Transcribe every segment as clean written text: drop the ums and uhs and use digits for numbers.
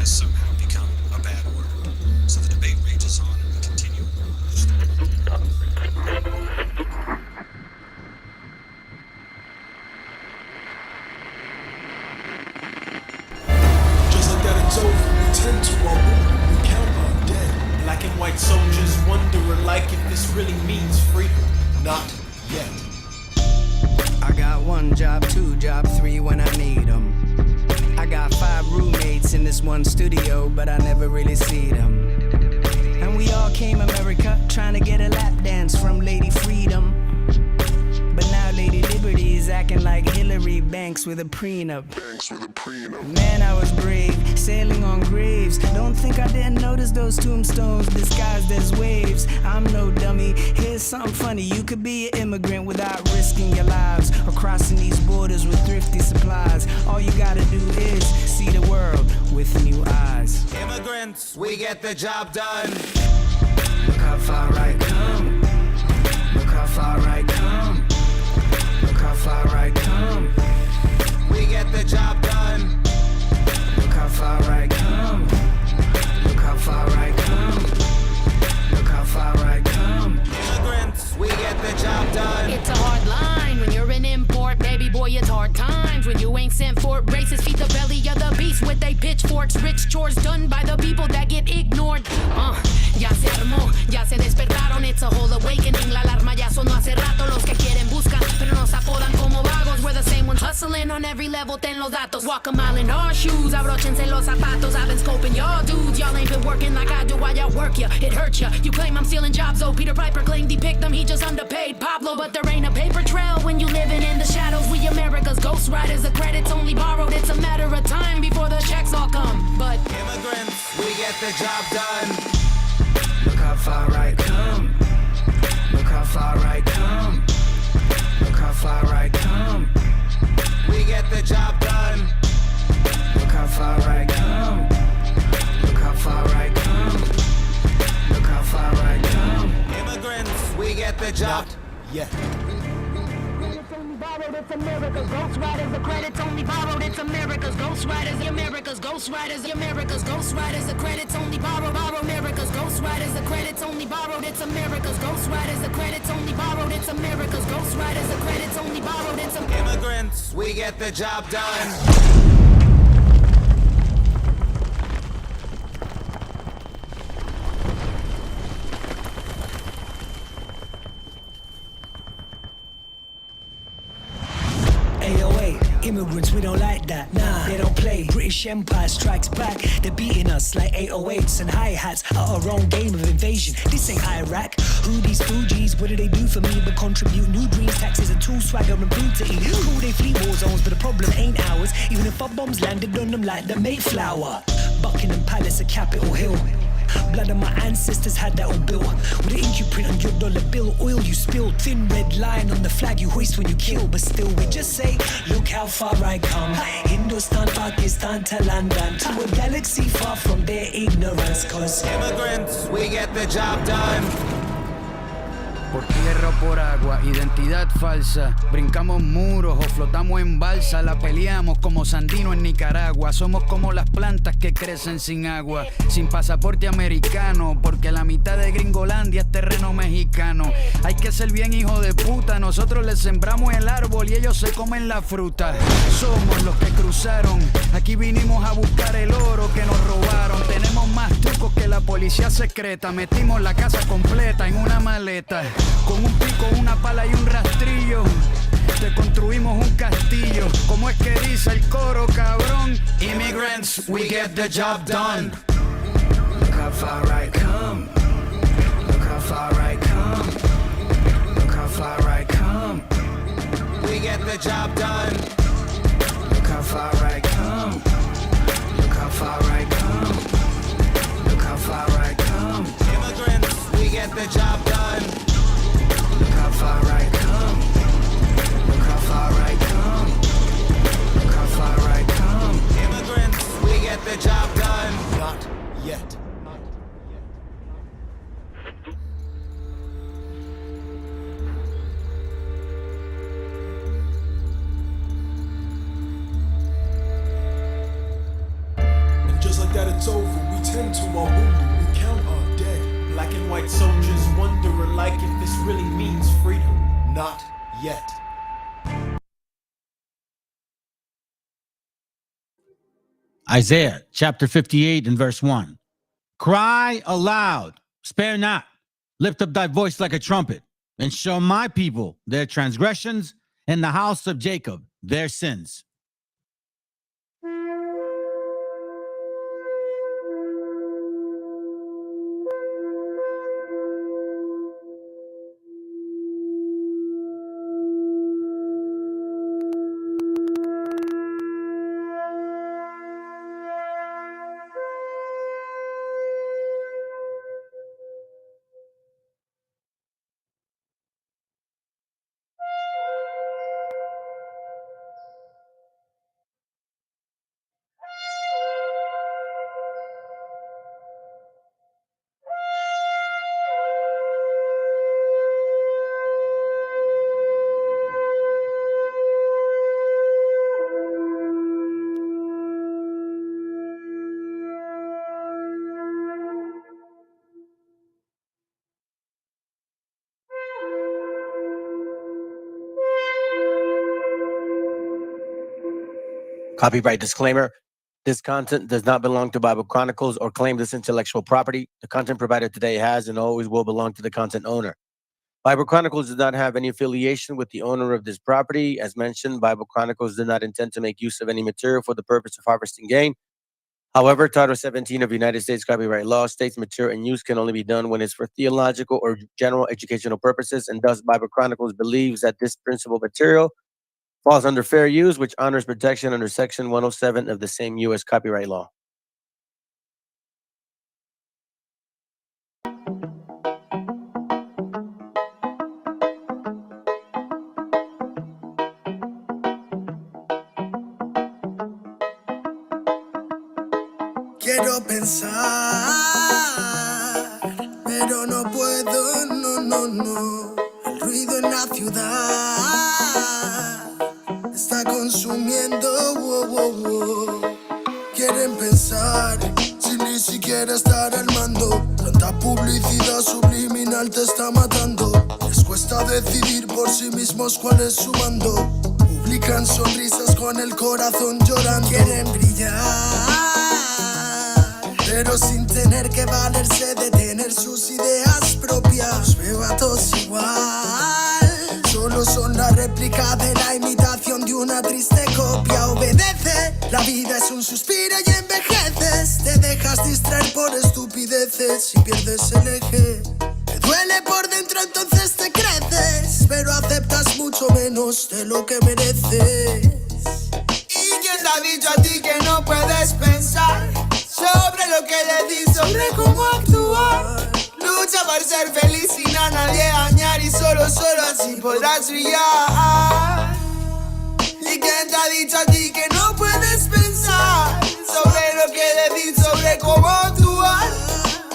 has somehow become a bad word. So the debate rages on and we continue. Just like that, it's over. We tend to our war. We count our dead. Black and white soldiers wondering like if this really means freedom. Not yet. I got 1 job, 2 job, 3 when I need them. I got 5 roommates in this one studio, but I never really see them. And we all came America trying to get a lap dance from Lady Freedom. But now Lady Liberty is acting like Hillary Banks with a prenup. Man, I was brave, sailing on graves. Don't think I didn't notice those tombstones disguised as waves. I'm no dummy, here's something funny. You could be an immigrant without risking your lives, or crossing these borders with thrifty supplies. All you gotta do is see the world with new eyes. Immigrants, we get the job done. Look how far I come. Look how far I come. Look how far I come. We get the job done. Look how far I come. Look how far I come. Look how far I come. Immigrants, we get the job done. It's a hard line when you're an import, baby boy, it's hard times when you ain't sent for it. Racists feed the belly of the beast with they pitchforks. Rich chores done by the people that get ignored. Ya se armó, ya se despertaron. It's a whole awakening. La alarma ya sonó hace rato. Los que quieren buscan, pero nos apodan como vagos. We're the same ones hustling on every level. Ten los datos. Walk a mile in our shoes. Abróchense los zapatos. I've been scoping y'all dudes. Y'all ain't been working like I do while y'all work ya. It hurts ya. You claim I'm stealing jobs. Oh, Peter Piper claimed he picked them. He just underpaid Pablo. But there ain't a paper trail when you living in the shadows. We America's ghost riders. The credit's only borrowed. It's a matter of time before the checks all come. But immigrants, we get the job done. Look how far I come. Look how far I come. Look how far I come. We get the job done. Look how far I come. Look how far I come. Look how far I come. Immigrants, we get the job. Yeah. It's America's ghost riders. The credit's only borrowed. It's America's ghost riders. America's ghost riders. America's ghost riders. The credit's only borrowed. America's ghost riders. The credit's only borrowed. It's America's ghost riders. The credit's only borrowed. It's America's ghost riders. The credit's only borrowed. It's immigrants, we get the job done. Immigrants, we don't like that. Nah, they don't play. British Empire strikes back. They're beating us like 808s and hi-hats at our own game of invasion. This ain't Iraq. Who these Fugees? What do they do for me but contribute new dreams, taxes and tool swagger and brutally? Who they flee war zones, but the problem ain't ours. Even if our bombs landed on them like the Mayflower. Buckingham Palace, a Capitol Hill. Blood of my ancestors had that all built. With an ink you print on your dollar bill. Oil you spilled. Thin red line on the flag you hoist when you kill. But still we just say, look how far I come. Hindustan, Pakistan to London. To a galaxy far from their ignorance. Cause immigrants, we get the job done. Por tierra o por agua, identidad falsa. Brincamos muros o flotamos en balsa. La peleamos como Sandino en Nicaragua. Somos como las plantas que crecen sin agua, sin pasaporte americano, porque la mitad de Gringolandia es terreno mexicano. Hay que ser bien hijo de puta. Nosotros les sembramos el árbol y ellos se comen la fruta. Somos los que cruzaron. Aquí vinimos a buscar el oro que nos robaron. Tenemos más trucos que la policía secreta. Metimos la casa completa en una maleta. Con un pico, una pala y un rastrillo te construimos un castillo. ¿Cómo es que dice el coro, cabrón? Immigrants, we get the job done. Look how far I come. Look how far I come. Look how far I come. We get the job done. Look how far I come. Look how far I come. Look how far I come. Immigrants, we get the job done. Look how far I come. Look how far I come. Look how far I come. Immigrants, we get the job done. Not yet. And just like that it's over, we tend to our wounded, we count our dead. Black and white soldiers wonder alike if this really means freedom. Not yet. Isaiah chapter 58 and verse 1. Cry aloud, spare not, lift up thy voice like a trumpet, and show my people their transgressions, and the house of Jacob their sins. Copyright disclaimer. This content does not belong to Bible Chronicles or claim this intellectual property. The content provided today has and always will belong to the content owner. Bible Chronicles does not have any affiliation with the owner of this property. As mentioned, Bible Chronicles did not intend to make use of any material for the purpose of harvesting gain. However, Title 17 of United States copyright law states material and use can only be done when it's for theological or general educational purposes, and thus Bible Chronicles believes that this principal material falls under fair use, which honors protection under Section 107 of the same U.S. copyright law. Quiero pensar, pero no puedo, no. El ruido en la ciudad está consumiendo, Quieren pensar, sin ni siquiera estar al mando. Tanta publicidad subliminal te está matando. Les cuesta decidir por sí mismos cuál es su mando. Publican sonrisas con el corazón llorando. Quieren brillar, pero sin tener que valerse de tener sus ideas propias. Los veo a todos igual, solo son la réplica de la imitación de una triste copia. Obedece, la vida es un suspiro y envejeces. Te dejas distraer por estupideces y pierdes el eje. Te duele por dentro, entonces te creces, pero aceptas mucho menos de lo que mereces. ¿Y quién te ha dicho a ti que no puedes pensar sobre lo que le di, sobre cómo actuar? Lucha por ser feliz sin a nadie dañar, y solo así podrás brillar. ¿Y quién te ha dicho a ti que no puedes pensar sobre lo que le di, sobre cómo actuar?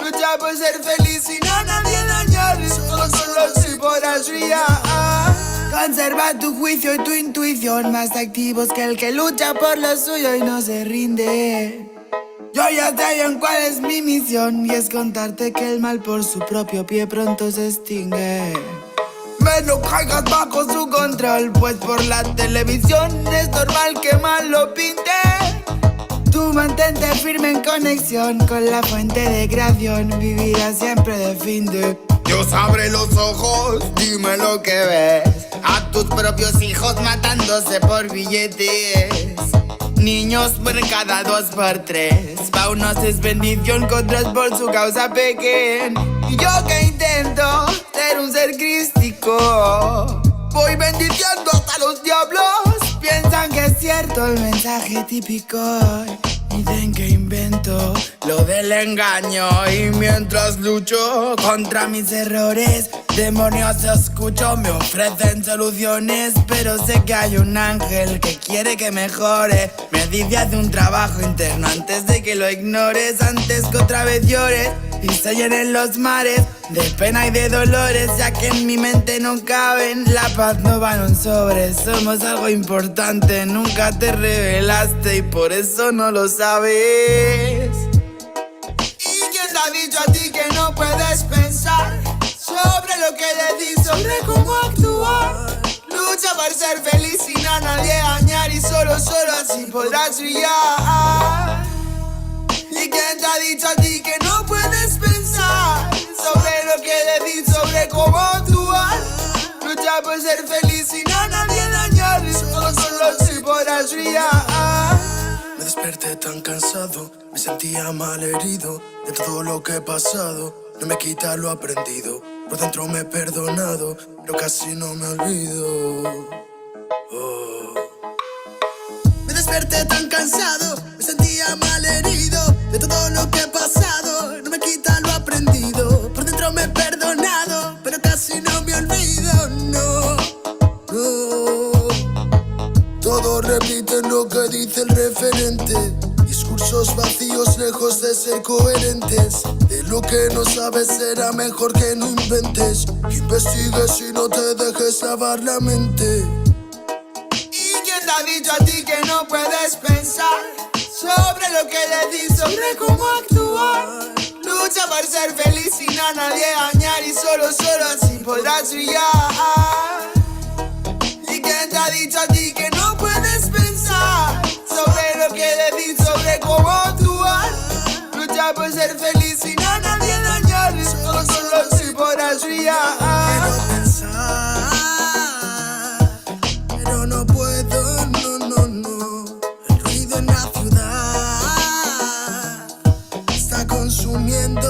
Lucha por ser feliz sin a nadie dañar, y solo así podrás brillar. Conserva tu juicio y tu intuición, más activos que el que lucha por lo suyo y no se rinde. Yo ya sé bien cuál es mi misión, y es contarte que el mal por su propio pie pronto se extingue. Ven, no caigas bajo su control, pues por la televisión es normal que mal lo pinte. Tú mantente firme en conexión con la fuente de creación, vivirás siempre de fin de. Dios abre los ojos, dime lo que ves. A tus propios hijos matándose por billetes. Niños por cada 2 por 3. Pa' unos es bendición, con otros por su causa pequen. Y yo que intento ser un ser crístico, voy bendiciendo hasta los diablos. Piensan que es cierto el mensaje típico. Dicen que invento lo del engaño, y mientras lucho contra mis errores, demonios escucho, me ofrecen soluciones. Pero sé que hay un ángel que quiere que mejore. Me dice haz un trabajo interno antes de que lo ignores, antes que otra vez llores y se llenen los mares de pena y de dolores, ya que en mi mente no caben. La paz no va en un sobre, somos algo importante. Nunca te revelaste y por eso no lo sabes. di sobre cómo actuar. Lucha por ser feliz sin a nadie dañar y solo así podrás brillar. ¿Y quién te ha dicho a ti que no puedes pensar sobre lo que decir, sobre cómo actuar? Lucha por ser feliz sin a nadie dañar y solo así podrás brillar. Me desperté tan cansado, me sentía mal herido de todo lo que he pasado. No me quita lo aprendido, por dentro me he perdonado, pero casi no me olvido. Me desperté tan cansado, me sentía mal herido de todo lo que he pasado. No me quita lo aprendido, por dentro me he perdonado, pero casi no me olvido, no. Todos repiten lo que dice el referente. Discursos vacíos lejos de ser coherentes. De lo que no sabes será mejor que no inventes. Que investigues y no te dejes lavar la mente. ¿Y quién te ha dicho a ti que no puedes pensar sobre lo que decir, sobre cómo actuar? Lucha por ser feliz sin a nadie dañar y solo así podrás brillar. ¿Y quién te ha dicho a ti que no puedes pensar sobre lo que decir, sobre cómo actuar? Lucha por ser feliz sin a nadie dañar y solo así podrás brillar. Quiero pensar, pero no puedo, no. El ruido en la ciudad está consumiendo,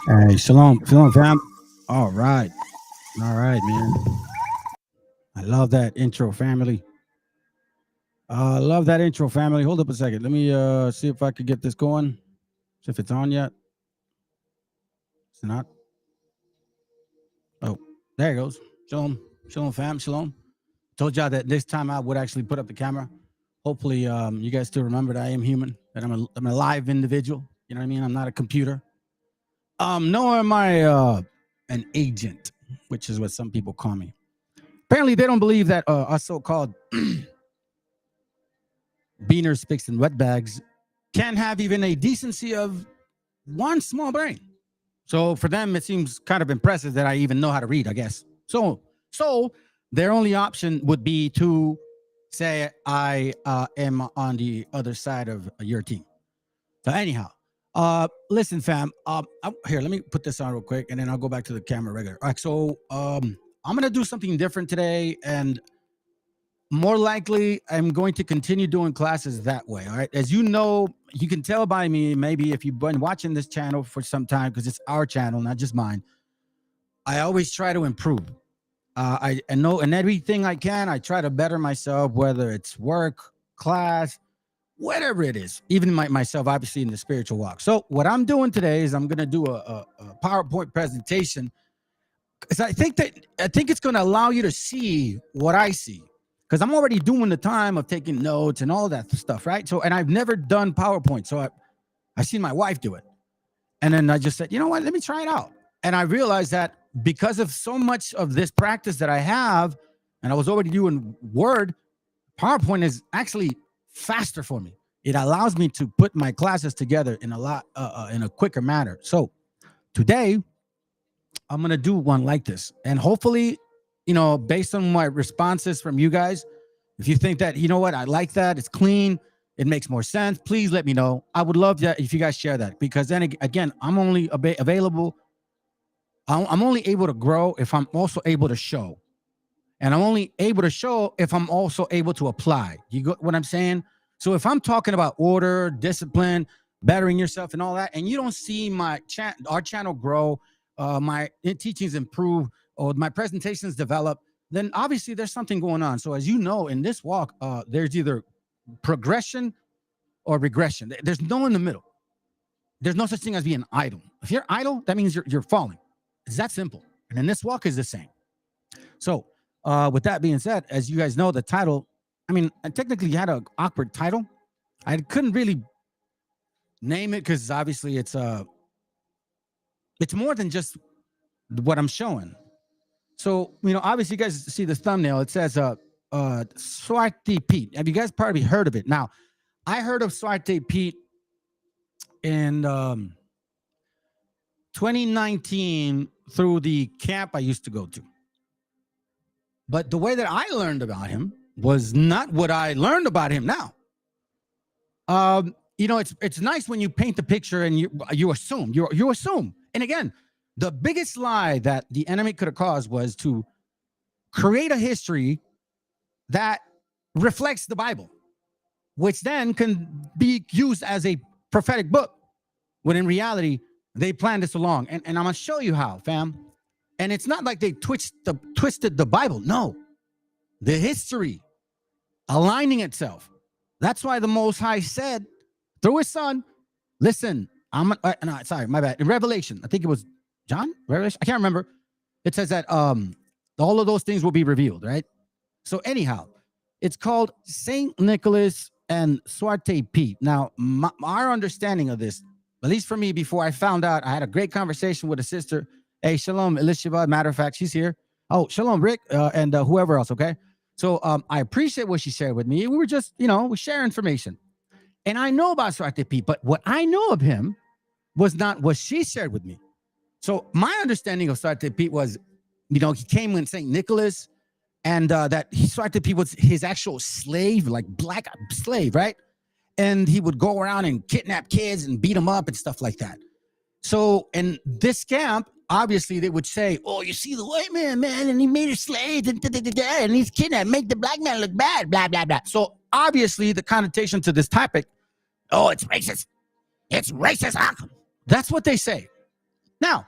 Hey, shalom, fam. All right, man. I love that intro, family. Hold up a second. Let me see if I could get this going. See if it's on yet. It's not. Oh, there it goes. Shalom, fam. Shalom. Told y'all that this time I would actually put up the camera. Hopefully, you guys still remember that I am human, that I'm a live individual. You know what I mean? I'm not a computer. Nor am I an agent, which is what some people call me. Apparently, they don't believe that us so-called beaners, spicks, and wetbags can have even a decency of one small brain. So for them, it seems kind of impressive that I even know how to read, I guess. So their only option would be to say I am on the other side of your team. So anyhow, listen, fam. Here, let me put this on real quick, and then I'll go back to the camera regular. All right, so I'm gonna do something different today, and more likely, I'm going to continue doing classes that way. All right, as you know, you can tell by me, maybe if you've been watching this channel for some time, because it's our channel, not just mine. I always try to improve. I know, and everything I can, I try to better myself, whether it's work, class, whatever it is, even myself, obviously in the spiritual walk. So what I'm doing today is I'm going to do a PowerPoint presentation, because I think it's going to allow you to see what I see, because I'm already doing the time of taking notes and all that stuff, right? So, and I've never done PowerPoint, so I seen my wife do it, and then I just said, you know what, let me try it out. And I realized that because of so much of this practice that I have, and I was already doing Word, PowerPoint is actually faster for me. It allows me to put my classes together in a quicker manner. So today I'm going to do one like this, and hopefully, you know, based on my responses from you guys, if you think that, you know what, I like that, it's clean, it makes more sense, please let me know. I would love that if you guys share that, because then again, I'm only available. I'm only able to grow if I'm also able to show. And I'm only able to show if I'm also able to apply. You get what I'm saying? So if I'm talking about order, discipline, bettering yourself and all that, and you don't see our channel grow, my teachings improve, or my presentations develop, then obviously there's something going on. So as you know, in this walk, there's either progression or regression. There's no in the middle. There's no such thing as being idle. If you're idle, that means you're falling. It's that simple. And in this walk is the same. So with that being said, as you guys know, the title, I mean, I technically had an awkward title. I couldn't really name it because obviously it's more than just what I'm showing. So, you know, obviously you guys see this thumbnail. It says Swarthy Pete. Have you guys probably heard of it? Now, I heard of Swarthy Pete in 2019 through the camp I used to go to. But the way that I learned about him was not what I learned about him now. You know, it's nice when you paint the picture and you assume. You assume. And again, the biggest lie that the enemy could have caused was to create a history that reflects the Bible, which then can be used as a prophetic book, when in reality, they planned this along. And I'm going to show you how, fam. And it's not like they twisted the Bible. No. The history aligning itself. That's why the Most High said through his son, listen, sorry, my bad. In Revelation, I think it was John? Revelation? I can't remember. It says that all of those things will be revealed, right? So anyhow, it's called St. Nicholas and Swarthy Pete. Now, our understanding of this, at least for me, before I found out, I had a great conversation with a sister. Hey, shalom, Elishaba. Matter of fact, she's here. Oh, shalom, Rick, and whoever else, okay? So I appreciate what she shared with me. We were just, you know, we share information. And I know about Swarthy Pete, but what I know of him was not what she shared with me. So my understanding of Swarthy Pete was, you know, he came in St. Nicholas, and that Swarthy Pete was his actual slave, like black slave, right? And he would go around and kidnap kids and beat them up and stuff like that. So in this camp, obviously they would say, oh, you see the white man, and he made a slave, and he's kidnapped, make the black man look bad, blah, blah, blah. So obviously the connotation to this topic, oh, it's racist. It's racist. That's what they say. Now,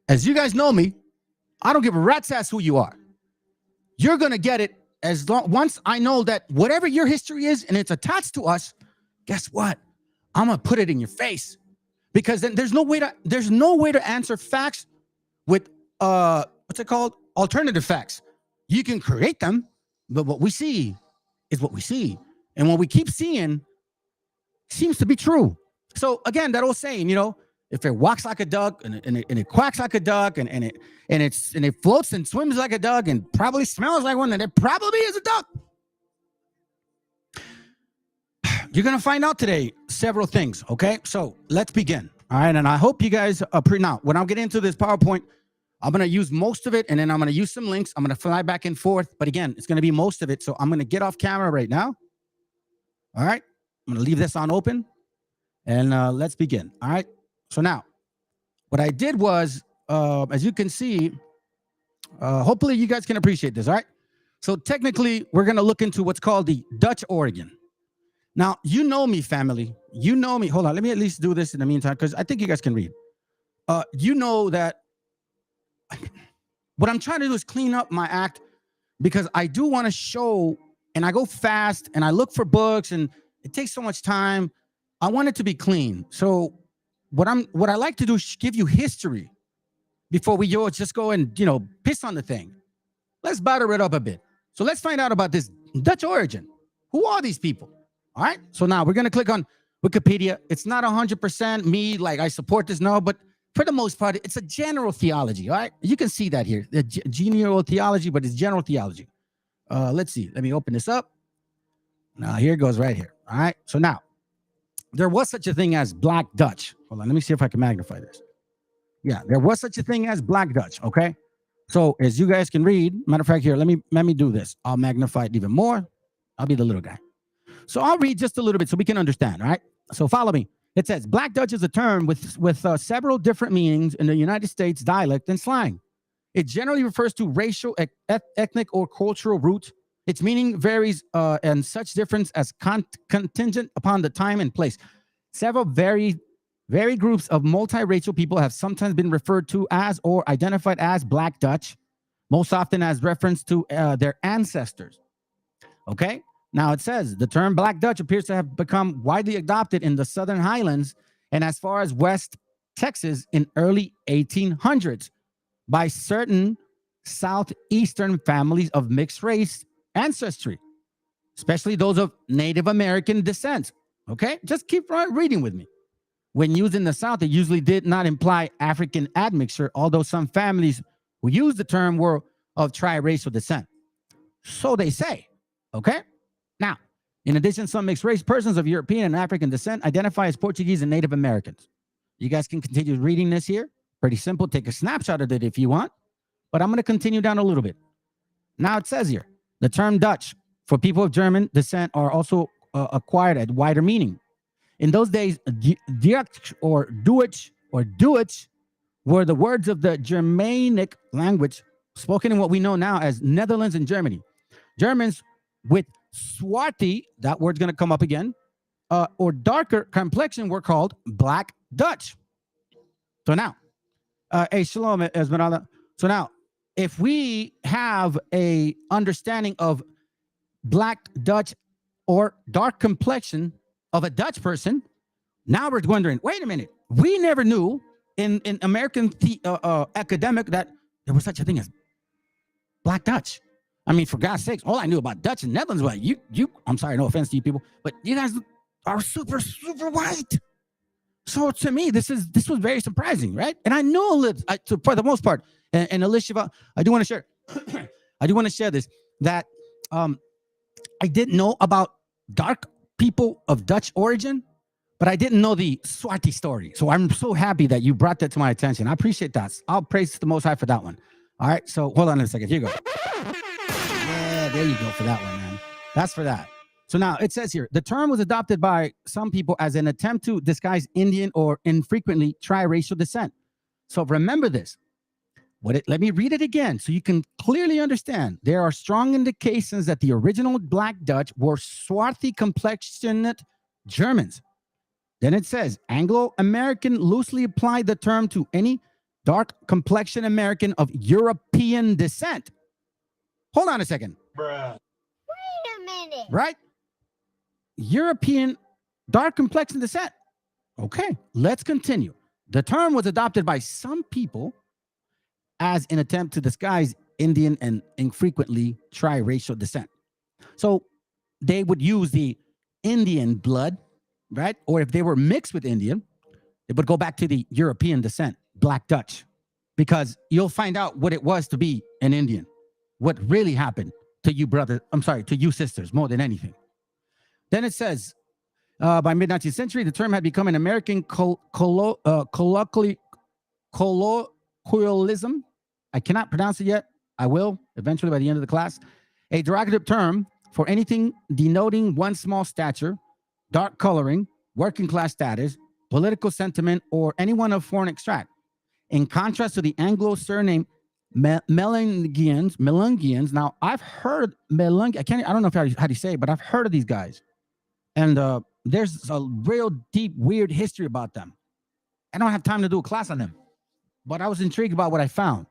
as you guys know me, I don't give a rat's ass who you are. You're going to get it once I know that whatever your history is and it's attached to us, guess what? I'm going to put it in your face, because then there's no way to answer facts with what's it called? Alternative facts. You can create them, but what we see is what we see. And what we keep seeing seems to be true. So again, that old saying, you know, if it walks like a duck and it quacks like a duck and it floats and swims like a duck and probably smells like one, then it probably is a duck. You're going to find out today several things, okay? So let's begin, all right? And I hope you guys are now, when I'm getting into this PowerPoint, I'm going to use most of it, and then I'm going to use some links. I'm going to fly back and forth, but again, it's going to be most of it, so I'm going to get off camera right now, all right? I'm going to leave this on open, and let's begin, all right? So now, what I did was, as you can see, hopefully you guys can appreciate this, all right? So technically, we're going to look into what's called the Dutch organ. Now, you know me, family. You know me. Hold on. Let me at least do this in the meantime, because I think you guys can read. You know that what I'm trying to do is clean up my act, because I do want to show, and I go fast, and I look for books, and it takes so much time. I want it to be clean. So what I like to do is give you history before we just go and, you know, piss on the thing. Let's batter it up a bit. So let's find out about this Dutch origin. Who are these people? All right. So now we're going to click on Wikipedia. It's not 100% me, like I support this, no, but for the most part, it's a general theology. All right. You can see that here, the general theology, but it's general theology. Let's see. Let me open this up. Now here it goes right here. All right. So now there was such a thing as Black Dutch. Hold on. Let me see if I can magnify this. Yeah, there was such a thing as Black Dutch. Okay. So as you guys can read, matter of fact, here, let me do this. I'll magnify it even more. I'll be the little guy. So I'll read just a little bit so we can understand, all right? So follow me. It says, Black Dutch is a term with several different meanings in the United States dialect and slang. It generally refers to racial, ethnic, or cultural roots. Its meaning varies and such difference as contingent upon the time and place. Several varied groups of multiracial people have sometimes been referred to as or identified as Black Dutch. most often as reference to their ancestors. Okay? Now it says the term Black Dutch appears to have become widely adopted in the Southern Highlands and as far as West Texas in early 1800s by certain Southeastern families of mixed race ancestry, especially those of Native American descent. Okay? Just keep reading with me. When used in the South, it usually did not imply African admixture, although some families who used the term were of triracial descent. So they say. Okay? Now, in addition, some mixed race persons of European and African descent identify as Portuguese and Native Americans. You guys can continue reading this here. Pretty simple. Take a snapshot of it if you want. But I'm going to continue down a little bit. Now it says here, the term Dutch for people of German descent are also acquired at wider meaning. In those days, Dutch or Deutsch were the words of the Germanic language spoken in what we know now as Netherlands and Germany. Germans with Swarthy, that word's going to come up again, or darker complexion were called Black Dutch. So now, hey, Shalom, Esmeralda. So now, if we have a understanding of Black Dutch or dark complexion of a Dutch person, now we're wondering, wait a minute, we never knew in American academic that there was such a thing as Black Dutch. I mean, for God's sakes, all I knew about Dutch and Netherlands was I'm sorry, no offense to you people, but you guys are super, super white. So to me, this was very surprising, right? And I know for the most part, and Alicia, I do want to share, this, that I didn't know about dark people of Dutch origin, but I didn't know the Swarthy story. So I'm so happy that you brought that to my attention. I appreciate that. I'll praise the Most High for that one. All right, so hold on a second. Here you go. Yeah, there you go for that one, man. That's for that. So now it says here, the term was adopted by some people as an attempt to disguise Indian or infrequently triracial descent. So remember this. Let me read it again so you can clearly understand. There are strong indications that the original Black Dutch were swarthy complexioned Germans. Then it says, Anglo-American loosely applied the term to any dark complexion American of European descent. Hold on a second. Bruh. Wait a minute. Right? European dark complexion descent. Okay, let's continue. The term was adopted by some people as an attempt to disguise Indian and infrequently triracial descent. So they would use the Indian blood, right? Or if they were mixed with Indian, it would go back to the European descent, Black Dutch, because you'll find out what it was to be an Indian, what really happened to you to you sisters, more than anything. Then it says, by mid-19th century, the term had become an American colloquialism. I cannot pronounce it yet. I will eventually by the end of the class. A derogative term for anything denoting one's small stature, dark coloring, working class status, political sentiment, or anyone of foreign extract. In contrast to the Anglo surname Melungians. Now, I've heard I don't know how do you say it, but I've heard of these guys. And there's a real deep, weird history about them. I don't have time to do a class on them, but I was intrigued about what I found.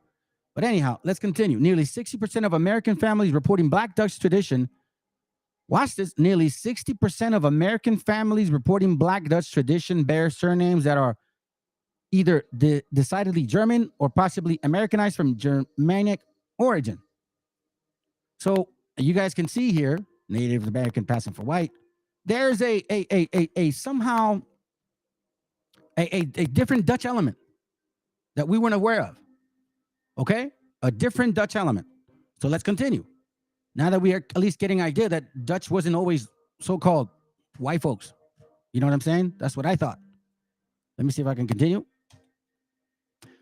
But anyhow, let's continue. Nearly 60% of American families reporting Black Dutch tradition. Watch this. Nearly 60% of American families reporting Black Dutch tradition bear surnames that are either decidedly German or possibly Americanized from Germanic origin. So you guys can see here, Native American passing for white. There's a somehow a different Dutch element that we weren't aware of. Okay? A different Dutch element. So let's continue. Now that we are at least getting an idea that Dutch wasn't always so-called white folks. You know what I'm saying? That's what I thought. Let me see if I can continue.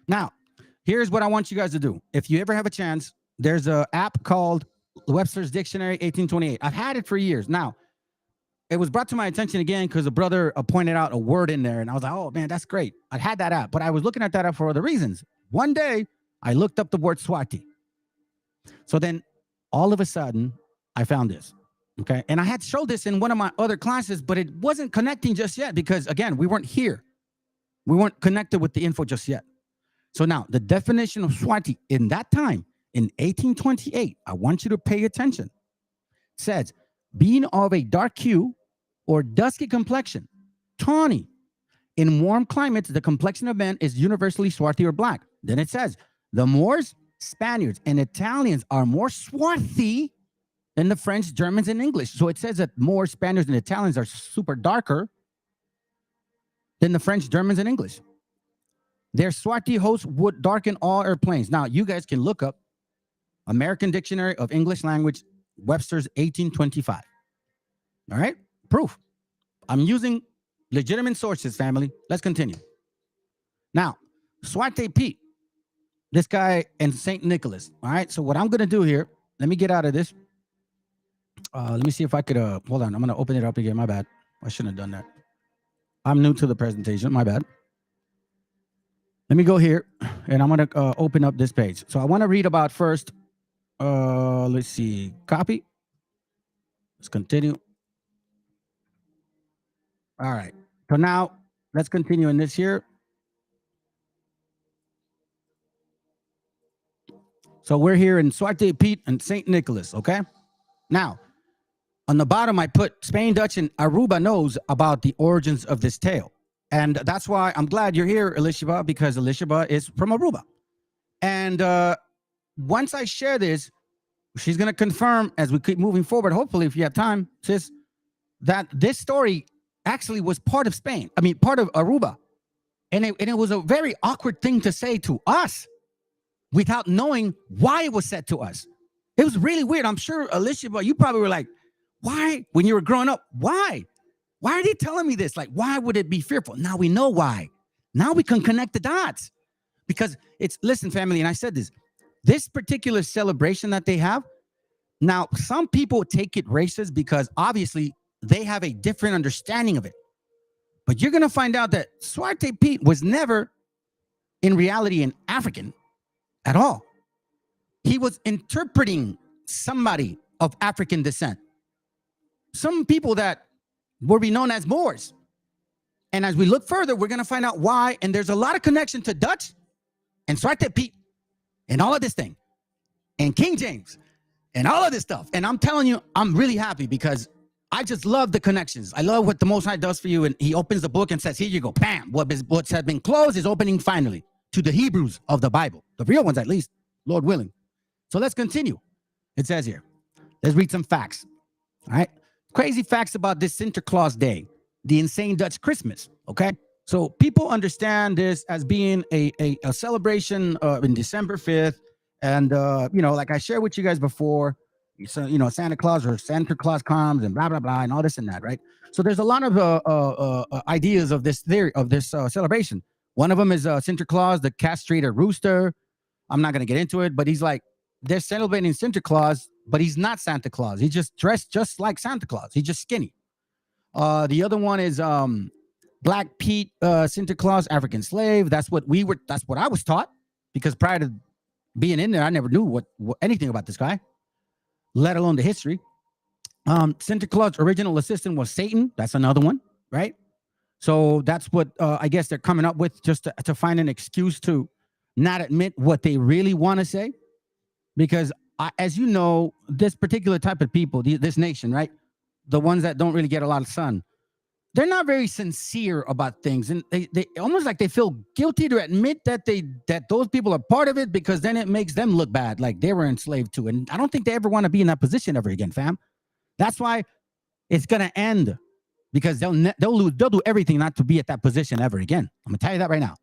Now, here's what I want you guys to do. If you ever have a chance, there's an app called Webster's Dictionary 1828. I've had it for years. Now, it was brought to my attention again because a brother pointed out a word in there, and I was like, oh, man, that's great. I had that app, but I was looking at that app for other reasons. One day, I looked up the word Swarthy. So then, all of a sudden, I found this, okay? And I had showed this in one of my other classes, but it wasn't connecting just yet because, again, we weren't here. We weren't connected with the info just yet. So now, the definition of Swarthy in that time In 1828, I want you to pay attention. It says, being of a dark hue or dusky complexion, tawny. In warm climates, the complexion of men is universally swarthy or black. Then it says, the Moors, Spaniards, and Italians are more swarthy than the French, Germans, and English. So it says that Moors, Spaniards, and Italians are super darker than the French, Germans, and English. Their swarthy hosts would darken all airplanes. Now, you guys can look up American Dictionary of English Language, Webster's 1825. All right? Proof. I'm using legitimate sources, family. Let's continue. Now, Swarthy Pete, this guy, and St. Nicholas. All right? So what I'm going to do here, let me get out of this. Let me see if I could, hold on. I'm going to open it up again. My bad. I shouldn't have done that. I'm new to the presentation. My bad. Let me go here, and I'm going to open up this page. So I want to read about first, let's see, copy. Let's continue. All right. So now let's continue in this here. So we're here in Swarthy Pete and St. Nicholas, okay? Now, on the bottom, I put Spain, Dutch, and Aruba knows about the origins of this tale. And that's why I'm glad you're here, Elishaba, because Elishaba is from Aruba. And once I share this, she's going to confirm as we keep moving forward, hopefully, if you have time, sis, that this story actually was part of Spain. I mean, part of Aruba. And it was a very awkward thing to say to us without knowing why it was said to us. It was really weird. I'm sure, Alicia, you probably were like, why? When you were growing up, why? Why are they telling me this? Like, why would it be fearful? Now we know why. Now we can connect the dots. Because it's, listen, family, and I said this particular celebration that they have, now some people take it racist because obviously they have a different understanding of it. But you're going to find out that Swarthy Pete was never in reality an African at all. He was interpreting somebody of African descent. Some people that will be known as Moors. And as we look further, we're going to find out why. And there's a lot of connection to Dutch and Swarthy Pete and all of this thing and King James and all of this stuff. And I'm telling you, I'm really happy because I just love the connections. I love what the Most High does for you. And he opens the book and says, here you go. Bam. What has been closed is opening finally to the Hebrews of the Bible. The real ones, at least, Lord willing. So let's continue. It says here, let's read some facts. All right. Crazy facts about this Sinterklaas Day, the insane Dutch Christmas. Okay. So people understand this as being a celebration in December 5th. And, like I shared with you guys before, so, Santa Claus or Santa Claus comes and blah, blah, blah, and all this and that, right? So there's a lot of ideas of this theory, of this celebration. One of them is Sinterklaas, the castrated rooster. I'm not going to get into it, but he's like, they're celebrating Santa Claus, but he's not Santa Claus. He's just dressed just like Santa Claus. He's just skinny. The other one is Black Pete, Santa Claus, African slave. That's what I was taught, because prior to being in there, I never knew what anything about this guy, let alone the history. Santa Claus' original assistant was Satan. That's another one, right? So that's what I guess they're coming up with, just to find an excuse to not admit what they really want to say. Because as you know, this particular type of people, this nation, right? The ones that don't really get a lot of sun, they're not very sincere about things. And they almost like they feel guilty to admit that those people are part of it, because then it makes them look bad, like they were enslaved too. And I don't think they ever want to be in that position ever again, fam. That's why it's going to end, because they'll do everything not to be at that position ever again. I'm going to tell you that right now.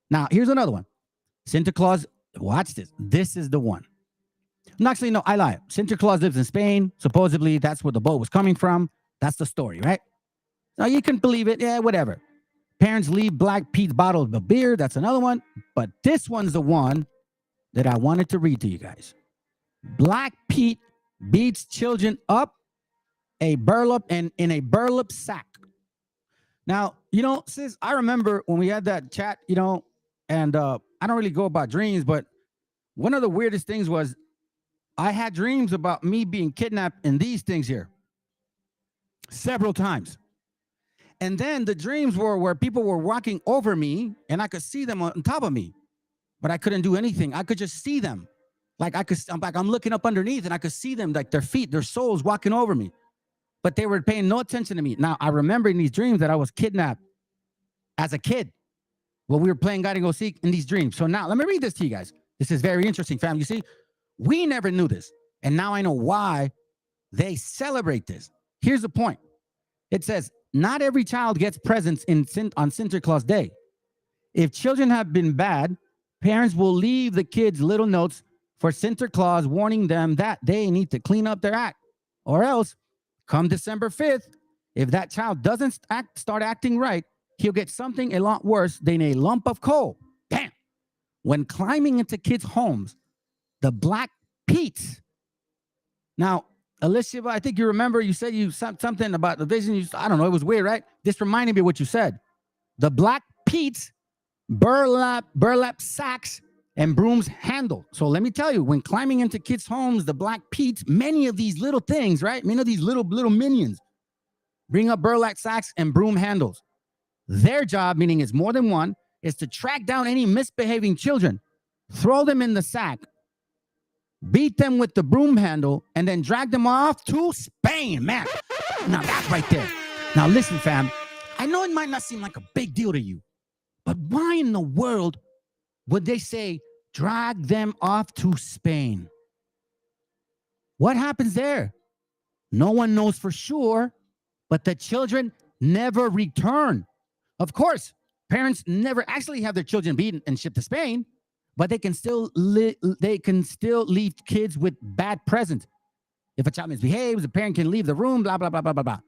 Now, here's another one. Santa Claus, watch this. This is the one. No, actually, no, I lie. Santa Claus lives in Spain. Supposedly, that's where the boat was coming from. That's the story, right? Now, you can believe it. Yeah, whatever. Parents leave Black Pete's bottle of beer. That's another one. But this one's the one that I wanted to read to you guys. Black Pete beats children up in a burlap sack. Now, sis, I remember when we had that chat, and I don't really go about dreams, but one of the weirdest things was I had dreams about me being kidnapped in these things here several times. And then the dreams were where people were walking over me and I could see them on top of me, but I couldn't do anything. I could just see them. Like I'm looking up underneath and I could see them, like their feet, their souls walking over me. But they were paying no attention to me. Now, I remember in these dreams that I was kidnapped as a kid. Well, we were playing hide and go seek in these dreams. So now, let me read this to you guys. This is very interesting, fam. You see, we never knew this. And now I know why they celebrate this. Here's the point. It says, not every child gets presents on Santa Claus Day. If children have been bad, parents will leave the kids little notes for Santa Claus warning them that they need to clean up their act. Or else, come December 5th, if that child doesn't start acting right, he'll get something a lot worse than a lump of coal. Damn. When climbing into kids' homes, the Black Pete's. Now, Alicia, I think you remember you said something about the vision. I don't know. It was weird, right? This reminded me of what you said. The Black Pete's, burlap sacks, and brooms handle. So let me tell you, when climbing into kids' homes, the Black Pete's, many of these little things, right? Many of these little minions bring up burlap sacks and broom handles. Their job, meaning it's more than one, is to track down any misbehaving children, throw them in the sack, beat them with the broom handle, and then drag them off to Spain, man. Now that's right there. Now listen, fam. I know it might not seem like a big deal to you, but why in the world would they say drag them off to Spain? What happens there? No one knows for sure, but the children never return. Of course, parents never actually have their children beaten and shipped to Spain, but they can still leave kids with bad presents. If a child misbehaves, the parent can leave the room, blah, blah, blah, blah, blah, blah.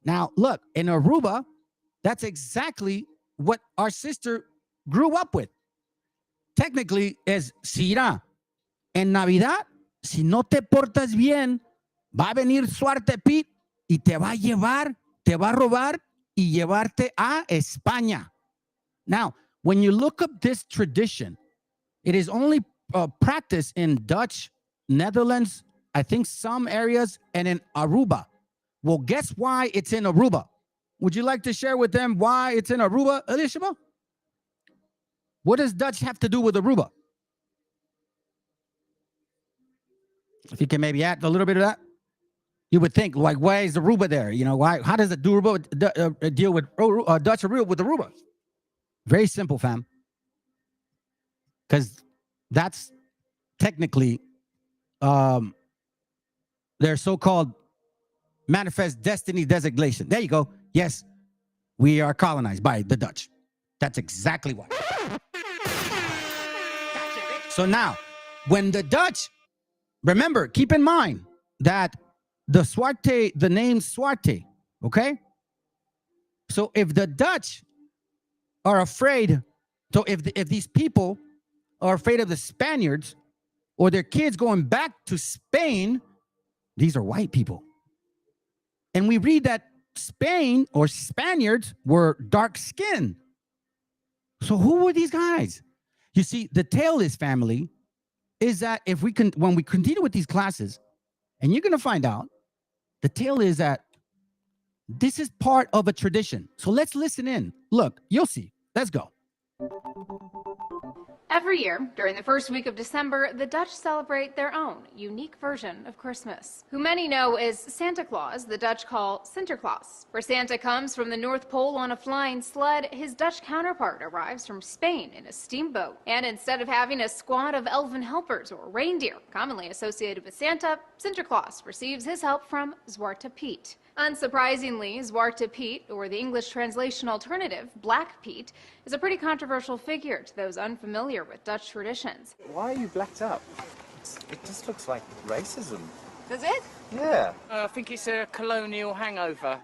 Now, look, in Aruba, that's exactly what our sister grew up with. Technically, es Sira. En Navidad, si no te portas bien, va a venir Swarthy Pete y te va a llevar, te va a robar y llevarte a España. Now, when you look up this tradition, it is only practiced in Dutch, Netherlands, I think some areas, and in Aruba. Well, guess why it's in Aruba? Would you like to share with them why it's in Aruba, Elishama? What does Dutch have to do with Aruba? If you can maybe add a little bit of that. You would think, like, why is Aruba there? You know, why? How does it do Aruba deal with Dutch Aruba with Aruba? Very simple, fam. Because that's technically their so-called manifest destiny designation. There you go. Yes, we are colonized by the Dutch. That's exactly why. So now, when the Dutch, remember, keep in mind that the name Swarthy, okay? So if the Dutch are afraid, so if these people are afraid of the Spaniards or their kids going back to Spain, these are white people. And we read that Spain or Spaniards were dark skinned. So who were these guys? You see, the tale of this family is that when we continue with these classes, and you're going to find out, the tale is that this is part of a tradition. So let's listen in. Look, you'll see. Let's go. Every year, during the first week of December, the Dutch celebrate their own unique version of Christmas, who many know as Santa Claus, the Dutch call Sinterklaas. Where Santa comes from the North Pole on a flying sled, his Dutch counterpart arrives from Spain in a steamboat. And instead of having a squad of elven helpers or reindeer commonly associated with Santa, Sinterklaas receives his help from Swarthy Pete. Unsurprisingly, Swarthy Pete, or the English translation alternative, Black Pete, is a pretty controversial figure to those unfamiliar with Dutch traditions. Why are you blacked up? It just looks like racism. Does it? Yeah. I think it's a colonial hangover.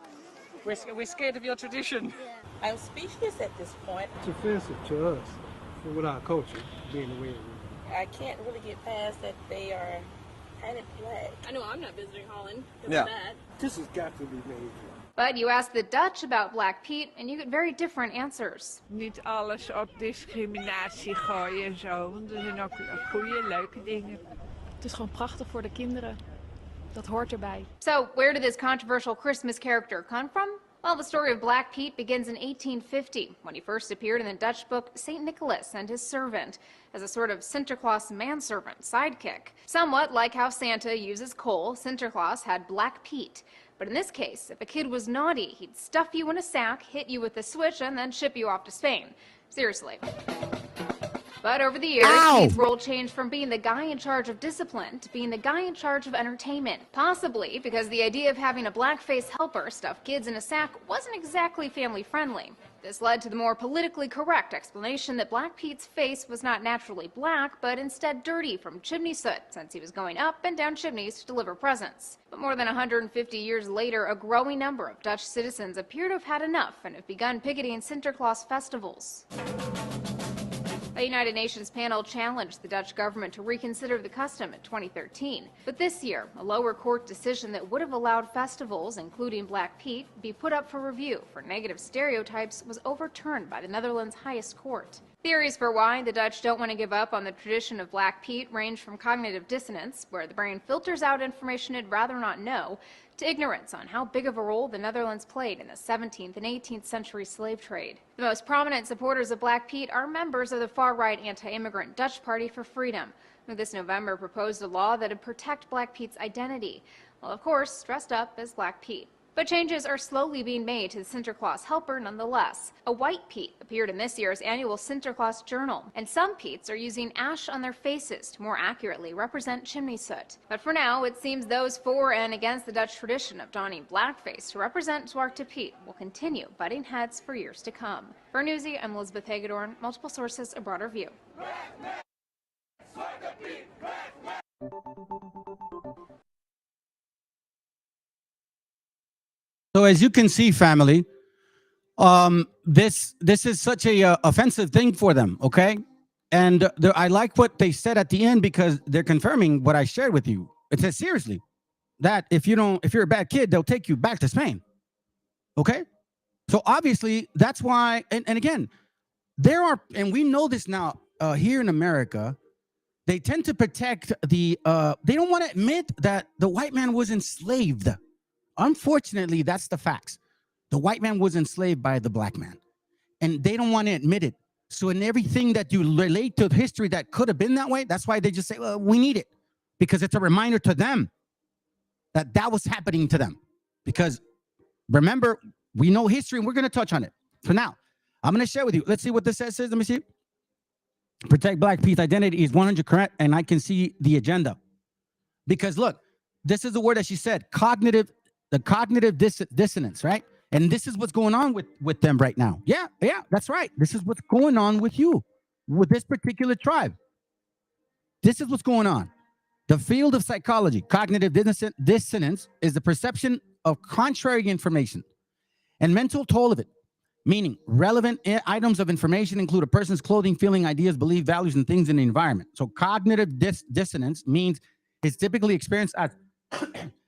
We're scared of your tradition. Yeah. I'm speechless at this point. It's offensive to us with our culture being the way it is. I can't really get past that they are kind of black. I know I'm not visiting Holland. Yeah. This has got to be made. But you ask the Dutch about Black Pete and you get very different answers. Niet alles op discriminatie gooien en zo, want er zijn ook goede, leuke dingen. Het is gewoon prachtig voor de kinderen. Dat hoort erbij. So, where did this controversial Christmas character come from? Well, the story of Black Pete begins in 1850, when he first appeared in the Dutch book St. Nicholas and His Servant, as a sort of Sinterklaas manservant sidekick. Somewhat like how Santa uses coal, Sinterklaas had Black Pete. But in this case, if a kid was naughty, he'd stuff you in a sack, hit you with a switch, and then ship you off to Spain. Seriously. But over the years, Pete's role changed from being the guy in charge of discipline to being the guy in charge of entertainment. Possibly because the idea of having a blackface helper stuff kids in a sack wasn't exactly family-friendly. This led to the more politically correct explanation that Black Pete's face was not naturally black, but instead dirty from chimney soot, since he was going up and down chimneys to deliver presents. But more than 150 years later, a growing number of Dutch citizens appear to have had enough and have begun picketing Sinterklaas festivals. A United Nations panel challenged the Dutch government to reconsider the custom in 2013. But this year, a lower court decision that would have allowed festivals, including Black Pete, be put up for review for negative stereotypes was overturned by the Netherlands' highest court. Theories for why the Dutch don't want to give up on the tradition of Black Pete range from cognitive dissonance, where the brain filters out information it'd rather not know, to ignorance on how big of a role the Netherlands played in the 17th and 18th century slave trade. The most prominent supporters of Black Pete are members of the far-right anti-immigrant Dutch Party for Freedom, who this November proposed a law that would protect Black Pete's identity, while of course dressed up as Black Pete. But changes are slowly being made to the Sinterklaas helper nonetheless. A white Pete appeared in this year's annual Sinterklaas Journal, and some Petes are using ash on their faces to more accurately represent chimney soot. But for now, it seems those for and against the Dutch tradition of donning blackface to represent Zwarte Piet will continue butting heads for years to come. For Newsy, I'm Elizabeth Hagedorn. Multiple sources, a broader view. So as you can see, family, this is such a offensive thing for them, okay? And I like what they said at the end, because they're confirming what I shared with you. It says seriously that if you're a bad kid, they'll take you back to Spain. Okay? So obviously that's why, and again, there are, and we know this now here in America, they tend to protect the they don't want to admit that the white man was enslaved. Unfortunately, that's the facts. The white man was enslaved by the black man, and they don't want to admit it. So in everything that you relate to history that could have been that way, that's why they just say, well, we need it, because it's a reminder to them that that was happening to them. Because remember, we know history, and we're going to touch on it. So now, I'm going to share with you. Let's see what this says. Let me see. Protect Black Pete's identity is 100 correct, and I can see the agenda. Because look, this is the word that she said, the cognitive dissonance, right? And this is what's going on with them right now. Yeah, that's right. This is what's going on with you, with this particular tribe. This is what's going on. The field of psychology, cognitive dissonance, is the perception of contrary information and mental toll of it, meaning relevant items of information include a person's clothing, feeling, ideas, belief, values, and things in the environment. So cognitive dissonance means it's typically experienced as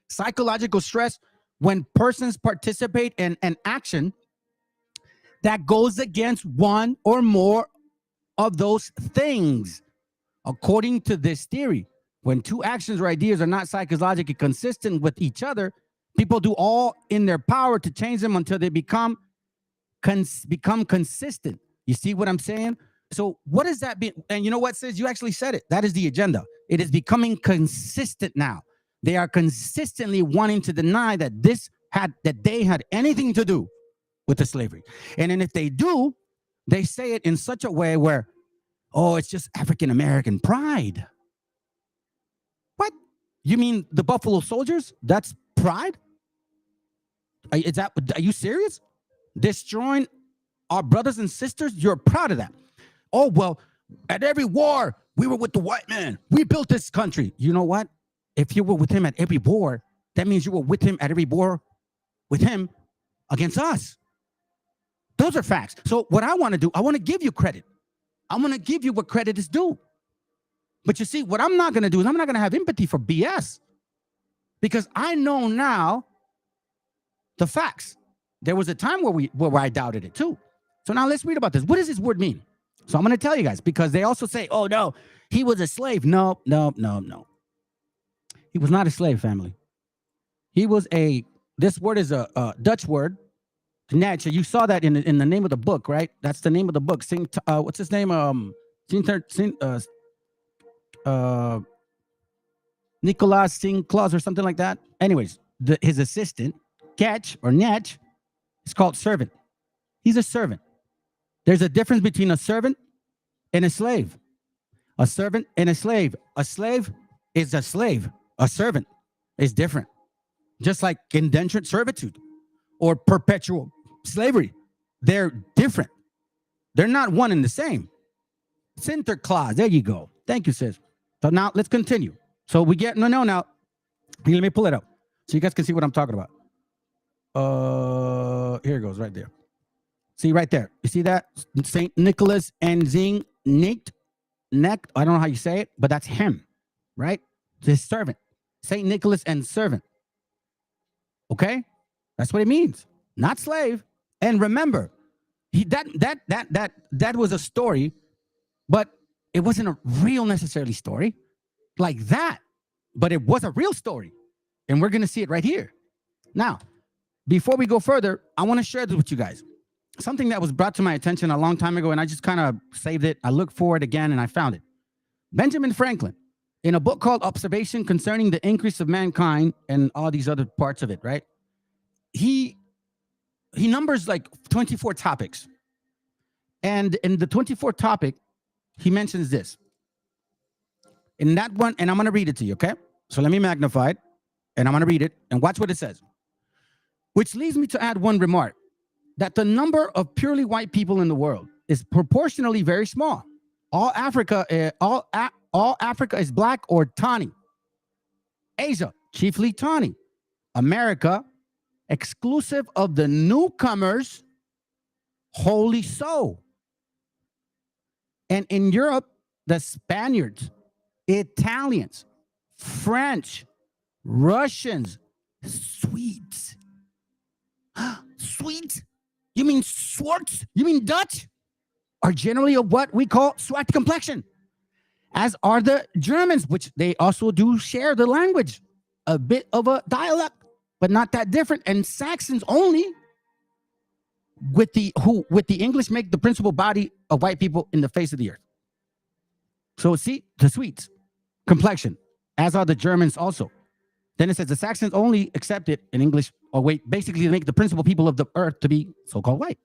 psychological stress when persons participate in an action that goes against one or more of those things. According to this theory, when two actions or ideas are not psychologically consistent with each other, people do all in their power to change them until they become consistent. You see what I'm saying? So what does that mean? And you know what, sis? You actually said it. That is the agenda. It is becoming consistent now. They are consistently wanting to deny that they had anything to do with the slavery. And then if they do, they say it in such a way where, oh, it's just African-American pride. What? You mean the Buffalo Soldiers? That's pride? Are you serious? Destroying our brothers and sisters? You're proud of that. Oh, well, at every war, we were with the white man. We built this country. You know what? If you were with him at every war, that means you were with him at every war with him against us. Those are facts. So what I want to do, I want to give you credit. I'm going to give you what credit is due. But you see, what I'm not going to do is I'm not going to have empathy for BS, because I know now the facts. There was a time where I doubted it too. So now let's read about this. What does this word mean? So I'm going to tell you guys, because they also say, oh, no, he was a slave. No. He was not a slave, family. He was this word is a Dutch word, Natch, you saw that in the name of the book, right? That's the name of the book. What's his name? Nicolas Singh Claus or something like that. Anyways, his assistant, Catch or Natch, is called servant. He's a servant. There's a difference between a servant and a slave. A servant and a slave. A slave is a slave. A servant is different. Just like indentured servitude or perpetual slavery. They're different. They're not one and the same. Sinterklaas. There you go. Thank you, sis. So now let's continue. So we get now. Let me pull it up so you guys can see what I'm talking about. Here it goes right there. See right there. You see that? Saint Nicholas and Zing Nicked. Neck. I don't know how you say it, but that's him, right? His servant. Saint Nicholas and servant. Okay? That's what it means. Not slave. And remember, that was a story, but it wasn't a real necessarily story like that, but it was a real story. And we're going to see it right here. Now, before we go further, I want to share this with you guys. Something that was brought to my attention a long time ago, and I just kind of saved it. I looked for it again, and I found it. Benjamin Franklin, in a book called Observation Concerning the Increase of Mankind and all these other parts of it, right? He numbers like 24 topics. And in the 24th topic, he mentions this. In that one, and I'm going to read it to you, okay? So let me magnify it, and I'm going to read it, and watch what it says. Which leads me to add one remark, that the number of purely white people in the world is proportionally very small. All Africa is black or tawny. Asia, chiefly tawny. America, exclusive of the newcomers, wholly so. And in Europe, the Spaniards, Italians, French, Russians, Swedes. Swedes? You mean Swartz? You mean Dutch? Are generally of what we call Swarthy complexion, as are the Germans, which they also do share the language, a bit of a dialect, but not that different. And Saxons only, with the English make the principal body of white people in the face of the earth. So see, the Swedes, complexion, as are the Germans also. Then it says the Saxons only accept it in English, or wait, basically to make the principal people of the earth to be so-called white.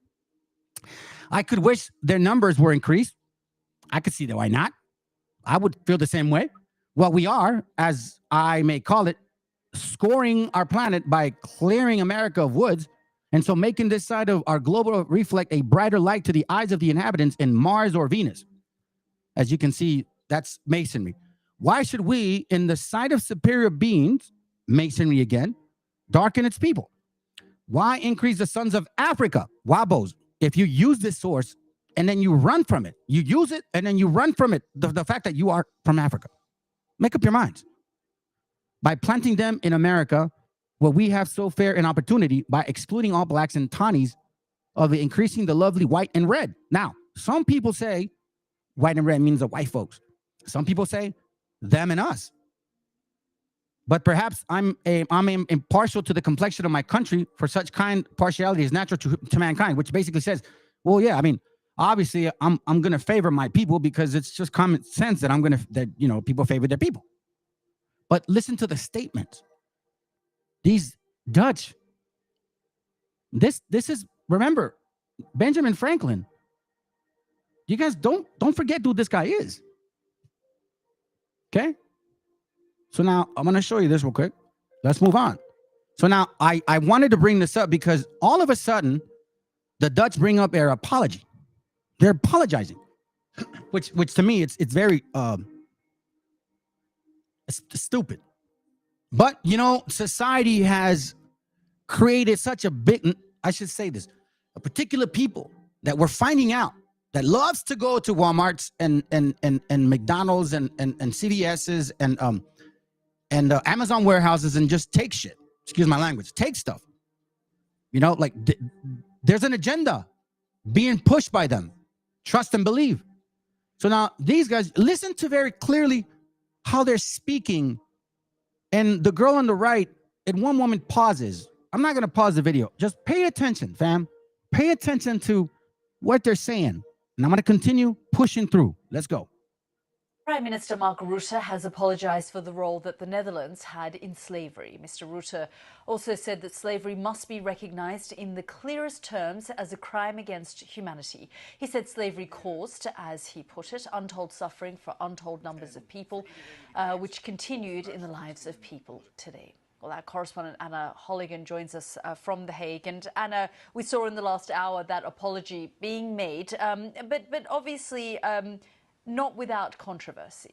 I could wish their numbers were increased. I could see that. Why not? I would feel the same way. Well, we are, as I may call it, scoring our planet by clearing America of woods, and so making this side of our global reflect a brighter light to the eyes of the inhabitants in Mars or Venus. As you can see, that's masonry. Why should we, in the sight of superior beings, masonry again, darken its people? Why increase the sons of Africa, Wabos, if you use this source and then you run from it? You use it and then you run from it, the fact that you are from Africa. Make up your minds. By planting them in America, where we have so fair an opportunity, by excluding all blacks and tawnies, of increasing the lovely white and red. Now, some people say white and red means the white folks. Some people say them and us. But perhaps I'm impartial to the complexion of my country, for such kind partiality is natural to mankind, which basically says, well, yeah, I mean, obviously I'm going to favor my people because it's just common sense that people favor their people. But listen to the statement. These Dutch, this is, remember, Benjamin Franklin. You guys don't forget who this guy is. Okay? So now I'm going to show you this real quick. Let's move on. So now I wanted to bring this up because all of a sudden the Dutch bring up their apology. They're apologizing, which to me it's very it's stupid. But society has created such a big, I should say this, a particular people that we're finding out that loves to go to Walmarts and McDonald's and CVS's and Amazon warehouses and just take shit. Excuse my language. Take stuff. There's an agenda being pushed by them. Trust and believe. So now these guys, listen to very clearly how they're speaking. And the girl on the right, and one woman pauses I'm not going to pause the video. Just pay attention, fam. Pay attention to what they're saying. And I'm going to continue pushing through. Let's go. Prime Minister Mark Rutte has apologised for the role that the Netherlands had in slavery. Mr Rutte also said that slavery must be recognised in the clearest terms as a crime against humanity. He said slavery caused, as he put it, untold suffering for untold numbers of people, which continued in the lives of people today. Well, our correspondent Anna Holligan joins us from The Hague. And Anna, we saw in the last hour that apology being made, but obviously not without controversy.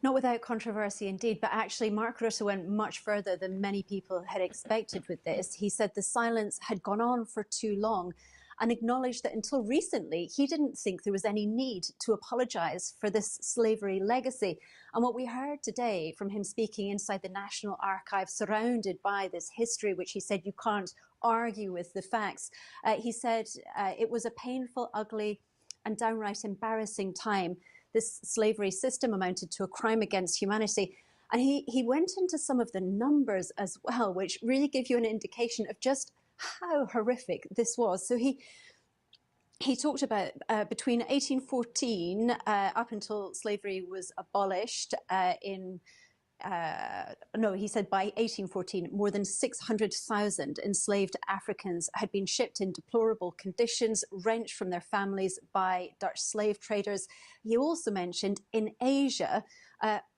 Not without controversy indeed, but actually Mark Rutte went much further than many people had expected with this. He said the silence had gone on for too long and acknowledged that until recently, he didn't think there was any need to apologise for this slavery legacy. And what we heard today from him speaking inside the National Archive, surrounded by this history, which he said you can't argue with the facts, he said it was a painful, ugly and downright embarrassing time. This slavery system amounted to a crime against humanity. And he went into some of the numbers as well, which really give you an indication of just how horrific this was. So he talked about between 1814 up until slavery was abolished he said by 1814, more than 600,000 enslaved Africans had been shipped in deplorable conditions, wrenched from their families by Dutch slave traders. He also mentioned in Asia,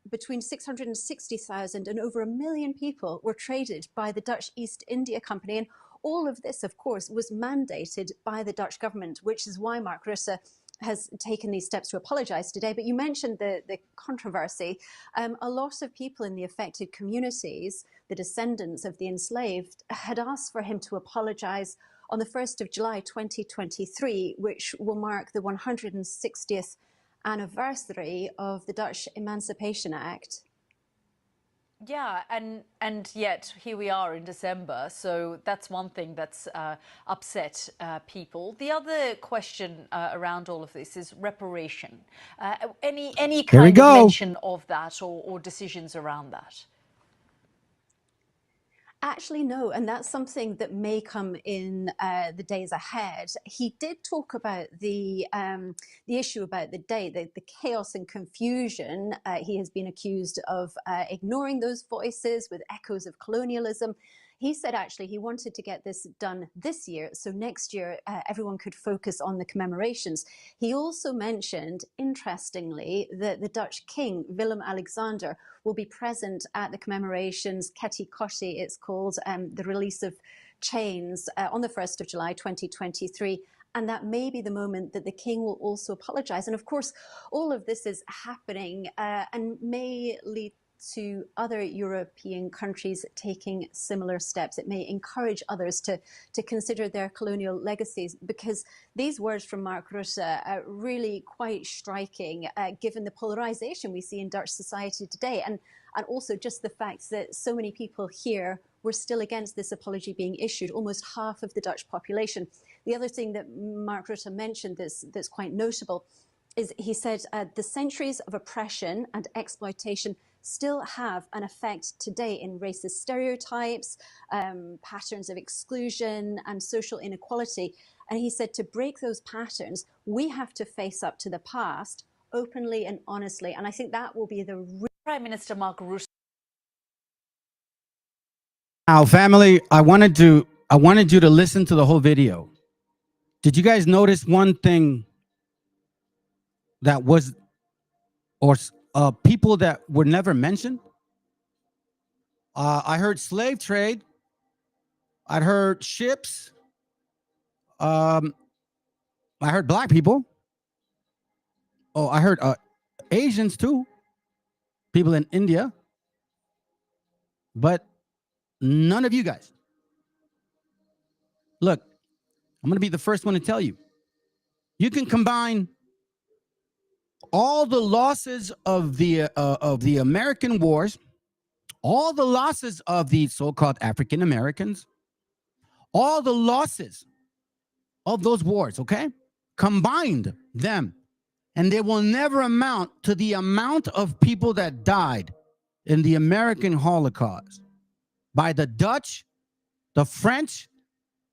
between 660,000 and over 1 million people were traded by the Dutch East India Company. And all of this, of course, was mandated by the Dutch government, which is why Mark Rutte has taken these steps to apologise today. But you mentioned the controversy. A lot of people in the affected communities, the descendants of the enslaved, had asked for him to apologise on the 1st of July 2023, which will mark the 160th anniversary of the Dutch Emancipation Act. Yeah, and yet here we are in December, so that's one thing that's upset people. The other question around all of this is reparation. Any kind of mention of that or decisions around that? Actually, no, and that's something that may come in the days ahead. He did talk about the issue about the day, the chaos and confusion. He has been accused of ignoring those voices with echoes of colonialism. He said actually he wanted to get this done this year, so next year everyone could focus on the commemorations. He also mentioned, interestingly, that the Dutch king, Willem-Alexander, will be present at the commemorations, Ketty Kotti it's called, the release of chains on the 1st of July 2023. And that may be the moment that the king will also apologise. And of course, all of this is happening and may lead to other European countries taking similar steps. It may encourage others to consider their colonial legacies, because these words from Mark Rutte are really quite striking, given the polarisation we see in Dutch society today, and also just the fact that so many people here were still against this apology being issued, almost half of the Dutch population. The other thing that Mark Rutte mentioned that's quite notable is he said the centuries of oppression and exploitation still have an effect today in racist stereotypes, patterns of exclusion and social inequality. And he said to break those patterns, we have to face up to the past openly and honestly. And I think that will be the Prime Minister Mark Rutte. Now, family, I wanted you to listen to the whole video. Did you guys notice one thing that was, or people that were never mentioned? I heard slave trade. I heard ships. I heard black people. Oh, I heard Asians too. People in India. But none of you guys. Look, I'm going to be the first one to tell you. You can combine all the losses of the American wars, all the losses of the so-called African Americans, all the losses of those wars, okay? Combined them, and they will never amount to the amount of people that died in the American Holocaust. by the Dutch, the French,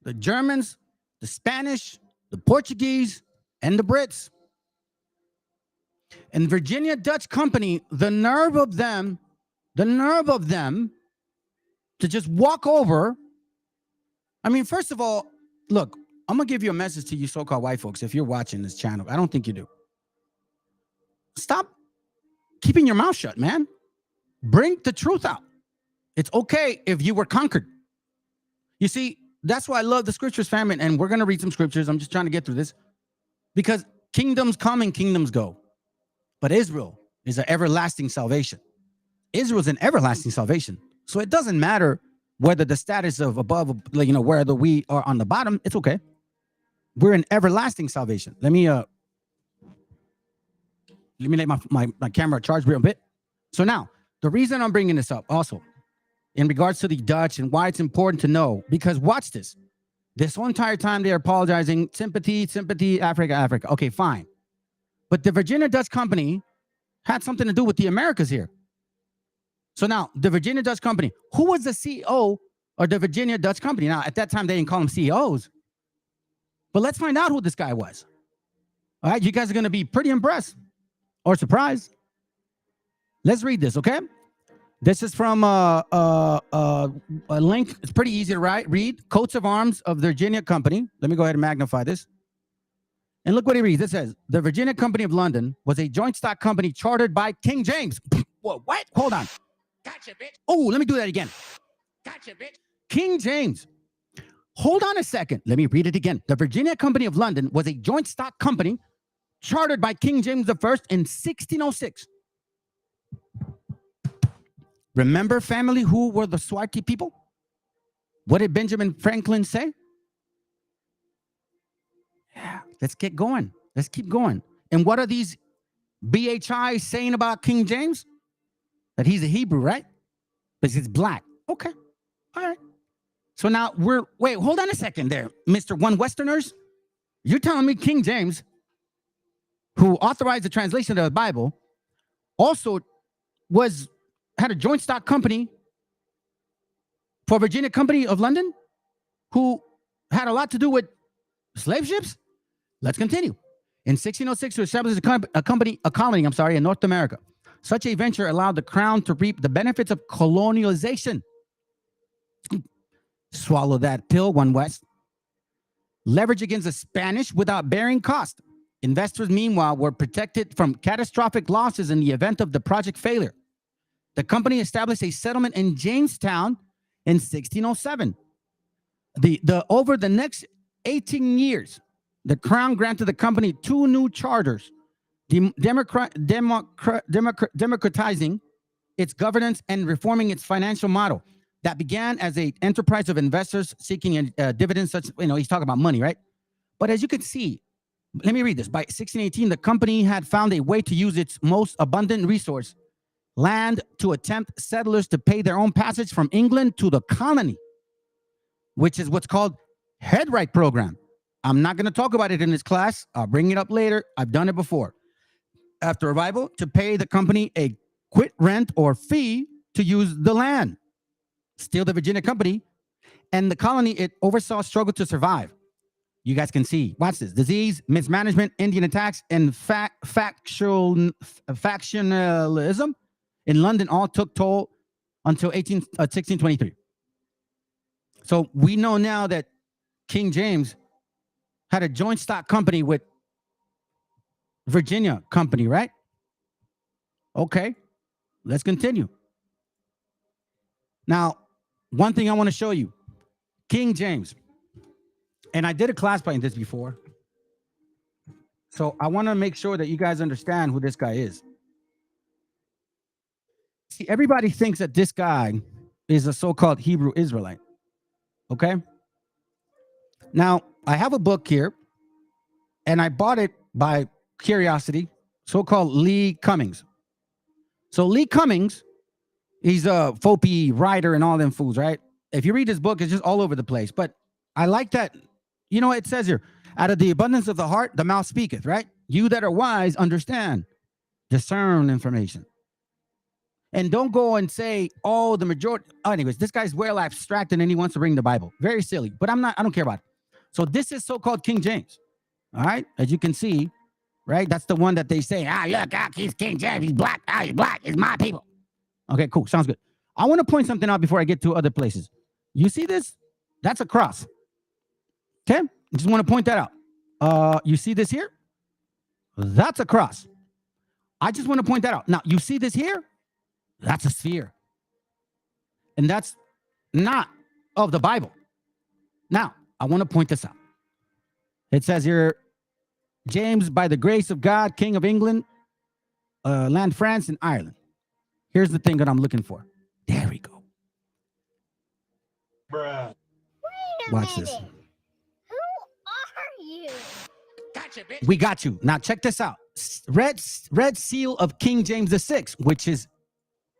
the Germans, the Spanish, the Portuguese, and the Brits. And Virginia Dutch Company, the nerve of them to just walk over. I mean, first of all, look, I'm going to give you a message to you so-called white folks if you're watching this channel. I don't think you do. Stop keeping your mouth shut, man. Bring the truth out. It's okay if you were conquered. You see, that's why I love the scriptures, family, and we're going to read some scriptures. I'm just trying to get through this because kingdoms come and kingdoms go. But Israel is an everlasting salvation. Israel's an everlasting salvation. So it doesn't matter whether the status of above, whether we are on the bottom, it's okay. We're in everlasting salvation. Let me let my camera charge real bit. So now, the reason I'm bringing this up also in regards to the Dutch and why it's important to know, because watch this. This whole entire time they're apologizing, sympathy, Africa. Okay, fine. But the Virginia Dutch Company had something to do with the Americas here. So now, the Virginia Dutch Company, who was the CEO of the Virginia Dutch Company? Now, at that time, they didn't call them CEOs. But let's find out who this guy was. All right, you guys are going to be pretty impressed or surprised. Let's read this, okay? This is from a link. It's pretty easy to read. Coats of Arms of the Virginia Company. Let me go ahead and magnify this. And look what he reads. It says, the Virginia Company of London was a joint stock company chartered by King James. Whoa, what? Hold on. Gotcha, bitch. Oh, let me do that again. Gotcha, bitch. King James. Hold on a second. Let me read it again. The Virginia Company of London was a joint stock company chartered by King James I in 1606. Remember, family, who were the Swarthy people? What did Benjamin Franklin say? Yeah, let's get going. Let's keep going. And what are these BHI saying about King James? That he's a Hebrew, right? Because he's black. Okay. All right. So now wait, hold on a second there, Mr. One Westerners. You're telling me King James, who authorized the translation of the Bible, also had a joint stock company for Virginia Company of London, who had a lot to do with slave ships? Let's continue. In 1606, to establish a colony in North America. Such a venture allowed the crown to reap the benefits of colonialization. Swallow that pill, One West. Leverage against the Spanish without bearing cost. Investors, meanwhile, were protected from catastrophic losses in the event of the project failure. The company established a settlement in Jamestown in 1607. Over the next 18 years, the Crown granted the company 2 new charters, democratizing its governance and reforming its financial model. That began as an enterprise of investors seeking dividends, such, he's talking about money, right? But as you can see, let me read this. By 1618, the company had found a way to use its most abundant resource, land, to attempt settlers to pay their own passage from England to the colony, which is what's called headright program. I'm not going to talk about it in this class. I'll bring it up later. I've done it before. After revival, to pay the company a quit rent or fee to use the land. Still the Virginia Company and the colony, it oversaw struggle to survive. You guys can see. Watch this. Disease, mismanagement, Indian attacks, and factionalism in London all took toll until 1623. So we know now that King James had a joint stock company with Virginia Company, right? Okay, let's continue. Now, one thing I want to show you, King James, and I did a class by this before, so I want to make sure that you guys understand who this guy is. See, everybody thinks that this guy is a so-called Hebrew Israelite, okay? Now, I have a book here, and I bought it by curiosity, so-called Lee Cummings. So Lee Cummings, he's a Fopi writer and all them fools, right? If you read this book, it's just all over the place. But I like that, it says here, out of the abundance of the heart, the mouth speaketh, right? You that are wise, understand, discern information. And don't go and say, oh, the majority. Oh, anyways, this guy's well abstract and then he wants to bring the Bible. Very silly, but I don't care about it. So this is so-called King James. All right. As you can see, right? That's the one that they say, look, he's King James. He's black. He's black. It's my people. Okay, cool. Sounds good. I want to point something out before I get to other places. You see this? That's a cross. Okay. I just want to point that out. You see this here? That's a cross. I just want to point that out. Now, you see this here? That's a sphere. And that's not of the Bible. Now, I want to point this out. It says here, James, by the grace of God, King of England, land France, and Ireland. Here's the thing that I'm looking for. There we go. Bruh. Watch this. Who are you? Gotcha, bitch. We got you. Now, check this out. Red seal of King James VI, which is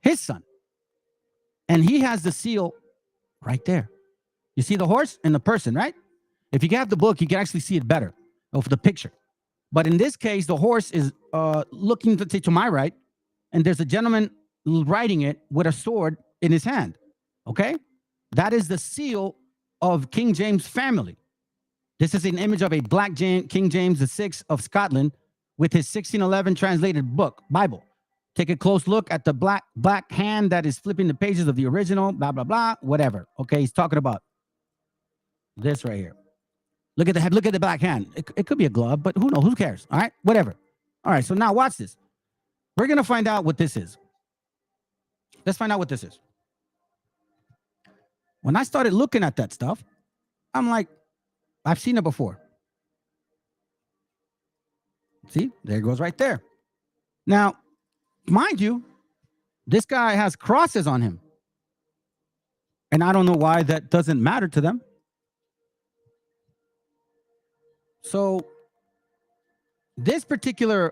his son. And he has the seal right there. You see the horse and the person, right? If you have the book, you can actually see it better of the picture. But in this case, the horse is looking to my right, and there's a gentleman riding it with a sword in his hand. Okay? That is the seal of King James' family. This is an image of a black King James VI of Scotland with his 1611 translated book, Bible. Take a close look at the black hand that is flipping the pages of the original, blah, blah, blah, whatever. Okay, he's talking about this right here. Look at the head, look at the black hand. It could be a glove, but who knows? Who cares? All right, whatever. All right, so now watch this. We're going to find out what this is. Let's find out what this is. When I started looking at that stuff, I'm like, I've seen it before. See, there it goes right there. Now, mind you, this guy has crosses on him. And I don't know why that doesn't matter to them. So this particular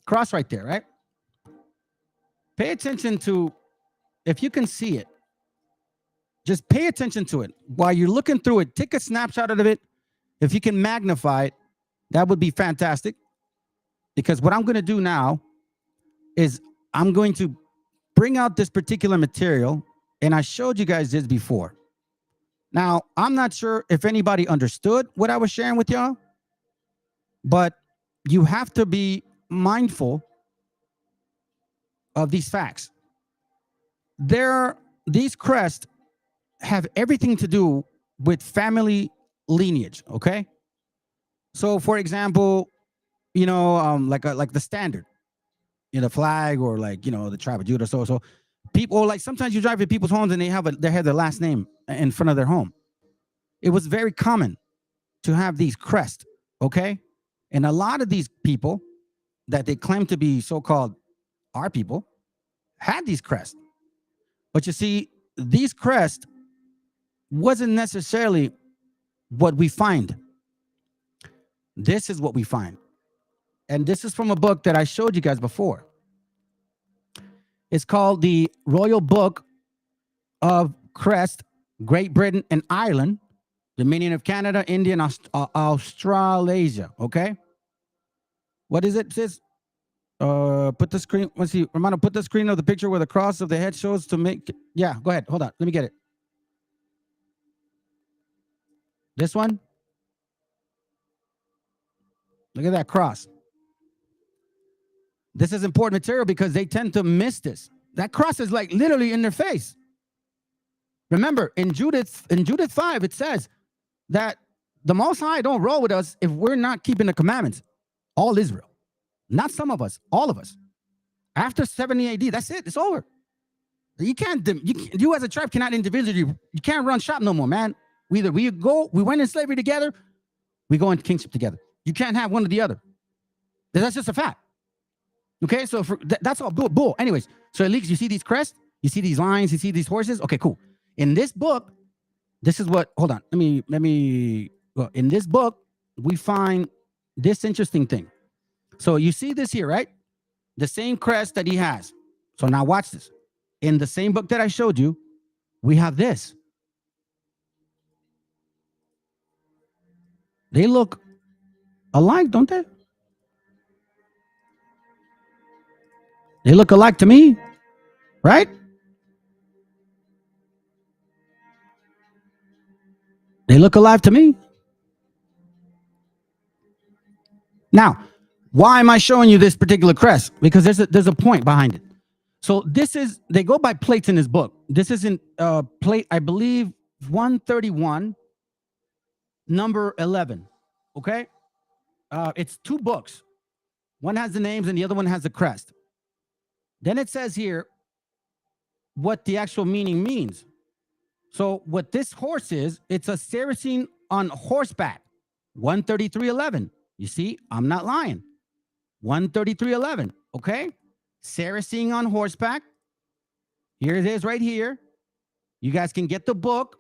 cross right there, right? Pay attention to, if you can see it, just pay attention to it. While you're looking through it, take a snapshot of it. If you can magnify it, that would be fantastic. Because what I'm going to do now is I'm going to bring out this particular material, and I showed you guys this before. Now, I'm not sure if anybody understood what I was sharing with y'all, but you have to be mindful of these facts. These crests have everything to do with family lineage, okay? So, for example, you know, like the standard, you know, the flag, or like, you know, the tribe of Judah. So people, like sometimes you drive to people's homes and they have their last name in front of their home. It was very common to have these crests, okay? And a lot of these people that they claim to be so-called our people had these crests. But you see, these crests wasn't necessarily what we find. This is what we find. And this is from a book that I showed you guys before. It's called the Royal Book of Crest, Great Britain and Ireland, Dominion of Canada, India, and Australasia. Okay. What is it, sis? Put the screen. Let's see. Romano, put the screen of the picture where the cross of the head shows to make. Yeah, go ahead. Hold on. Let me get it. This one. Look at that cross. This is important material because they tend to miss this. That cross is like literally in their face. Remember, in Judith 5, it says that the Most High don't roll with us if we're not keeping the commandments. All Israel. Not some of us, all of us. After 70 AD, that's it. It's over. You as a tribe cannot individually, you can't run shop no more, man. We went in slavery together, we go into kingship together. You can't have one or the other. That's just a fact. Okay, so that's all bull. Anyways, so at least you see these crests, you see these lines, you see these horses. Okay, cool. In this book, this is what, hold on. In this book, we find this interesting thing. So you see this here, right? The same crest that he has. So now watch this. In the same book that I showed you, we have this. They look alike, don't they? They look alike to me, right? They look alike to me. Now, why am I showing you this particular crest? Because there's a point behind it. So this is, they go by plates in this book. This is in plate, I believe, 131, number 11. Okay? It's two books. One has the names and the other one has the crest. Then it says here what the actual meaning means. So what this horse is, it's a Saracen on horseback. 133.11. You see, I'm not lying. 133.11. Okay? Saracen on horseback. Here it is right here. You guys can get the book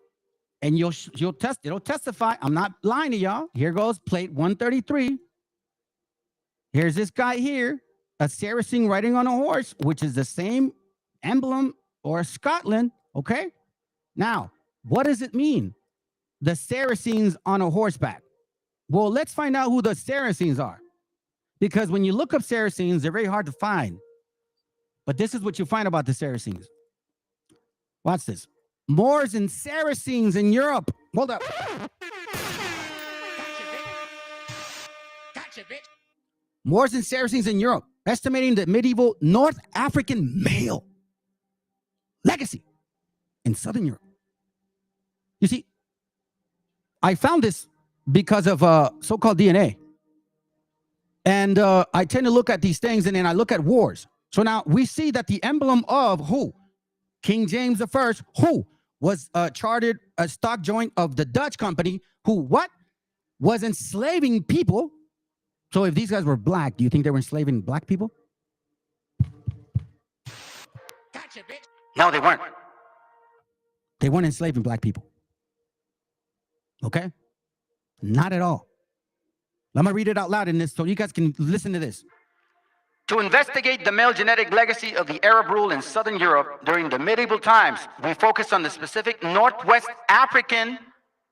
and it'll testify. I'm not lying to y'all. Here goes plate 133. Here's this guy here, a Saracen riding on a horse, which is the same emblem or Scotland. Okay? Now, what does it mean? The Saracens on a horseback. Well, let's find out who the Saracens are. Because when you look up Saracens, they're very hard to find. But this is what you find about the Saracens. Watch this. Moors and Saracens in Europe. Hold up. Gotcha, bitch. Moors and Saracens in Europe, estimating the medieval North African male legacy in Southern Europe. You see, I found this because of so-called DNA. And I tend to look at these things and then I look at wars. So now we see that the emblem of who? King James I, who was chartered a stock joint of the Dutch company, who what? Was enslaving people. So if these guys were black, do you think they were enslaving black people? Gotcha, bitch. No, they weren't. They weren't enslaving black people. Okay? Not at all. I'm going to read it out loud in this so you guys can listen to this. To investigate the male genetic legacy of the Arab rule in Southern Europe during the medieval times, we focused on the specific Northwest African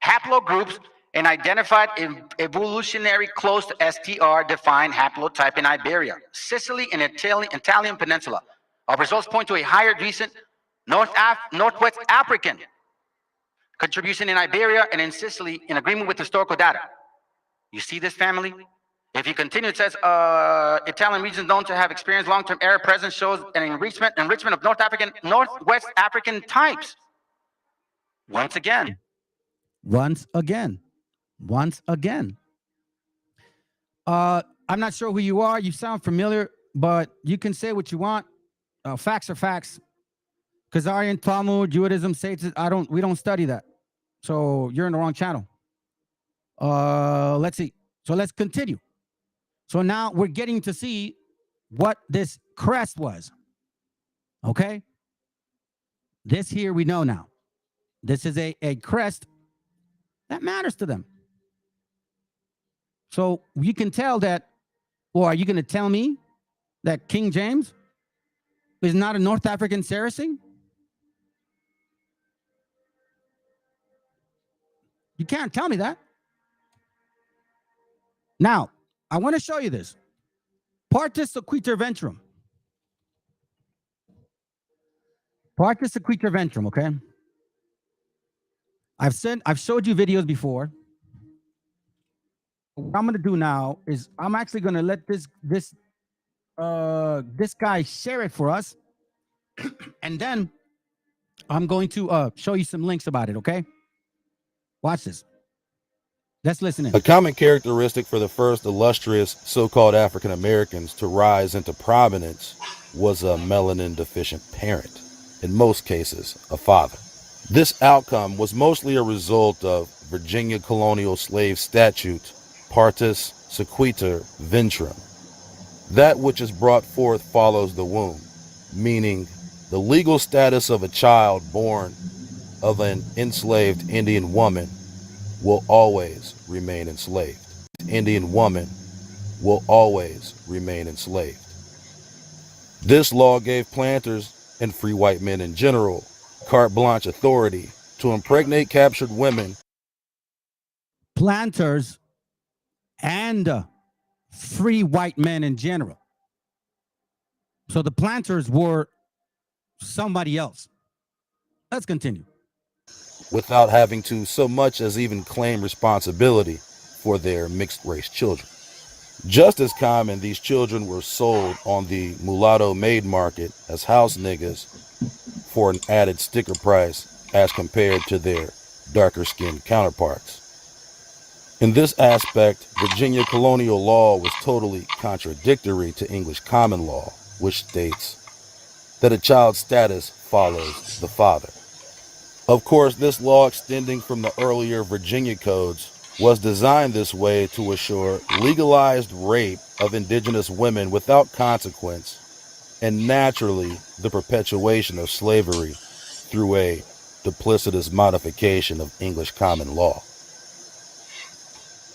haplogroups and identified evolutionary close to STR-defined haplotype in Iberia, Sicily, and Italian peninsula. Our results point to a higher recent Northwest African contribution in Iberia and in Sicily in agreement with historical data. You see this, family? If you continue, it says Italian regions known to have experienced long-term Arab presence shows an enrichment of Northwest African types. Once again. I'm not sure who you are. You sound familiar, but you can say what you want. Facts are facts. Khazarian, Talmud, Judaism, Satan, we don't study that. So you're in the wrong channel. Let's see. So let's continue. So now we're getting to see what this crest was. Okay? This here we know now. This is a crest that matters to them. So you can tell that, or are you going to tell me that King James is not a North African Saracen? You can't tell me that. Now, I want to show you this. Partis sequitur ventrum. Partis sequitur ventrum, okay? I've showed you videos before. What I'm going to do now is I'm actually going to let this guy share it for us. And then I'm going to show you some links about it, okay? Watch this. Let's listen in. A common characteristic for the first illustrious so-called African Americans to rise into prominence was a melanin deficient parent, in most cases, a father. This outcome was mostly a result of Virginia colonial slave statute, Partis sequitur ventrum. That which is brought forth follows the womb, meaning the legal status of a child born of an enslaved Indian woman will always remain enslaved. Indian woman will always remain enslaved. This law gave planters and free white men in general carte blanche authority to impregnate captured women. Planters and free white men in general. So the planters were somebody else. Let's continue. Without having to so much as even claim responsibility for their mixed race children. Just as common, these children were sold on the mulatto maid market as house niggas for an added sticker price as compared to their darker skinned counterparts. In this aspect, Virginia colonial law was totally contradictory to English common law, which states that a child's status follows the father. Of course, this law extending from the earlier Virginia codes was designed this way to assure legalized rape of indigenous women without consequence, and naturally the perpetuation of slavery through a duplicitous modification of English common law.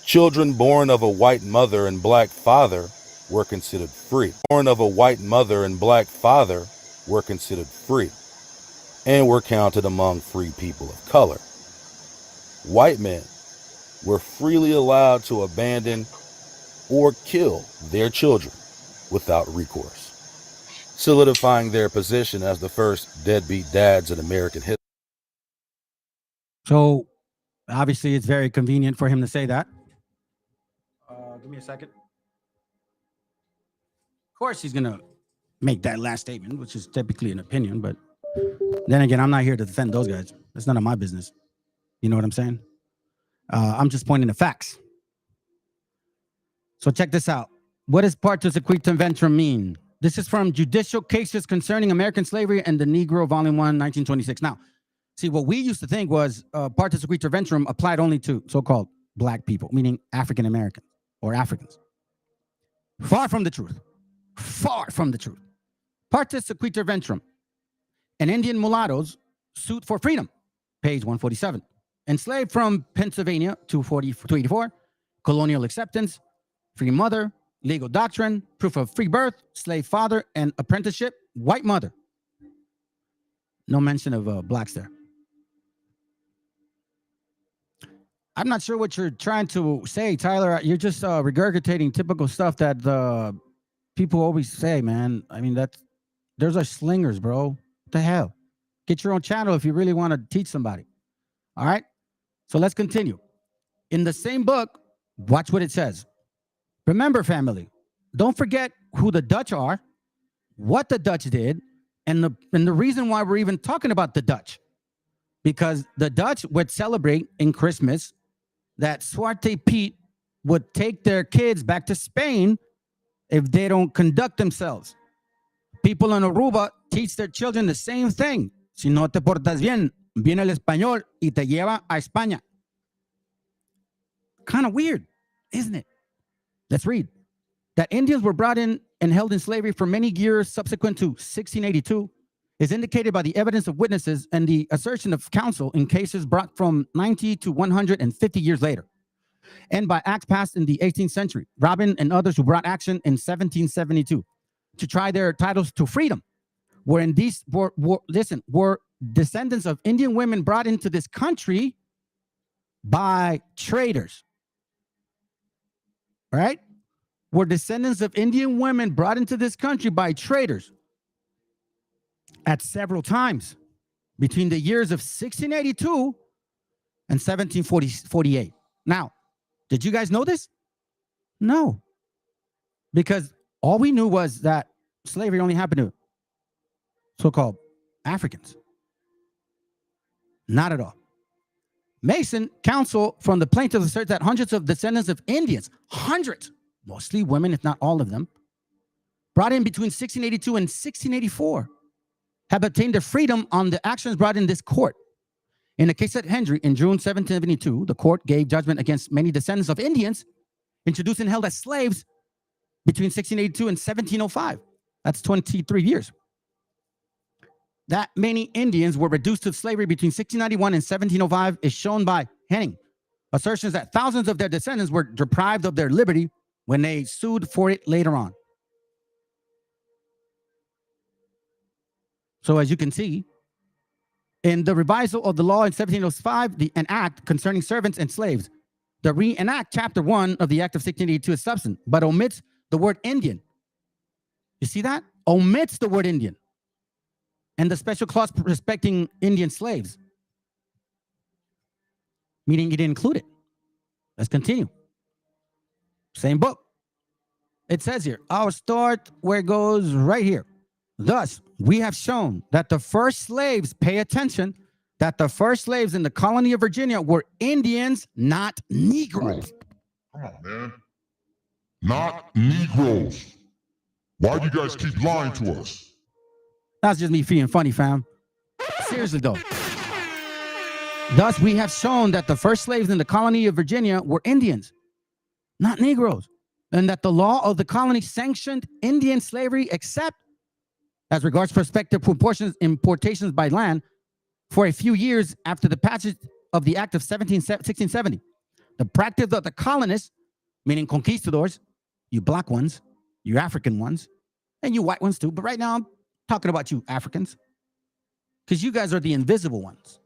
Children born of a white mother and black father were considered free. Born of a white mother and black father were considered free and were counted among free people of color. White men were freely allowed to abandon or kill their children without recourse, solidifying their position as the first deadbeat dads in American history. So obviously it's very convenient for him to say that. Give me a second. Of course he's going to make that last statement, which is typically an opinion, but then again, I'm not here to defend those guys. That's none of my business. You know what I'm saying? I'm just pointing to facts. So check this out. What does partus equitem ventrum mean? This is from Judicial Cases Concerning American Slavery and the Negro, Volume 1, 1926. Now, see, what we used to think was partus equitem ventrum applied only to so-called black people, meaning African Americans or Africans. Far from the truth. Far from the truth. Partus equitem ventrum. An Indian mulattoes suit for freedom, page 147. Enslaved from Pennsylvania, 284. Colonial acceptance, free mother, legal doctrine, proof of free birth, slave father, and apprenticeship, white mother. No mention of blacks there. I'm not sure what you're trying to say, Tyler. You're just regurgitating typical stuff that the people always say, man. I mean, those are slingers, bro. What the hell? Get your own channel if you really want to teach somebody. All right? So let's continue. In the same book, watch what it says. Remember, family, don't forget who the Dutch are, what the Dutch did, and the reason why we're even talking about the Dutch. Because the Dutch would celebrate in Christmas that Swarthy Pete would take their kids back to Spain if they don't conduct themselves. People in Aruba teach their children the same thing. Si no te portas bien, viene el español y te lleva a España. Kind of weird, isn't it? Let's read. That Indians were brought in and held in slavery for many years subsequent to 1682 is indicated by the evidence of witnesses and the assertion of counsel in cases brought from 90 to 150 years later, and by acts passed in the 18th century. Robin and others who brought action in 1772 to try their titles to freedom were descendants of Indian women brought into this country by traders. All right? Were descendants of Indian women brought into this country by traders at several times between the years of 1682 and 1748. Now, did you guys know this? No. Because all we knew was that slavery only happened to so-called Africans. Not at all. Mason, counsel from the plaintiffs, asserts that hundreds of descendants of Indians, hundreds, mostly women, if not all of them, brought in between 1682 and 1684, have obtained their freedom on the actions brought in this court. In the case at Henry, in June 1772, the court gave judgment against many descendants of Indians introduced and held as slaves between 1682 and 1705. That's 23 years. That many Indians were reduced to slavery between 1691 and 1705 is shown by Henning. Assertions that thousands of their descendants were deprived of their liberty when they sued for it later on. So as you can see, in the revisal of the law in 1705, an act concerning servants and slaves, the reenact chapter 1 of the Act of 1682 is substance, but omits the word Indian. You see that? omits the word Indian and the special clause respecting Indian slaves, meaning he didn't include it. Let's continue. Same book. It says here, I'll start where it goes right here. Thus, we have shown that the first slaves, pay attention, that the first slaves in the colony of Virginia were Indians, not Negroes. Come on, man. Not Negroes. Why do you guys keep lying to us? That's just me being funny, fam. Seriously, though. Thus, we have shown that the first slaves in the colony of Virginia were Indians, not Negroes, and that the law of the colony sanctioned Indian slavery except as regards prospective importations by land for a few years after the passage of the Act of 1670. The practice of the colonists, meaning conquistadors, you black ones, you African ones, and you white ones too, but right now I'm talking about you Africans, because you guys are the invisible ones.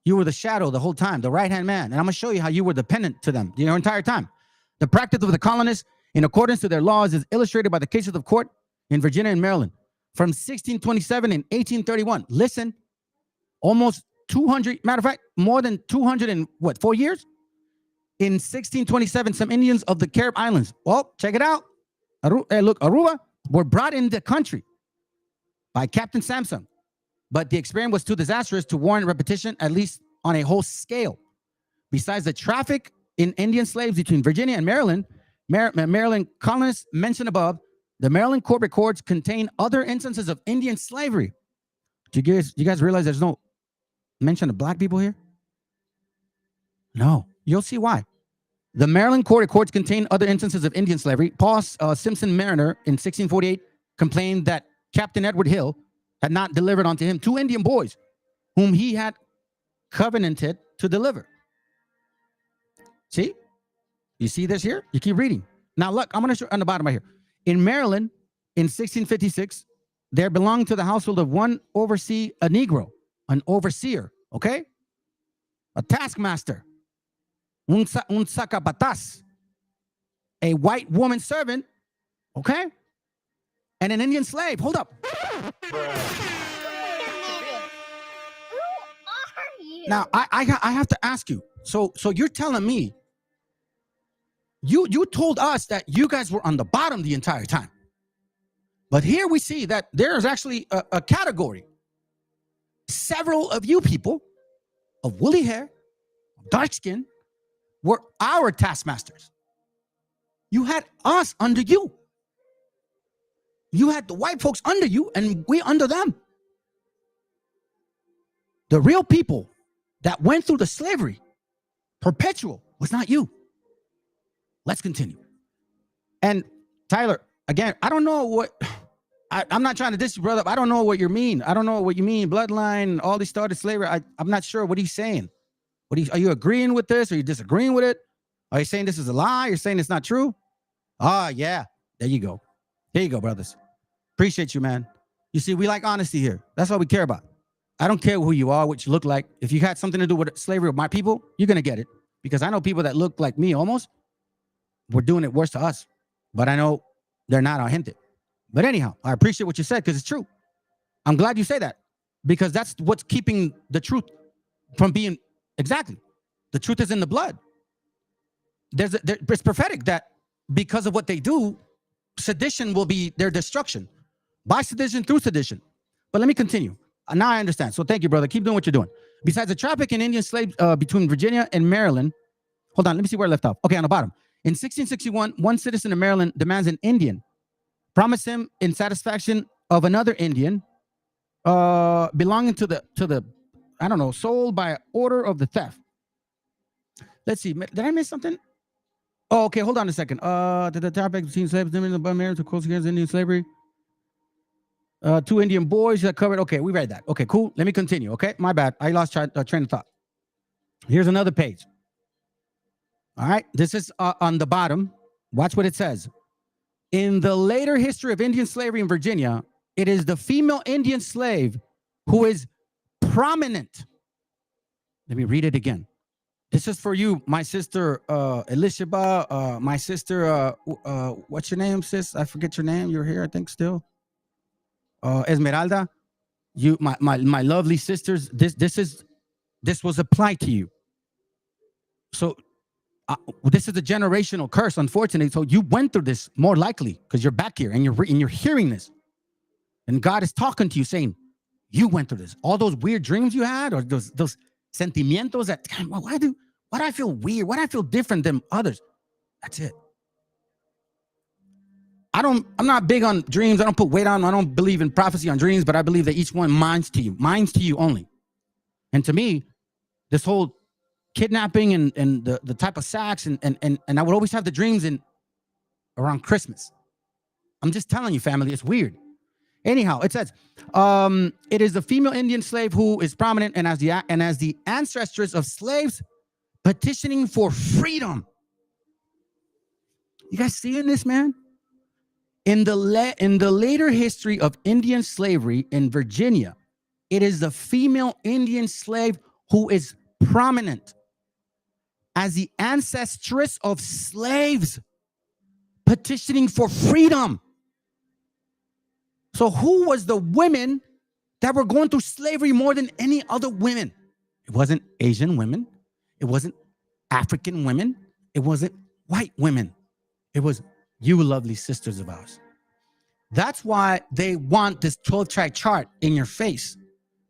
You were the shadow the whole time, the right-hand man, and I'm going to show you how you were dependent to them the entire time. The practice of the colonists, in accordance to their laws, is illustrated by the cases of court in Virginia and Maryland from 1627 and 1831. Listen, almost 200, matter of fact, more than 4 years? In 1627, some Indians of the Carib Islands, well, check it out. Aruba, were brought in the country by Captain Sampson, but the experiment was too disastrous to warrant repetition, at least on a whole scale. Besides the traffic in Indian slaves between Virginia and Maryland, Maryland colonists mentioned above, the Maryland court records contain other instances of Indian slavery. Do you guys realize there's no mention of black people here? No. You'll see why. The Maryland court records contain other instances of Indian slavery. Paul Simpson Mariner in 1648 complained that Captain Edward Hill had not delivered unto him 2 Indian boys whom he had covenanted to deliver. See? You see this here? You keep reading. Now look, I'm going to show on the bottom right here. In Maryland, in 1656, there belonged to the household of one a Negro, an overseer, okay? A taskmaster, un sacapatas, a white woman servant, okay? And an Indian slave. Hold up. Now, I have to ask you. So you're telling me you told us that you guys were on the bottom the entire time. But here we see that there's actually a category. Several of you people of woolly hair, dark skin, were our taskmasters. You had us under you. You had the white folks under you and we under them. The real people that went through the slavery, perpetual, was not you. Let's continue. And Tyler, again, I don't know what, I'm not trying to diss you, brother. I don't know what you mean. I don't know what you mean. Bloodline, all these started slavery. I'm not sure what he's saying. Are you agreeing with this? Or are you disagreeing with it? Are you saying this is a lie? You're saying it's not true? Ah, yeah. There you go. Here you go, brothers. Appreciate you, man. You see, we like honesty here. That's all we care about. I don't care who you are, what you look like. If you had something to do with slavery of my people, you're going to get it. Because I know people that look like me almost were doing it worse to us. But I know they're not hinted. But anyhow, I appreciate what you said because it's true. I'm glad you say that because that's what's keeping the truth from being exactly. The truth is in the blood. It's prophetic that because of what they do, sedition will be their destruction. By sedition, through sedition. But let me continue. Now I understand. So thank you, brother. Keep doing what you're doing. Besides the traffic in Indian slaves between Virginia and Maryland, hold on, let me see where I left off. Okay, on the bottom. In 1661, one citizen of Maryland demands an Indian, promise him in satisfaction of another Indian belonging to the I don't know, sold by order of the theft. Let's see. Did I miss something? Oh, okay. Hold on a second. The traffic between slaves and married to close against Indian slavery. 2 Indian boys that covered. Okay, we read that. Okay, cool. Let me continue. Okay, my bad. I lost train of thought. Here's another page. All right, this is on the bottom. Watch what it says. In the later history of Indian slavery in Virginia, it is the female Indian slave who is prominent. Let me read it again. This is for you, my sister Elishaba, my sister, what's your name, sis? I forget your name. You're here, I think, still. Esmeralda, you, my lovely sisters, this was applied to you. So this is a generational curse, unfortunately. So you went through this more likely because you're back here and you're hearing this, and God is talking to you, saying, "You went through this. All those weird dreams you had, or those sentimientos that why do I feel weird? Why do I feel different than others?" That's it. I'm not big on dreams. I don't put weight on. I don't believe in prophecy on dreams, but I believe that each one minds to you only. And to me, this whole kidnapping and the type of sex and I would always have the dreams around Christmas. I'm just telling you, family, it's weird. Anyhow, it says, it is the female Indian slave who is prominent and as the ancestress of slaves petitioning for freedom. You guys seeing this, man? In the later history of Indian slavery in Virginia, it is the female Indian slave who is prominent as the ancestress of slaves petitioning for freedom. So who was the women that were going through slavery more than any other women? It wasn't Asian women. It wasn't African women. It wasn't white women. It was you lovely sisters of ours. That's why they want this 12-track chart in your face.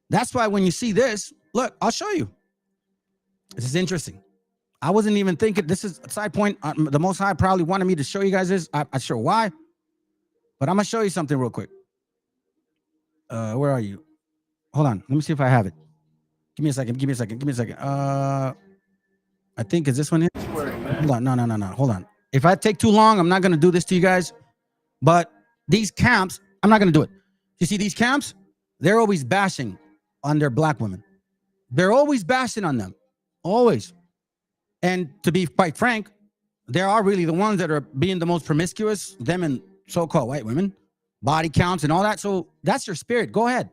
That's why when you see this, look, I'll show you. This is interesting. I wasn't even thinking, this is a side point. The Most High probably wanted me to show you guys this. I'm not sure why, but I'm going to show you something real quick. Where are you? Hold on. Let me see if I have it. Give me a second. I think, is this one here? Hold on. No. Hold on. If I take too long, I'm not going to do this to you guys. But these camps, I'm not going to do it. You see these camps? They're always bashing on their black women. They're always bashing on them. Always. And to be quite frank, they are really the ones that are being the most promiscuous, them and so-called white women, body counts and all that. So that's your spirit. Go ahead.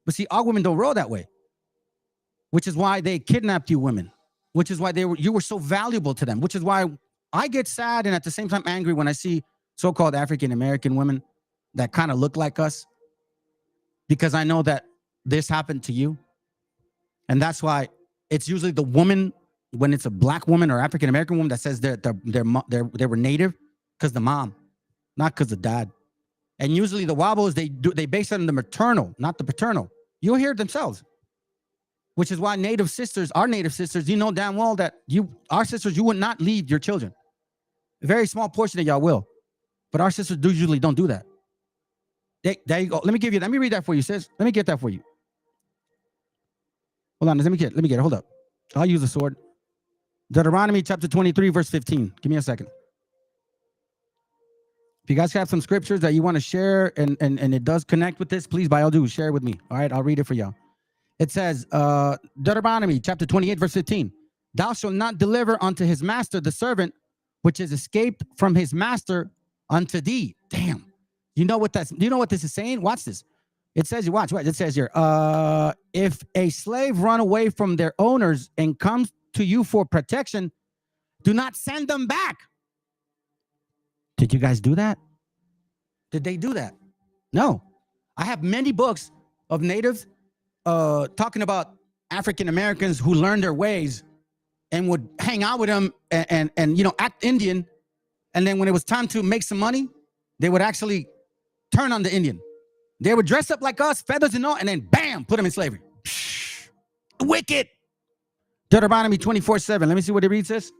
But see, our women don't roll that way, which is why they kidnapped you women, which is why you were so valuable to them, which is why I get sad and at the same time angry when I see so-called African-American women that kind of look like us, because I know that this happened to you. And that's why it's usually the woman, when it's a black woman or African-American woman, that says they were native because the mom, not because the dad. And usually the wobbles, they base it on the maternal, not the paternal. You'll hear it themselves, which is why our native sisters, you know damn well that our sisters, you would not leave your children. A very small portion of y'all will, but our sisters usually don't do that. There you go. Let me read that for you, sis. Let me get that for you. Hold on, let me get it. Hold up. I'll use the sword. Deuteronomy chapter 23, verse 15. Give me a second. If you guys have some scriptures that you want to share and it does connect with this, please, by all do, share it with me. All right, I'll read it for y'all. It says, Deuteronomy chapter 28, verse 15. Thou shalt not deliver unto his master the servant which is escaped from his master unto thee. Damn. Do you know what this is saying? Watch this. It says, watch. It says here, if a slave run away from their owners and comes to you for protection, do not send them back. Did you guys do that? Did they do that? No. I have many books of natives talking about African Americans who learned their ways and would hang out with them and act Indian. And then when it was time to make some money, they would actually turn on the Indian. They would dress up like us, feathers and all, and then bam, put them in slavery. Psh, wicked. Deuteronomy 24:7. Let me see what it reads this.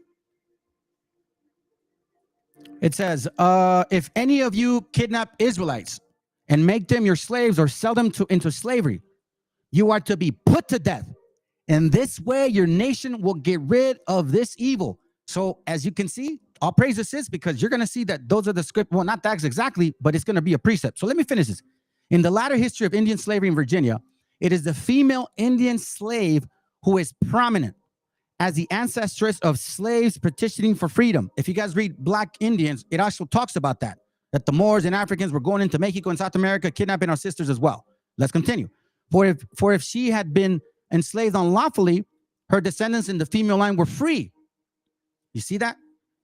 It says, if any of you kidnap Israelites and make them your slaves or sell them into slavery, you are to be put to death. In this way, your nation will get rid of this evil. So as you can see, I'll praise this is because you're going to see that those are the script. Well, not that exactly, but it's going to be a precept. So let me finish this. In the latter history of Indian slavery in Virginia, it is the female Indian slave who is prominent as the ancestress of slaves petitioning for freedom. If you guys read Black Indians, it also talks about that the Moors and Africans were going into Mexico and South America, kidnapping our sisters as well. Let's continue. For if she had been enslaved unlawfully, her descendants in the female line were free. You see that?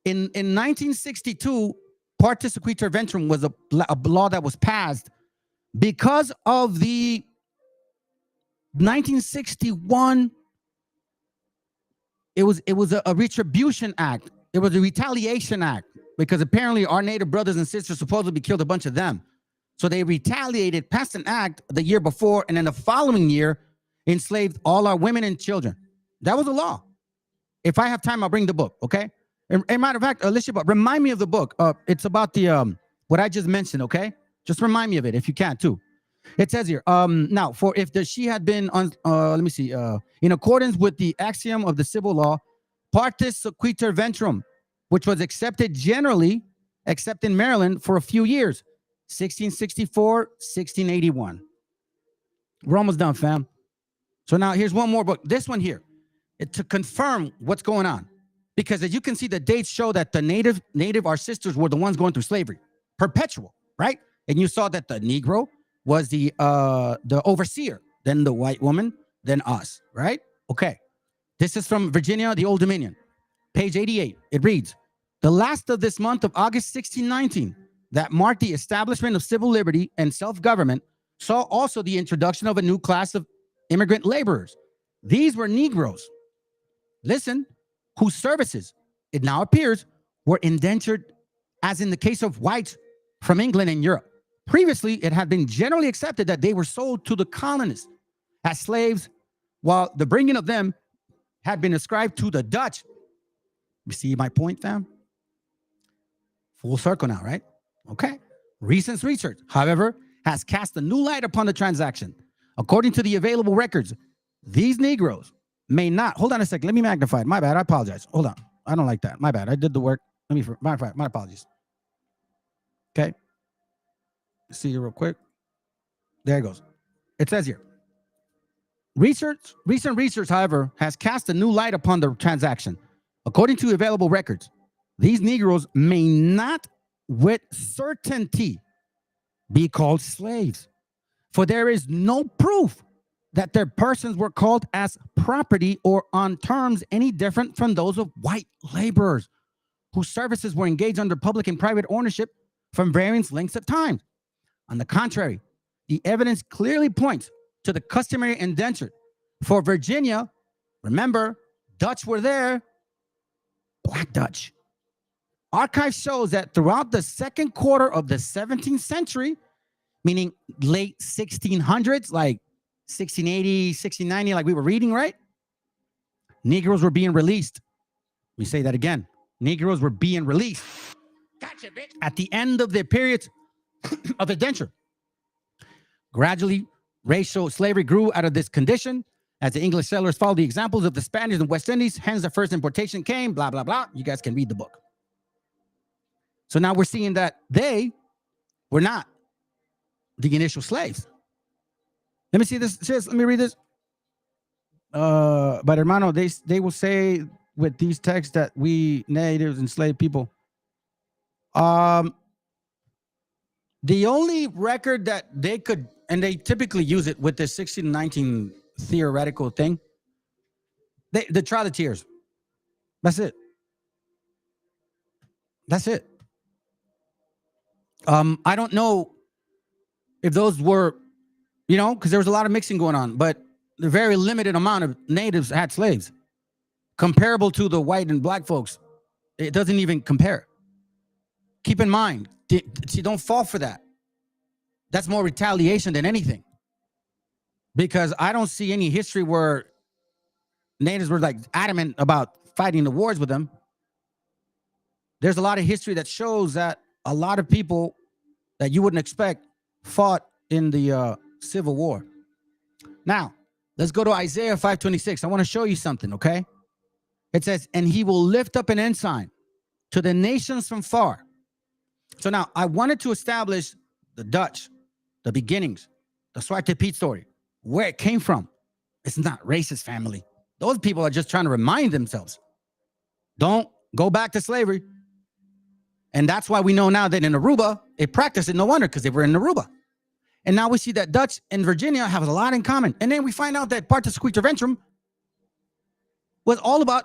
In 1962, partis equitur ventrum was a law that was passed because of the 1961, it was a retribution act. It was a retaliation act because apparently our native brothers and sisters supposedly killed a bunch of them. So they retaliated, passed an act the year before, and then the following year enslaved all our women and children. That was a law. If I have time, I'll bring the book, okay? And matter of fact, Alicia, but remind me of the book. It's about the what I just mentioned, okay? Just remind me of it if you can too. It says here, now, for if she had been on, let me see, in accordance with the axiom of the civil law, partis sequitur ventrum, which was accepted generally, except in Maryland, for a few years, 1664, 1681. We're almost done, fam. So now here's one more book. This one here, to confirm what's going on. Because as you can see, the dates show that the native, our sisters were the ones going through slavery. Perpetual, right? And you saw that the Negro was the overseer, then the white woman, then us, right? Okay. This is from Virginia, the Old Dominion. Page 88. It reads, the last of this month of August 1619, that marked the establishment of civil liberty and self-government, saw also the introduction of a new class of immigrant laborers. These were Negroes, listen, whose services, it now appears, were indentured, as in the case of whites from England and Europe. Previously, it had been generally accepted that they were sold to the colonists as slaves, while the bringing of them had been ascribed to the Dutch. You see my point, fam? Full circle now, right? Okay. Recent research, however, has cast a new light upon the transaction. According to the available records, these Negroes may not, hold on a second, let me magnify it. My bad, I apologize. Hold on, I don't like that. My bad, I did the work. My apologies. Okay. See you real quick. There it goes. It says here, recent research, however, has cast a new light upon the transaction. According to available records, these Negroes may not with certainty be called slaves, for there is no proof that their persons were called as property or on terms any different from those of white laborers whose services were engaged under public and private ownership from various lengths of time. On the contrary, the evidence clearly points to the customary indenture. For Virginia, remember, Dutch were there, Black Dutch. Archive shows that throughout the second quarter of the 17th century, meaning late 1600s, like 1680, 1690, like we were reading, right? Negroes were being released. We say that again. Negroes were being released. Gotcha, bitch. At the end of their periods of indenture. Gradually, racial slavery grew out of this condition as the English settlers followed the examples of the Spaniards in West Indies. Hence, the first importation came, blah, blah, blah. You guys can read the book. So now we're seeing that they were not the initial slaves. Let me see this. Let me read this. But hermano, they will say with these texts that we natives enslaved people. The only record that they could, and they typically use it with this 1619 theoretical thing, the Trial of Tears. That's it. That's it. I don't know if those were, because there was a lot of mixing going on, but the very limited amount of natives had slaves. Comparable to the white and black folks, it doesn't even compare. Keep in mind, see, don't fall for that. That's more retaliation than anything. Because I don't see any history where natives were like adamant about fighting the wars with them. There's a lot of history that shows that a lot of people that you wouldn't expect fought in the Civil War. Now, let's go to Isaiah 5:26. I want to show you something, okay? It says, and he will lift up an ensign to the nations from far. So now, I wanted to establish the Dutch, the beginnings, the Swarthy Pete story, where it came from. It's not racist, family. Those people are just trying to remind themselves. Don't go back to slavery. And that's why we know now that in Aruba, they practiced it, no wonder, because they were in Aruba. And now we see that Dutch and Virginia have a lot in common. And then we find out that partis sequitur ventrum was all about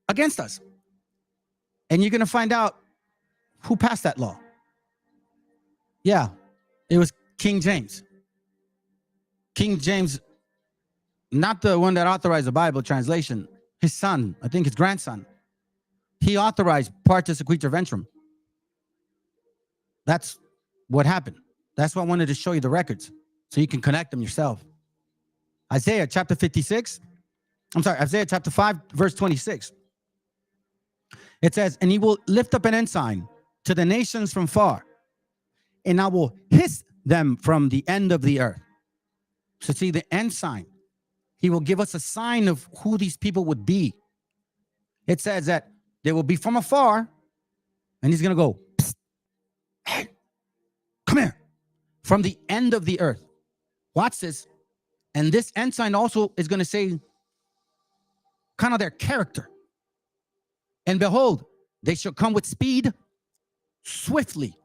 against us. And you're going to find out who passed that law. Yeah, it was King James. King James, not the one that authorized the Bible translation, his son, I think his grandson, he authorized partus sequitur ventrum. That's what happened. That's why I wanted to show you the records so you can connect them yourself. Isaiah chapter 5, verse 26. It says, and he will lift up an ensign to the nations from far, and I will hiss them from the end of the earth. So see, the ensign, he will give us a sign of who these people would be. It says that they will be from afar, and he's going to go, psst, hey, come here, from the end of the earth. Watch this. And this ensign also is going to say kind of their character. And behold, they shall come with speed, swiftly.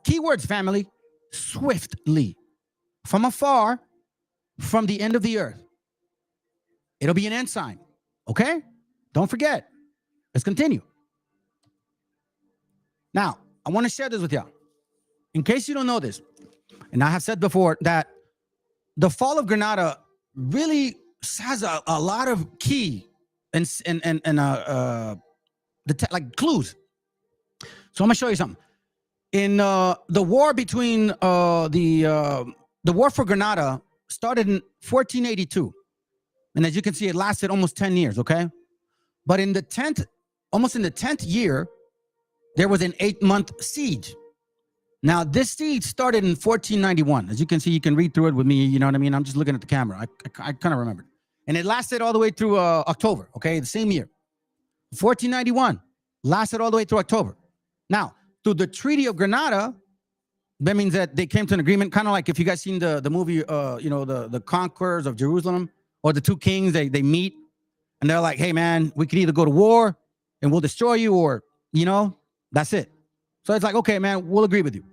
Keywords, family, swiftly. From afar, from the end of the earth. It'll be an ensign. Okay? Don't forget. Let's continue. Now, I want to share this with y'all. In case you don't know this, and I have said before that the fall of Granada really has a lot of key and like clues. So I'm gonna show you something. In the war between the war for Granada started in 1482, and as you can see, it lasted almost 10 years. Okay, but in the 10th year, there was an 8-month siege. Now, this siege started in 1491. As you can see, you can read through it with me. You know what I mean? I'm just looking at the camera. I kind of remembered. And it lasted all the way through October, okay? The same year. 1491 lasted all the way through October. Now, through the Treaty of Granada, that means that they came to an agreement, kind of like if you guys seen the movie, the Conquerors of Jerusalem, or the two kings, they meet, and they're like, hey, man, we could either go to war, and we'll destroy you, or, that's it. So it's like, okay, man, we'll agree with you.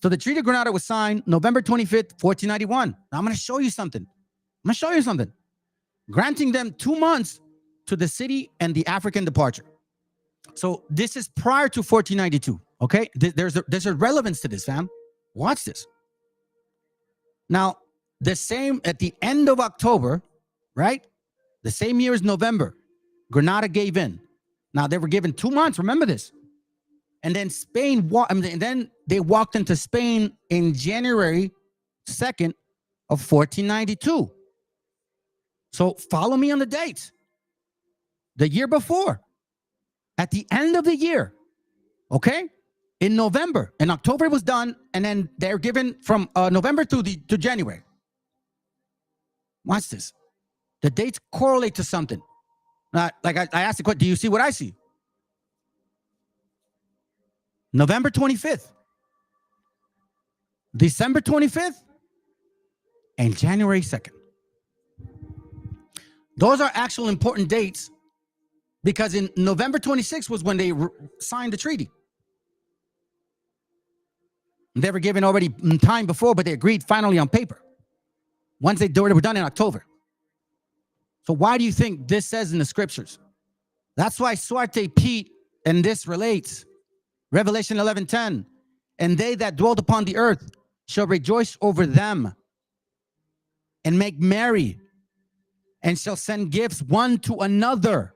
So the Treaty of Granada was signed November 25th, 1491. Now I'm going to show you something. Granting them 2 months to the city and the African departure. So this is prior to 1492, okay? There's a relevance to this, fam. Watch this. Now, the same at the end of October, right? The same year as November, Granada gave in. Now, they were given 2 months. Remember this. And then then they walked into Spain in January 2nd of 1492. So follow me on the dates. The year before, at the end of the year, okay? In November, in October it was done, and then they're given from November to January. Watch this. The dates correlate to something. Like I asked the question, do you see what I see? November 25th, December 25th, and January 2nd. Those are actual important dates because in November 26th was when they signed the treaty. They were given already time before, but they agreed finally on paper. Once they were done in October. So why do you think this says in the scriptures? That's why Swarthy Pete and this relates. Revelation 11:10, and they that dwelt upon the earth shall rejoice over them and make merry and shall send gifts one to another.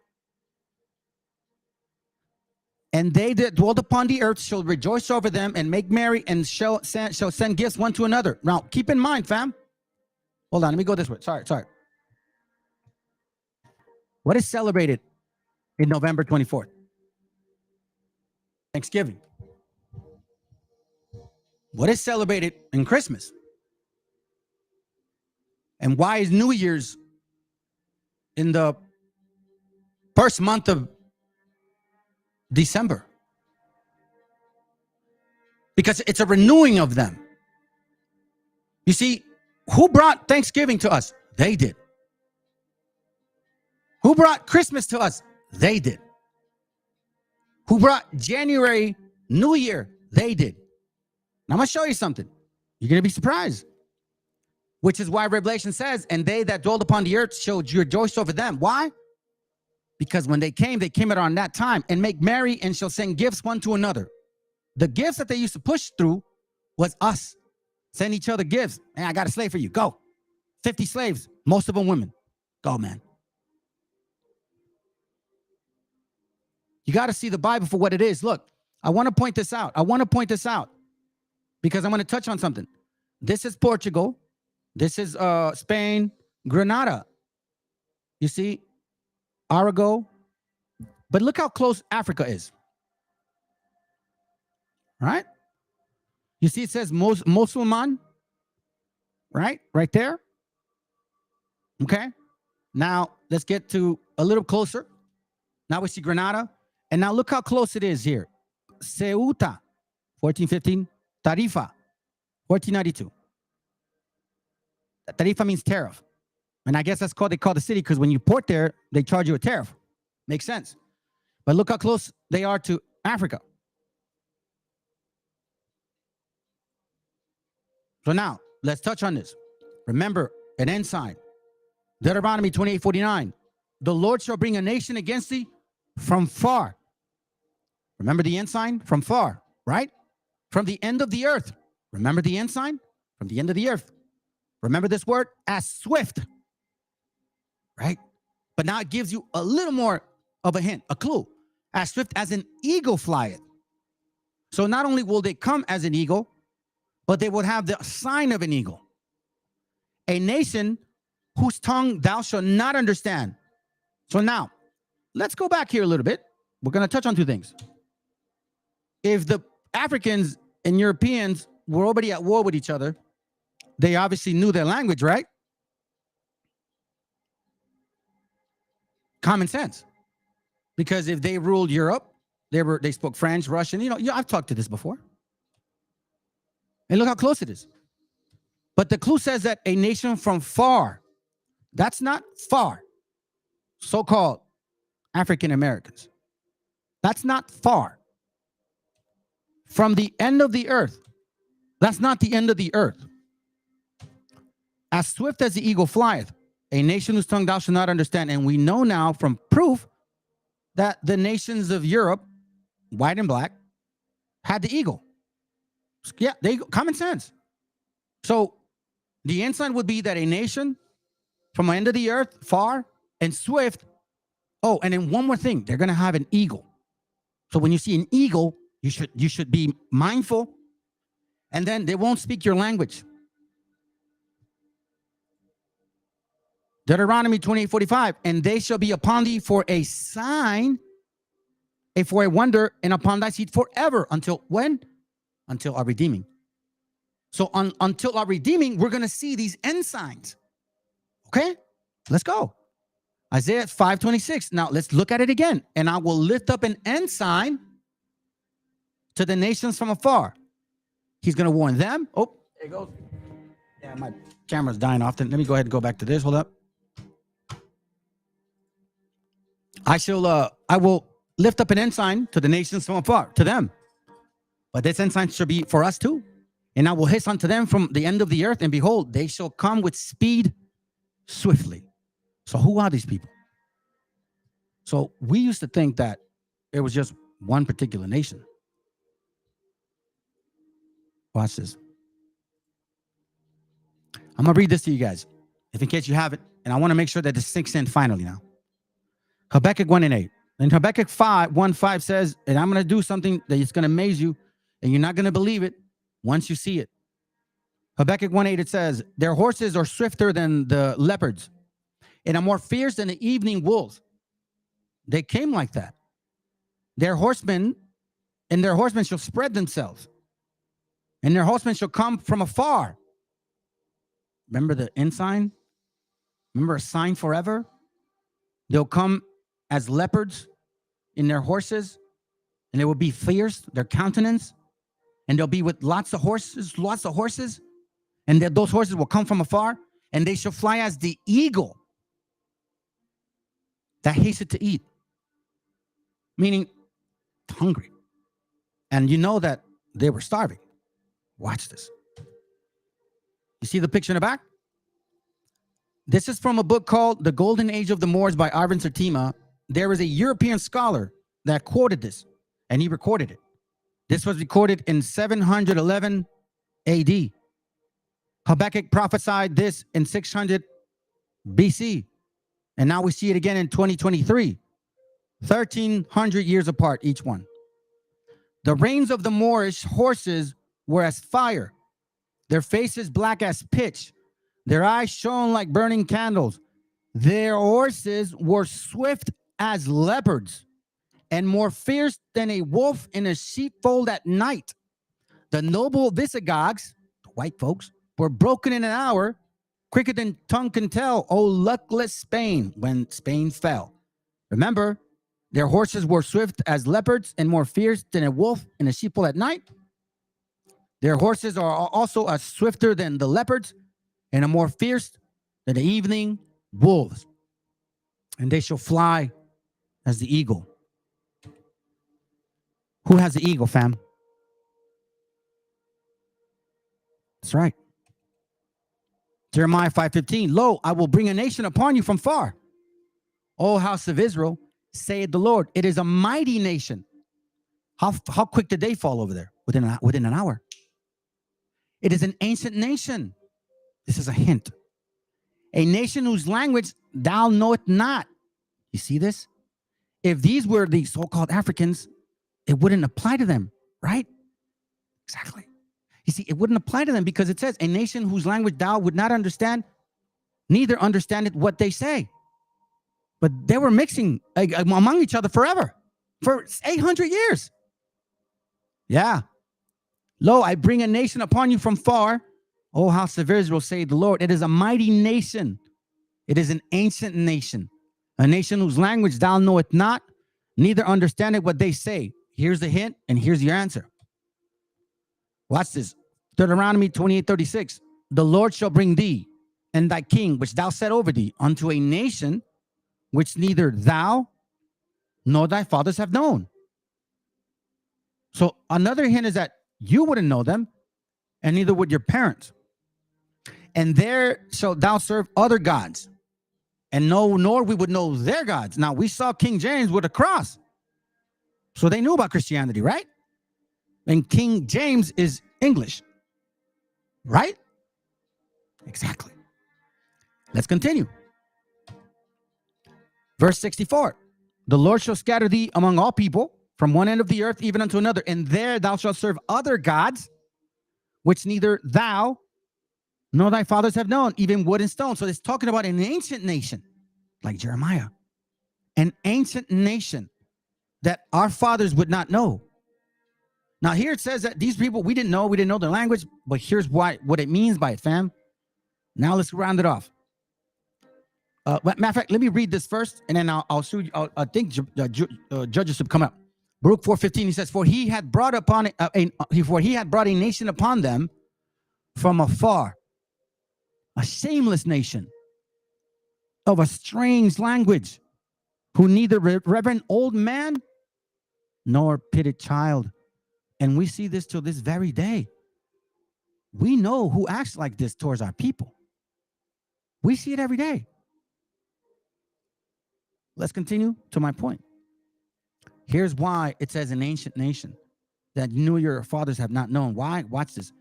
And they that dwelt upon the earth shall rejoice over them and make merry and shall send gifts one to another. Now, keep in mind, fam. Hold on, let me go this way. Sorry. What is celebrated in November 24th? Thanksgiving. What is celebrated in Christmas? And why is New Year's in the first month of December? Because it's a renewing of them. You see, who brought Thanksgiving to us? They did. Who brought Christmas to us? They did. Who brought January, New Year? They did. Now I'm going to show you something. You're going to be surprised. Which is why Revelation says, and they that dwelled upon the earth shall rejoice over them. Why? Because when they came around that time and make merry and shall send gifts one to another. The gifts that they used to push through was us. Send each other gifts. Man, I got a slave for you. Go. 50 slaves, most of them women. Go, man. You got to see the Bible for what it is. Look, I want to point this out. Because I'm going to touch on something. This is Portugal. This is Spain, Grenada. You see, Arago. But look how close Africa is. Right? You see, it says Musulman. Right? Right there. Okay. Now, let's get to a little closer. Now we see Grenada. And now look how close it is here. Ceuta, 1415. Tarifa, 1492. Tarifa means tariff. And I guess that's they call the city because when you port there, they charge you a tariff. Makes sense. But look how close they are to Africa. So now, let's touch on this. Remember, an ensign. Deuteronomy 28:49. The Lord shall bring a nation against thee from far. Remember the ensign? From far, right? From the end of the earth. Remember the ensign? From the end of the earth. Remember this word? As swift. Right? But now it gives you a little more of a hint, a clue. As swift as an eagle flieth. So not only will they come as an eagle, but they would have the sign of an eagle. A nation whose tongue thou shalt not understand. So now, let's go back here a little bit. We're going to touch on two things. If the Africans and Europeans were already at war with each other, they obviously knew their language, right? Common sense. Because if they ruled Europe, they spoke French, Russian. I've talked to this before. And look how close it is. But the clue says that a nation from far, that's not far, so-called African Americans. That's not far. From the end of the earth, that's not the end of the earth. As swift as the eagle flieth, a nation whose tongue thou shalt not understand. And we know now from proof that the nations of Europe, white and black, had the eagle. Yeah, common sense. So the ensign would be that a nation from the end of the earth, far and swift. Oh, and then one more thing, they're going to have an eagle. So when you see an eagle, you should be mindful, and then they won't speak your language. Deuteronomy 28:45, and they shall be upon thee for a sign, and for a wonder, and upon thy seed forever. Until when? Until our redeeming. So until our redeeming, we're going to see these ensigns. Okay? Let's go. Isaiah 5:26. Now let's look at it again. And I will lift up an ensign to the nations from afar. He's going to warn them. Oh, there it goes. Yeah, my camera's dying often. Let me go ahead and go back to this. Hold up. I will lift up an ensign to the nations from afar, to them. But this ensign shall be for us too. And I will hiss unto them from the end of the earth, and behold, they shall come with speed swiftly. So who are these people? So we used to think that it was just one particular nation. Watch this. I'm going to read this to you guys, if in case you haven't, and I want to make sure that this sinks in finally now. Habakkuk 1:8. And Habakkuk 1:5 says, and I'm going to do something that is going to amaze you, and you're not going to believe it once you see it. Habakkuk 1:8, it says, their horses are swifter than the leopards, and are more fierce than the evening wolves. They came like that. Their horsemen shall spread themselves, and their horsemen shall come from afar. Remember the ensign? Remember a sign forever? They'll come as leopards in their horses, and they will be fierce, their countenance, and they'll be with lots of horses, and those horses will come from afar, and they shall fly as the eagle that hasted to eat, meaning hungry. And you know that they were starving. Watch this. You see the picture in the back? This is from a book called The Golden Age of the Moors by Arvin Sertima. There is a European scholar that quoted this, and he recorded it. This was recorded in 711 AD. Habakkuk prophesied this in 600 BC. And now we see it again in 2023. 1,300 years apart, each one. The reins of the Moorish horses were as fire, their faces black as pitch, their eyes shone like burning candles. Their horses were swift as leopards and more fierce than a wolf in a sheepfold at night. The noble Visigoths, the white folks, were broken in an hour, quicker than tongue can tell, O luckless Spain, when Spain fell. Remember, their horses were swift as leopards and more fierce than a wolf in a sheepfold at night. Their horses are also as swifter than the leopards and are more fierce than the evening wolves. And they shall fly as the eagle. Who has the eagle, fam? That's right. Jeremiah 5:15. Lo, I will bring a nation upon you from far. O house of Israel, saith the Lord, it is a mighty nation. How quick did they fall over there? Within an hour. It is an ancient nation. This is a hint. A nation whose language thou knowest not. You see this? If these were the so-called Africans, it wouldn't apply to them, right? Exactly. You see, it wouldn't apply to them because it says a nation whose language thou would not understand, neither understandeth what they say. But they were mixing among each other forever, for 800 years. Yeah. Lo, I bring a nation upon you from far. O house of Israel, say the Lord. It is a mighty nation. It is an ancient nation. A nation whose language thou knowest not, neither understandeth what they say. Here's the hint, and here's your answer. Watch this. Deuteronomy 28:36. The Lord shall bring thee and thy king, which thou set over thee, unto a nation which neither thou nor thy fathers have known. So another hint is that you wouldn't know them, and neither would your parents. And there shalt thou serve other gods, and nor we would know their gods. Now, we saw King James with a cross, so they knew about Christianity, right? And King James is English, right? Exactly. Let's continue. Verse 64. The Lord shall scatter thee among all people, from one end of the earth even unto another, and there thou shalt serve other gods, which neither thou nor thy fathers have known, even wood and stone. So it's talking about an ancient nation, like Jeremiah, an ancient nation that our fathers would not know. Now here it says that these people, we didn't know their language, but here's what it means by it, fam. Now let's round it off. Matter of fact, let me read this first, and then I'll show you. I think Judges should come up. Baruch 4:15. He says, "For he had brought a nation upon them from afar, a shameless nation of a strange language, who neither reverend old man nor pitied child." And we see this till this very day. We know who acts like this towards our people. We see it every day. Let's continue to my point. Here's why it says an ancient nation that you knew your fathers have not known. Why? Watch this.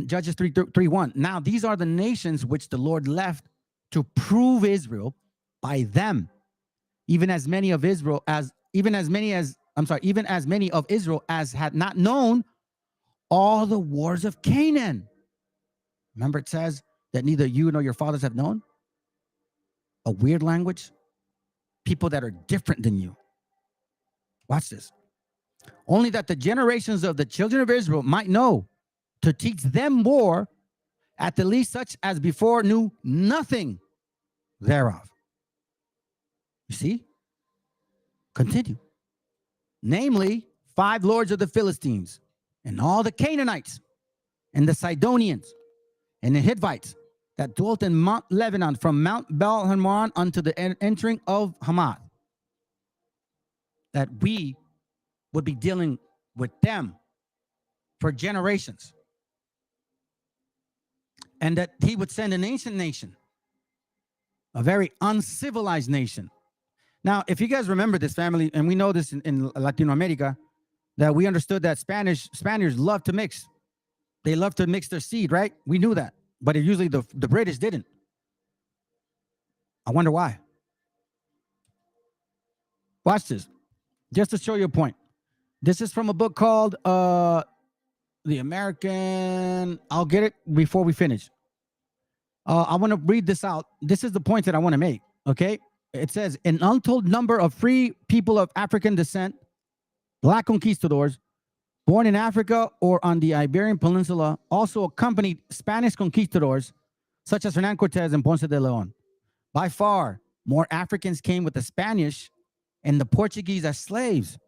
Judges 3:1. Now these are the nations which the Lord left to prove Israel by them, even as many of Israel as had not known all the wars of Canaan. Remember, it says that neither you nor your fathers have known a weird language, people that are different than you. Watch this. Only that the generations of the children of Israel might know, to teach them war, at the least such as before knew nothing thereof. You see? Continue. Namely, 5 lords of the Philistines, and all the Canaanites, and the Sidonians, and the Hittites, that dwelt in Mount Lebanon, from Mount Baal-Hermon unto the entering of Hamath. That we would be dealing with them for generations. And that he would send an ancient nation, a very uncivilized nation. Now, if you guys remember this, family, and we know this in Latino America, that we understood that Spaniards love to mix. They love to mix their seed, right? We knew that. but usually the British didn't. I wonder why. Watch this, just to show you a point. This is from a book called The American. I'll get it before we finish. I want to read this out. This is the point that I want to make. Okay, it says an untold number of free people of African descent, black conquistadors, born in Africa or on the Iberian Peninsula, also accompanied Spanish conquistadors such as Hernán Cortés and Ponce de León. By far, more Africans came with the Spanish and the Portuguese as slaves,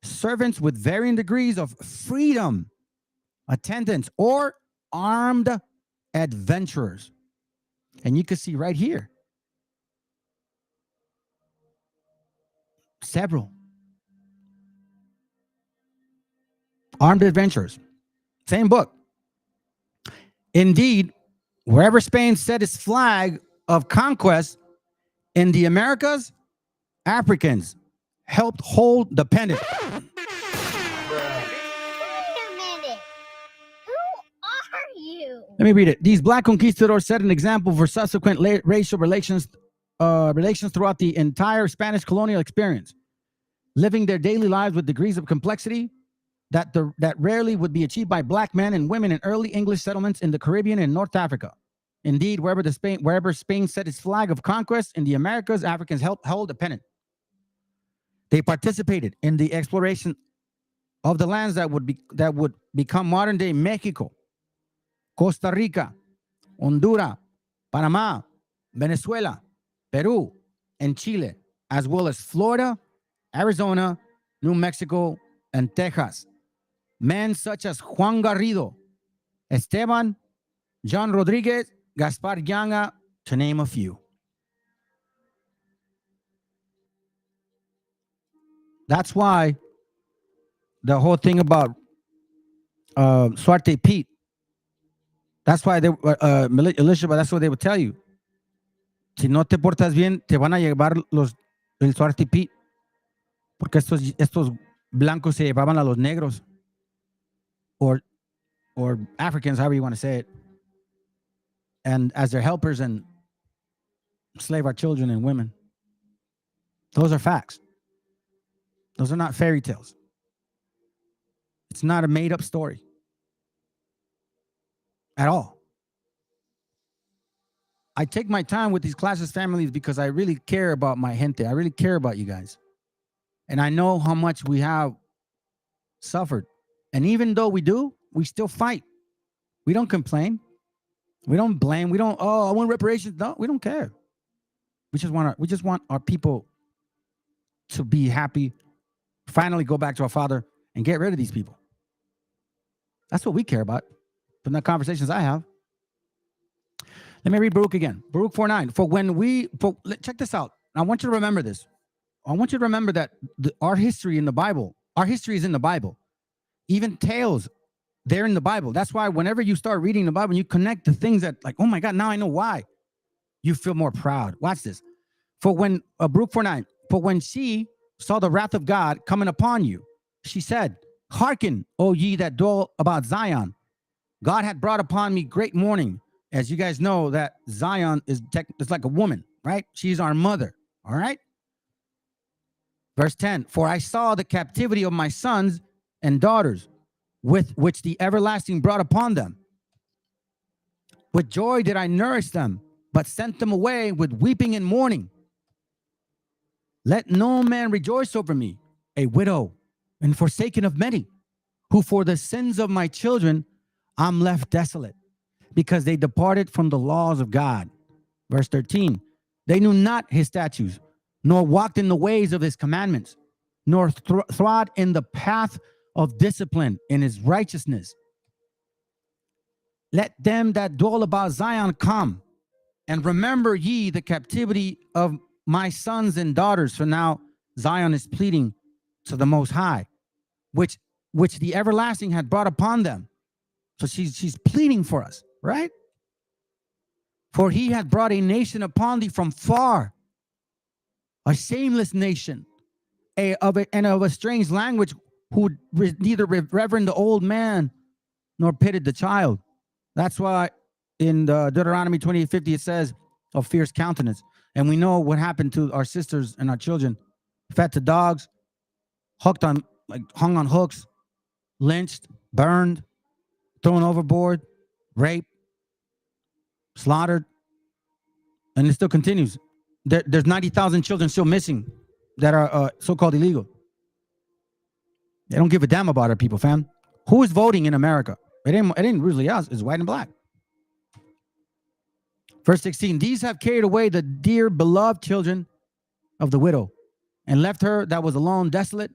servants with varying degrees of freedom, attendants, or armed adventurers. And you can see right here, several armed adventurers. Same book. Indeed, wherever Spain set its flag of conquest in the Americas, Africans helped hold the pennant. Wait a minute. Who are you? Let me read it. These black conquistadors set an example for subsequent racial relations throughout the entire Spanish colonial experience, living their daily lives with degrees of complexity that rarely would be achieved by black men and women in early English settlements in the Caribbean and North Africa. Indeed, wherever Spain set its flag of conquest in the Americas, Africans helped hold the pennant. They participated in the exploration of the lands that would become modern-day Mexico, Costa Rica, Honduras, Panama, Venezuela, Peru, and Chile, as well as Florida, Arizona, New Mexico, and Texas. Men such as Juan Garrido, Esteban, John Rodriguez, Gaspar Llanga, to name a few. That's why the whole thing about Swarthy Pete, that's why they Elizabeth, that's what they would tell you. Si no te portas bien, te van a llevar el Swarthy Pete. Porque estos blancos se llevaban a los negros. Or Africans, however you want to say it. And as their helpers and slave our children and women. Those are facts. Those are not fairy tales. It's not a made-up story. At all. I take my time with these classes families because I really care about my gente. I really care about you guys. And I know how much we have suffered. And even though we do, we still fight. We don't complain. We don't blame. We don't, I want reparations. No, we don't care. We just want our people to be happy, finally go back to our Father and get rid of these people. That's what we care about from the conversations I have. Let me read Baruch again. Baruch 4:9. Check this out. I want you to remember this. I want you to remember that our history in the Bible, our history is in the Bible. Even tales, they're in the Bible. That's why whenever you start reading the Bible and you connect the things that like, oh my God, now I know why, you feel more proud. Watch this. Baruch 4:9. For when she saw the wrath of God coming upon you, she said, hearken, O ye that dwell about Zion. God had brought upon me great mourning. As you guys know, that Zion is like a woman, right? She's our mother, all right? Verse 10, for I saw the captivity of my sons and daughters, with which the everlasting brought upon them. With joy did I nourish them, but sent them away with weeping and mourning. Let no man rejoice over me, a widow and forsaken of many, who for the sins of my children I'm left desolate, because they departed from the laws of God. Verse 13, they knew not his statutes, nor walked in the ways of his commandments, nor trod in the path of discipline in his righteousness. Let them that dwell about Zion come, and remember ye the captivity of my sons and daughters. For now Zion is pleading to the Most High, which the everlasting had brought upon them. So she's pleading for us, right? For he had brought a nation upon thee from far, a shameless nation, of a strange language, who neither reverend the old man nor pitied the child. That's why in Deuteronomy 28:50, it says, of fierce countenance. And we know what happened to our sisters and our children. Fed to dogs, hung on hooks, lynched, burned, thrown overboard, raped, slaughtered. And it still continues. There's 90,000 children still missing that are so-called illegal. They don't give a damn about our people, fam. Who is voting in America? It ain't usually us. It's white and black. Verse 16, these have carried away the dear beloved children of the widow and left her that was alone, desolate,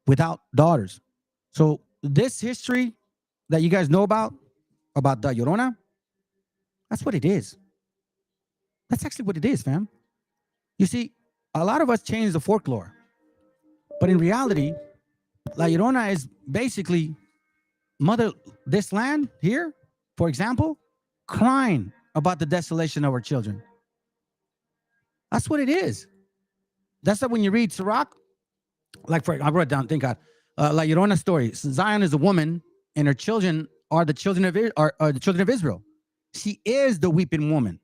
without daughters. So this history that you guys know about the Llorona, that's what it is. That's actually what it is, fam. You see, a lot of us change the folklore. But in reality, La Llorona is basically this land here, for example, crying about the desolation of our children. That's what it is. That's why when you read Sirach, I wrote it down, thank God. La Llorona story. Zion is a woman, and her children are the children of Israel. She is the weeping woman.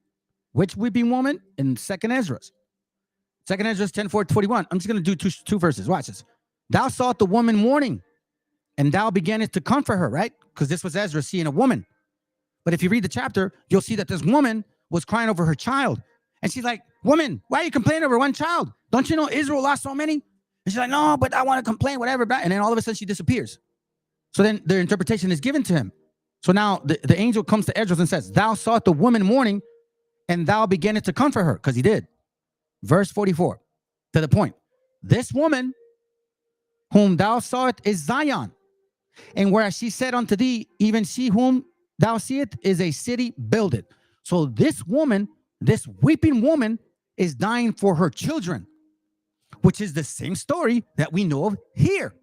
Which weeping woman? In 2nd Ezra. 2nd Ezra 10:4-41. I'm just going to do two verses. Watch this. Thou sawest the woman mourning, and thou beginnest to comfort her, right? Because this was Ezra seeing a woman. But if you read the chapter, you'll see that this woman was crying over her child. And she's like, woman, why are you complaining over one child? Don't you know Israel lost so many? And she's like, no, but I want to complain, whatever. And then all of a sudden she disappears. So then the interpretation is given to him. So now the angel comes to Ezra and says, thou sawest the woman mourning, and thou beginnest to comfort her, because he did. Verse 44, to the point. This woman whom thou sawest is Zion. And whereas she said unto thee, even she whom thou seest is a city builded. So this woman, this weeping woman, is dying for her children, which is the same story that we know of here.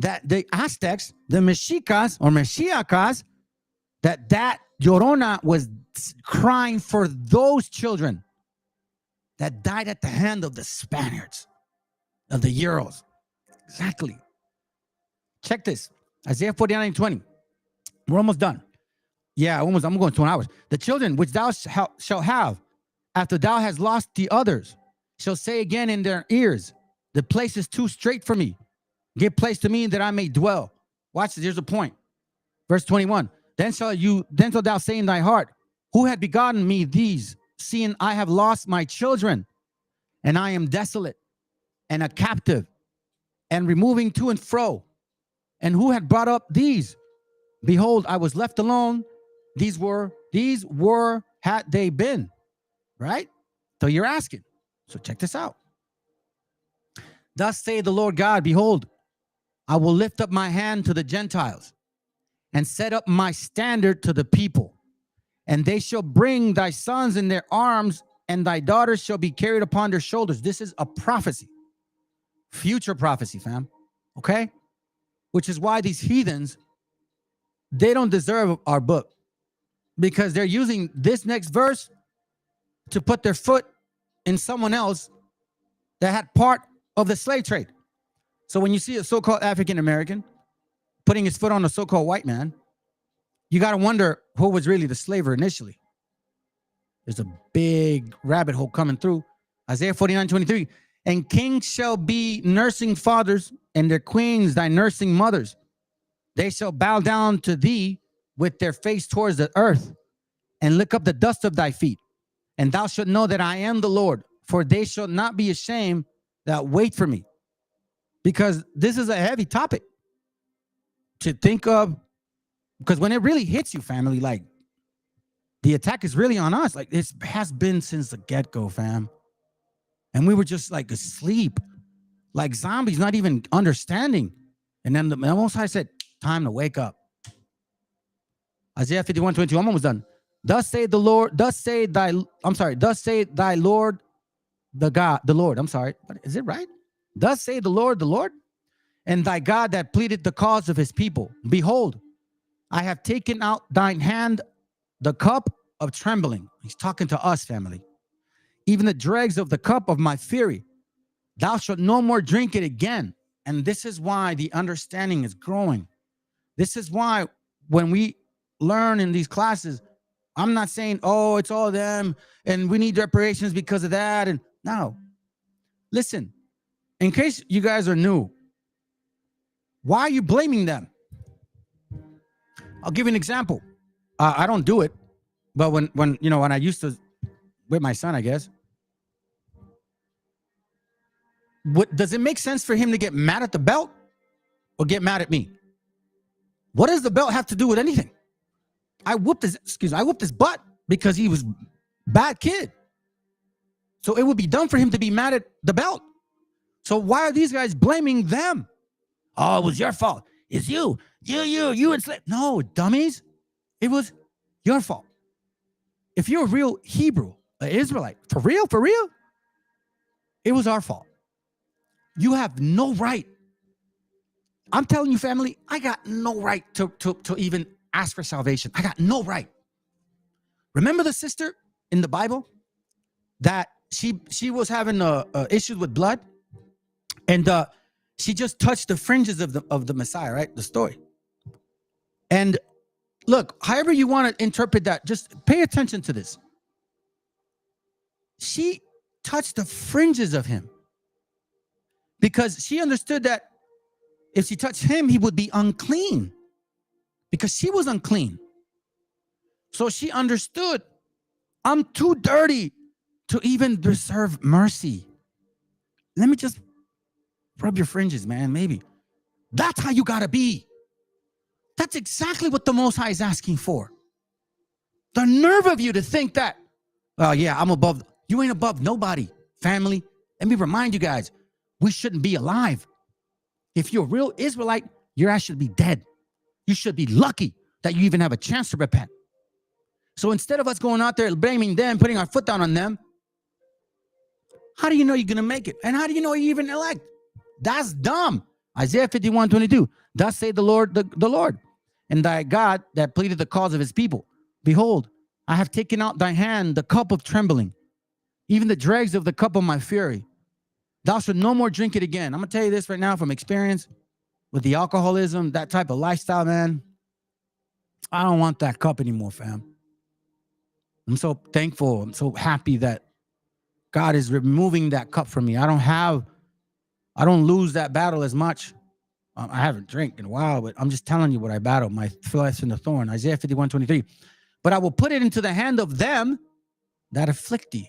That the Aztecs, the Mexicas or Mexiacas, that Llorona was crying for those children that died at the hand of the Spaniards, of the Euros. Exactly. Check this. Isaiah 49:20. We're almost done. Yeah, almost. I'm going 20 hours. The children which thou shalt have after thou hast lost the others shall say again in their ears, the place is too strait for me. Give place to me that I may dwell. Watch this. Here's the point. Verse 21. Then shalt thou say in thy heart, who had begotten me these, seeing I have lost my children, and I am desolate and a captive, and removing to and fro. And who had brought up these? Behold, I was left alone. These were, had they been. Right? So you're asking. So check this out. Thus saith the Lord God, behold, I will lift up my hand to the Gentiles and set up my standard to the people. And they shall bring thy sons in their arms, and thy daughters shall be carried upon their shoulders. This is a prophecy. Future prophecy, fam. Okay? Which is why these heathens, they don't deserve our book, because they're using this next verse to put their foot in someone else that had part of the slave trade. So when you see a so-called African American putting his foot on a so-called white man, you got to wonder who was really the slaver initially. There's a big rabbit hole coming through. Isaiah 49:23. And kings shall be nursing fathers, and their queens thy nursing mothers. They shall bow down to thee with their face towards the earth, and lick up the dust of thy feet. And thou shalt know that I am the Lord, for they shall not be ashamed that wait for me. Because this is a heavy topic to think of, because when it really hits you, family, like the attack is really on us. Like it has been since the get-go, fam. And we were just like asleep, like zombies, not even understanding. And then the Most High said, time to wake up. Isaiah 51:22, I'm almost done. Thus say the Lord, thus say thy Lord, the Lord, I'm sorry. Is it right? Thus say the Lord, and thy God that pleaded the cause of his people. Behold, I have taken out thine hand the cup of trembling. He's talking to us, family. Even the dregs of the cup of my fury. Thou shalt no more drink it again. And this is why the understanding is growing. This is why when we learn in these classes I'm not saying, oh, it's all them and we need reparations because of that. And no, listen, in case you guys are new, why are you blaming them? I'll give you an example. I don't do it, but when I used to with my son, I guess. What does it make sense for him to get mad at the belt or get mad at me? What does the belt have to do with anything? I whooped his butt because he was a bad kid. So it would be dumb for him to be mad at the belt. So why are these guys blaming them? Oh, it was your fault. It's you enslaved. No, dummies. It was your fault. If you're a real Hebrew, an Israelite, for real, it was our fault. You have no right. I'm telling you, family, I got no right to even ask for salvation. I got no right. Remember the sister in the Bible that she was having issues with blood, and she just touched the fringes of the Messiah, right? The story. And look, however you want to interpret that, just pay attention to this. She touched the fringes of him because she understood that if she touched him, he would be unclean because she was unclean. So she understood, I'm too dirty to even deserve mercy. Let me just rub your fringes, man, maybe. That's how you got to be. That's exactly what the Most High is asking for. The nerve of you to think that, oh yeah, I'm above. You ain't above nobody, family. Let me remind you guys, we shouldn't be alive. If you're a real Israelite, your ass should be dead. You should be lucky that you even have a chance to repent. So instead of us going out there blaming them, putting our foot down on them, how do you know you're going to make it? And how do you know you even elect? That's dumb. Isaiah 51:22. Thus say the Lord, the Lord, and thy God that pleaded the cause of his people. Behold, I have taken out thy hand the cup of trembling, even the dregs of the cup of my fury. Thou shalt no more drink it again. I'm going to tell you this right now from experience with the alcoholism, that type of lifestyle, man. I don't want that cup anymore, fam. I'm so thankful. I'm so happy that God is removing that cup from me. I don't lose that battle as much. I haven't drank in a while, but I'm just telling you what I battle, my flesh and the thorn. Isaiah 51:23. But I will put it into the hand of them that afflict thee,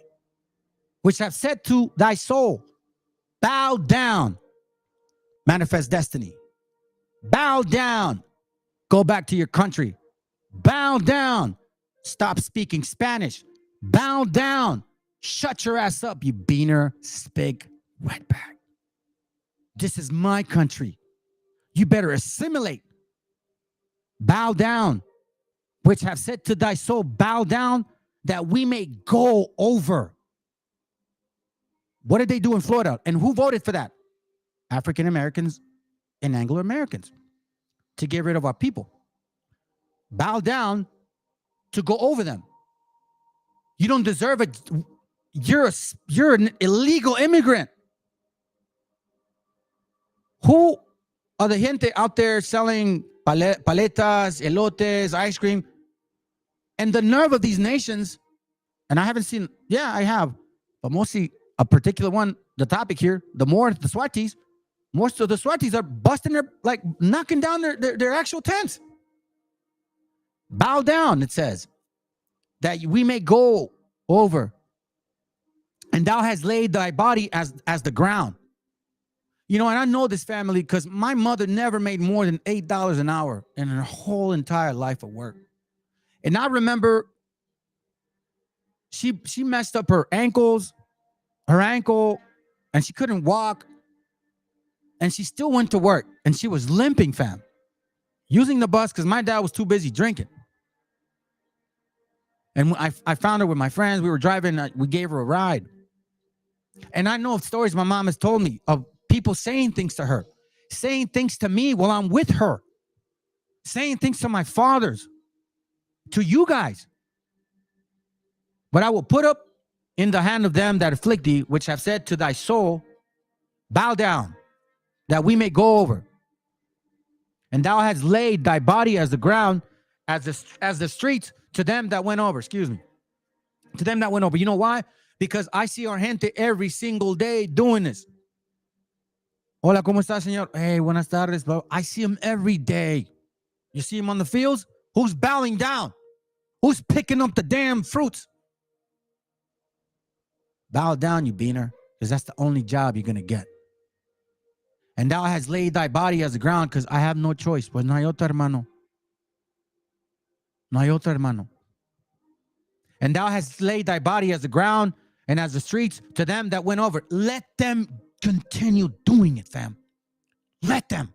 which have said to thy soul, bow down, manifest destiny. Bow down, go back to your country. Bow down, stop speaking Spanish. Bow down, shut your ass up, you beaner, spig, wetback. This is my country. You better assimilate. Bow down, which have said to thy soul, bow down, that we may go over. What did they do in Florida? And who voted for that? African Americans and Anglo Americans, to get rid of our people. Bow down to go over them. You don't deserve it. You're an illegal immigrant. Who are the gente out there selling paletas, elotes, ice cream? And the nerve of these nations, and I haven't seen, yeah, I have, but mostly a particular one, the topic here, the Swarthys, most of the Swarthys are busting their, like knocking down their actual tents. Bow down, it says, that we may go over. And thou hast laid thy body as the ground. You know, and I know this family because my mother never made more than $8 an hour in her whole entire life of work. And I remember she messed up her ankle, and she couldn't walk. And she still went to work, and she was limping, fam, using the bus because my dad was too busy drinking. And I found her with my friends. We were driving. We gave her a ride. And I know of stories my mom has told me of people saying things to her, saying things to me while I'm with her, saying things to my fathers, to you guys. But I will put up in the hand of them that afflict thee, which have said to thy soul, bow down, that we may go over. And thou hast laid thy body as the ground, as the streets, To them that went over, excuse me. To them that went over. You know why? Because I see our gente every single day doing this. Hola, ¿cómo está, señor? Hey, buenas tardes, bro. I see him every day. You see him on the fields? Who's bowing down? Who's picking up the damn fruits? Bow down, you beaner, because that's the only job you're going to get. And thou hast laid thy body as the ground, because I have no choice. Pues no hay otro hermano. No hay otro hermano. And thou hast laid thy body as the ground and as the streets to them that went over. Let them continue doing it, fam. Let them.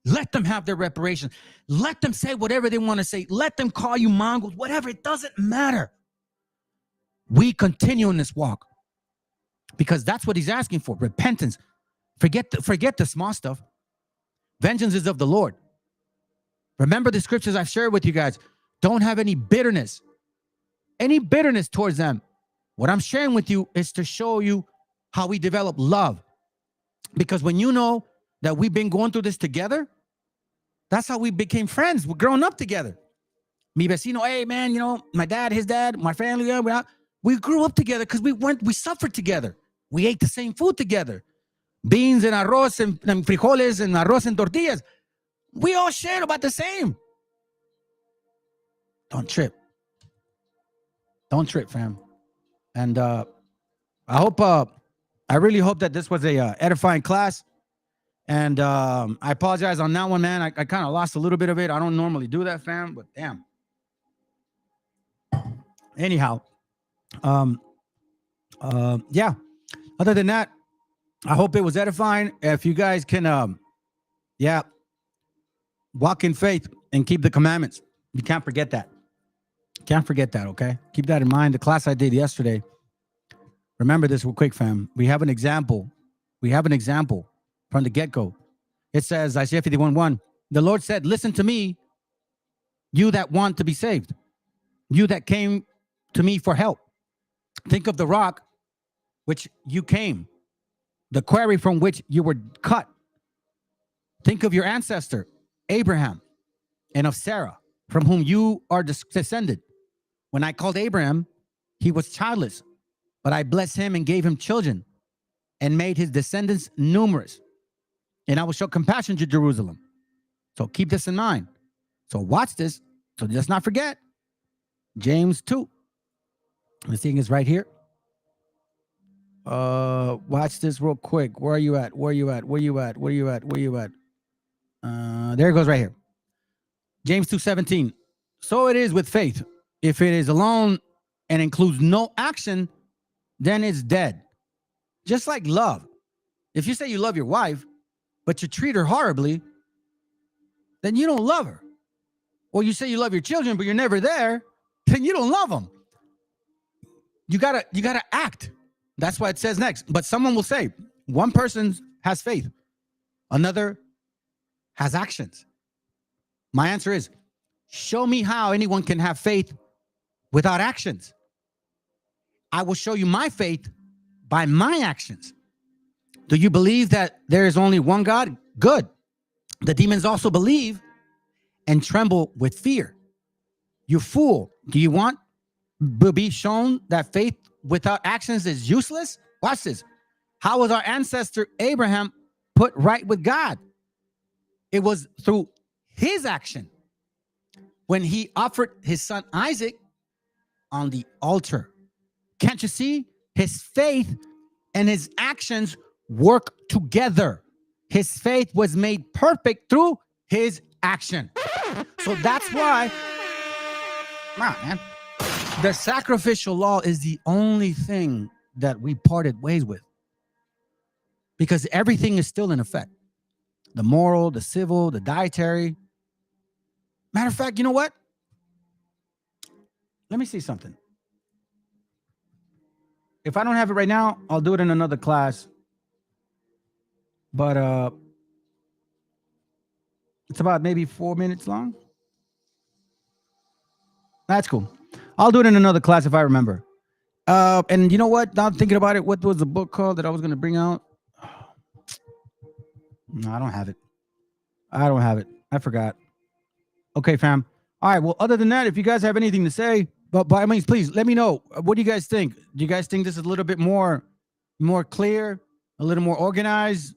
Let them have their reparations. Let them say whatever they want to say. Let them call you Mongols, whatever. It doesn't matter. We continue in this walk because that's what he's asking for. Repentance. Forget the small stuff. Vengeance is of the Lord. Remember the scriptures I've shared with you guys. Don't have any bitterness towards them. What I'm sharing with you is to show you how we develop love. Because when you know that we've been going through this together, that's how we became friends. We're growing up together. Mi vecino, hey man, you know, my dad, his dad, my family, we grew up together because we suffered together. We ate the same food together. Beans and arroz and frijoles and arroz and tortillas. We all shared about the same. Don't trip. Don't trip, fam. And I really hope that this was a edifying class. And I apologize on that one, man. I kind of lost a little bit of it. I don't normally do that, fam, but damn. Anyhow, yeah. Other than that, I hope it was edifying. If you guys can, walk in faith and keep the commandments. You can't forget that. Can't forget that, okay? Keep that in mind. The class I did yesterday. Remember this real quick, fam. We have an example. From the get-go. It says, Isaiah 51:1, the Lord said, listen to me, you that want to be saved, you that came to me for help. Think of the rock which you came, the quarry from which you were cut. Think of your ancestor, Abraham, and of Sarah, from whom you are descended. When I called Abraham, he was childless, but I blessed him and gave him children and made his descendants numerous. And I will show compassion to Jerusalem. So keep this in mind. So watch this. So let's not forget. James 2. This thing is right here. Watch this real quick. Where are you at? There it goes right here. James 2:17. So it is with faith. If it is alone and includes no action, then it's dead. Just like love. If you say you love your wife, but you treat her horribly, then you don't love her. Or you say you love your children, but you're never there, then you don't love them. You gotta act. That's why it says next. But someone will say, one person has faith, another has actions. My answer is, show me how anyone can have faith without actions. I will show you my faith by my actions. Do you believe that there is only one God? Good. The demons also believe and tremble with fear. You fool. Do you want to be shown that faith without actions is useless? Watch this. How was our ancestor Abraham put right with God? It was through his action when he offered his son Isaac on the altar. Can't you see? His faith and his actions work together. His faith was made perfect through his action. So that's why, come on, man. The sacrificial law is the only thing that we parted ways with. Because everything is still in effect. The moral, the civil, the dietary. Matter of fact, you know what? Let me see something. If I don't have it right now, I'll do it in another class. But it's about maybe 4 minutes long. That's cool. I'll do it in another class if I remember. And you know what? Now I'm thinking about it. What was the book called that I was going to bring out? No, I don't have it. I forgot. Okay, fam. All right. Well, other than that, if you guys have anything to say, but by all means, please let me know. What do you guys think? Do you guys think this is a little bit more clear, a little more organized?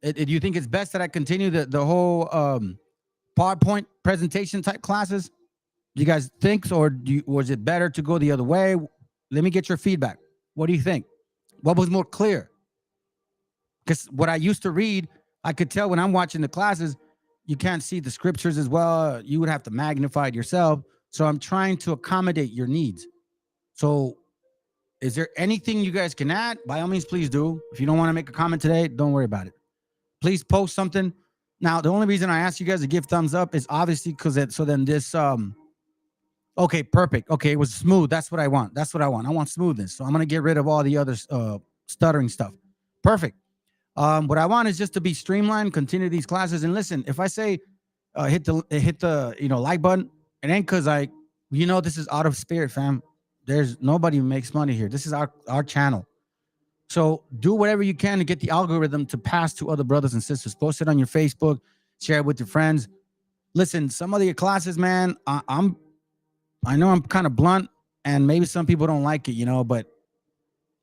Do you think it's best that I continue the whole PowerPoint presentation type classes? Do you guys think, or was it better to go the other way? Let me get your feedback. What do you think? What was more clear? Because what I used to read, I could tell when I'm watching the classes, you can't see the scriptures as well. You would have to magnify it yourself. So I'm trying to accommodate your needs. So is there anything you guys can add? By all means, please do. If you don't want to make a comment today, don't worry about it. Please post something. Now, the only reason I asked you guys to give thumbs up is obviously because so then this okay, perfect. Okay, it was smooth. That's what I want. That's what I want. I want smoothness. So I'm gonna get rid of all the other stuttering stuff. Perfect. What I want is just to be streamlined, continue these classes. And listen, if I say hit the like button, it ain't because this is out of spirit, fam. There's nobody who makes money here. This is our channel. So do whatever you can to get the algorithm to pass to other brothers and sisters. Post it on your Facebook, share it with your friends. Listen, some of your classes, man, I know I'm kind of blunt, and maybe some people don't like it, but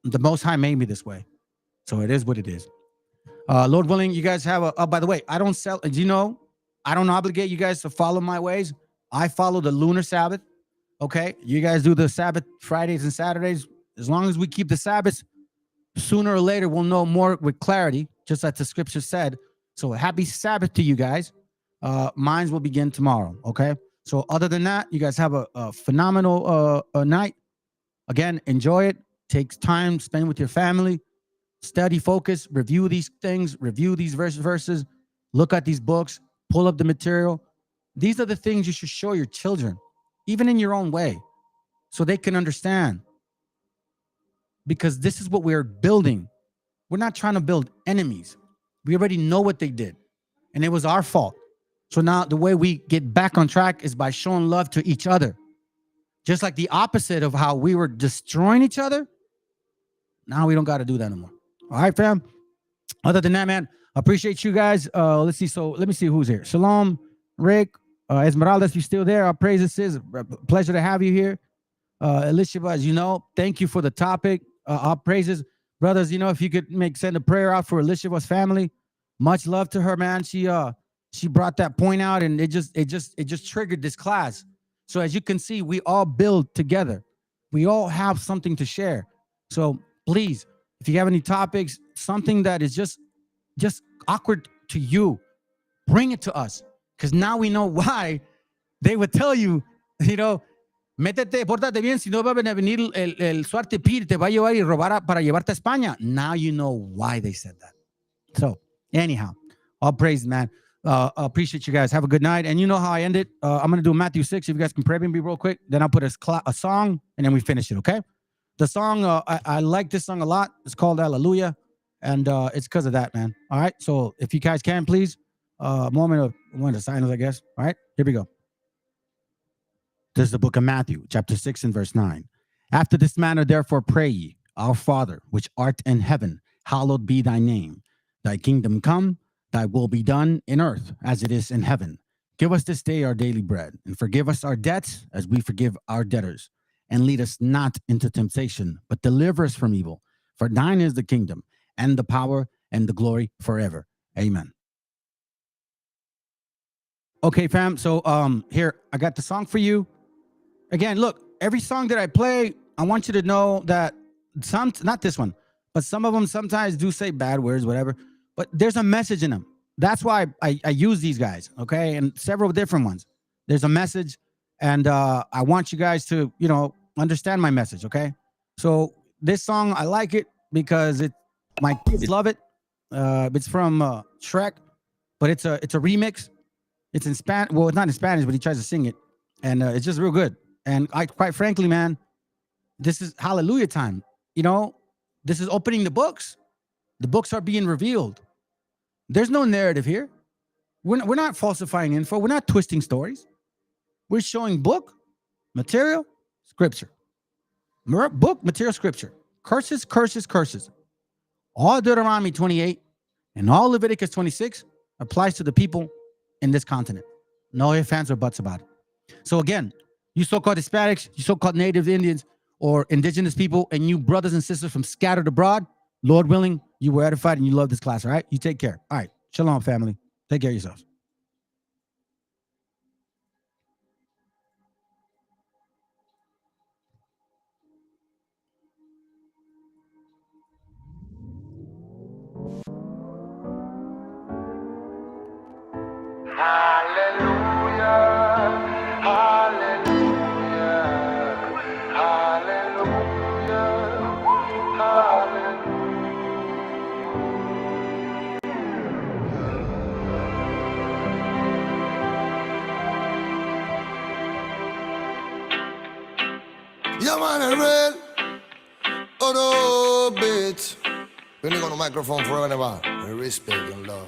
the Most High made me this way. So it is what it is. Lord willing, you guys have by the way, I don't sell, I don't obligate you guys to follow my ways. I follow the lunar Sabbath. Okay. You guys do the Sabbath Fridays and Saturdays. As long as we keep the Sabbaths, sooner or later, we'll know more with clarity, just like the scripture said. So happy Sabbath to you guys. Mines will begin tomorrow. Okay. So other than that, you guys have a phenomenal night. Again, enjoy it. Take time, spend with your family. Study, focus, review these things, review these verses, look at these books, pull up the material. These are the things you should show your children, even in your own way, so they can understand. Because this is what we're building. We're not trying to build enemies. We already know what they did, and it was our fault. So now the way we get back on track is by showing love to each other. Just like the opposite of how we were destroying each other. Now we don't got to do that anymore. All right, fam. Other than that, man, appreciate you guys. Let's see. So let me see who's here. Shalom, Rick, Esmeralda, if you're still there, our praises is pleasure to have you here. Elishua, as you know, thank you for the topic. Our praises, brothers. If you could send a prayer out for Elishua's family. Much love to her, man. She brought that point out, and it just triggered this class. So as you can see, we all build together. We all have something to share. So please, if you have any topics, something that is just awkward to you, bring it to us. Because now we know why they would tell you, métete, pórtate bien, si no va a venir el Swarthy Pete, te va a llevar y robar para llevarte a España. Now you know why they said that. So anyhow, all praise, man. Appreciate you guys. Have a good night. And you know how I end it. I'm going to do Matthew 6. If you guys can pray me real quick, then I'll put a song, and then we finish it, okay? The song, I like this song a lot. It's called Hallelujah, and it's because of that, man. All right, so if you guys can, please, moment of silence, I guess. All right, here we go. This is the book of Matthew, chapter 6 and verse 9. After this manner, therefore, pray ye, Our Father, which art in heaven, hallowed be thy name. Thy kingdom come, thy will be done in earth as it is in heaven. Give us this day our daily bread, and forgive us our debts as we forgive our debtors. And lead us not into temptation, but deliver us from evil. For thine is the kingdom, and the power, and the glory forever. Amen. Okay, fam. So here, I got the song for you. Again, look, every song that I play, I want you to know that not this one, but some of them sometimes do say bad words, whatever. But there's a message in them. That's why I use these guys, okay? And several different ones. There's a message, and I want you guys to, understand my message, okay? So this song, I like it because my kids love it. It's from Shrek, but it's a remix. It's in Spanish. Well, it's not in Spanish, but he tries to sing it, and it's just real good. And quite frankly, man, this is hallelujah time. This is opening the books. The books are being revealed. There's no narrative here. We're not falsifying info. We're not twisting stories. We're showing book, material, scripture. Book, material, scripture. Curses, curses, curses. All Deuteronomy 28 and all Leviticus 26 applies to the people in this continent. No ifs, ands, or buts about it. So again, you so-called Hispanics, you so-called Native Indians or indigenous people, and you brothers and sisters from scattered abroad, Lord willing, you were edified and you love this class, all right? You take care. All right. Shalom, family. Take care of yourselves. Yeah, man, I real. Oh, no, bitch. We're on the microphone forever and ever. And respect and love.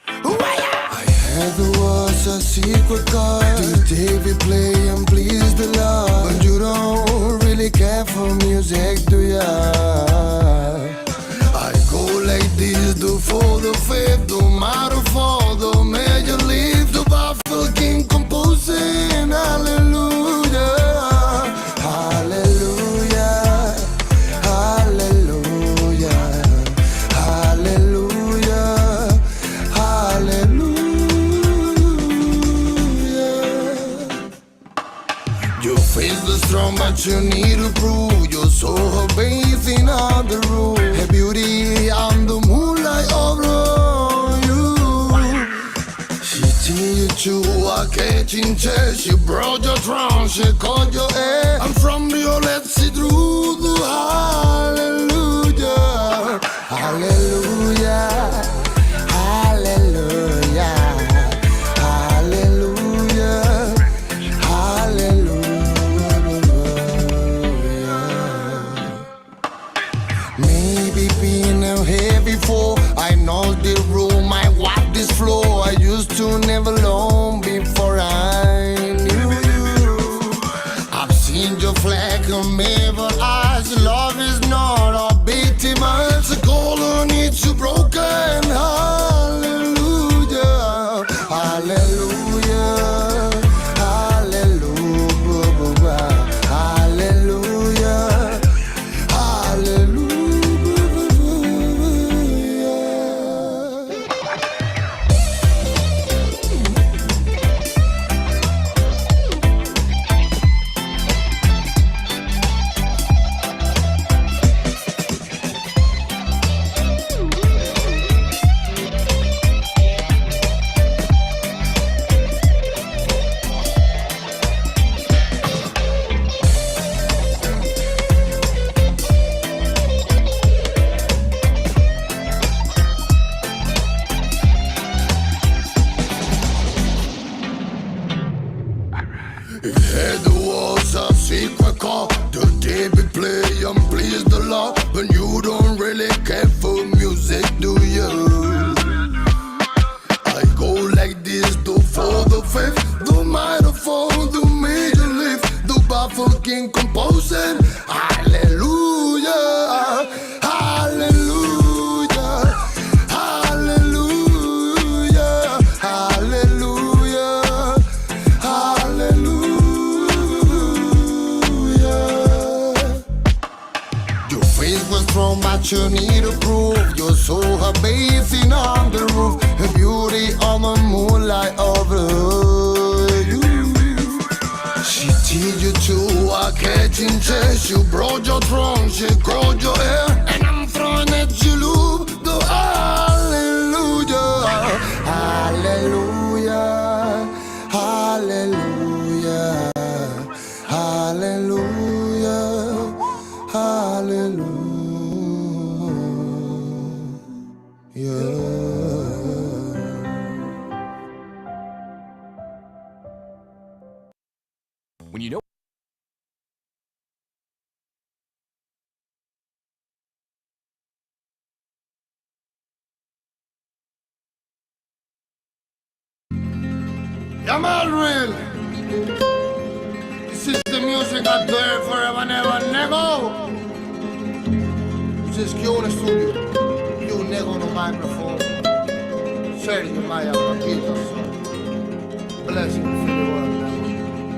I heard there was a secret chord to David play and please the Lord. But you don't really care for music, do ya? I go like this, do for the fifth, do matter for the major leaf, the Buffalo King composing, hallelujah. Hallelujah, hallelujah, hallelujah, hallelujah. Your face is strong, but you need to prove you're so bathing on the roof. Hey, beauty on the moonlight over you. She teach you a catching chest. She brought your throne, she caught your head. I'm from Rio, let's see through the hallelujah. Hallelujah, hallelujah, hallelujah, hallelujah. Maybe being a heavy flow, I know the room, I walk this floor. I used to never long before I knew you. I've seen your flag on mirror eyes. Love is not a victim, it's a golden, it's a broken. Hallelujah, hallelujah, hallelujah, hallelujah, Head the walls of secret call. The David play and please the Lord. But you don't really care for music, do you? I go like this, do for the fifth, the minor fall, the major lift, the Buffalo King composing. Hallelujah, hallelujah, hallelujah, hallelujah, hallelujah. Your face was strong, but you need to prove you're so amazing on the roof. The beauty of the moonlight over you. She teach you to a catching chest. You brought your throne, she called your hair, and I'm throwing at you loop. The hallelujah, hallelujah, hallelujah, hallelujah, hallelujah. When you know. Yeah, man, real. This is the music I do forever, never, never. This is Q in the studio. Q nego on the microphone. Sergio Maya, Paquito, son. Blessing for the world, man.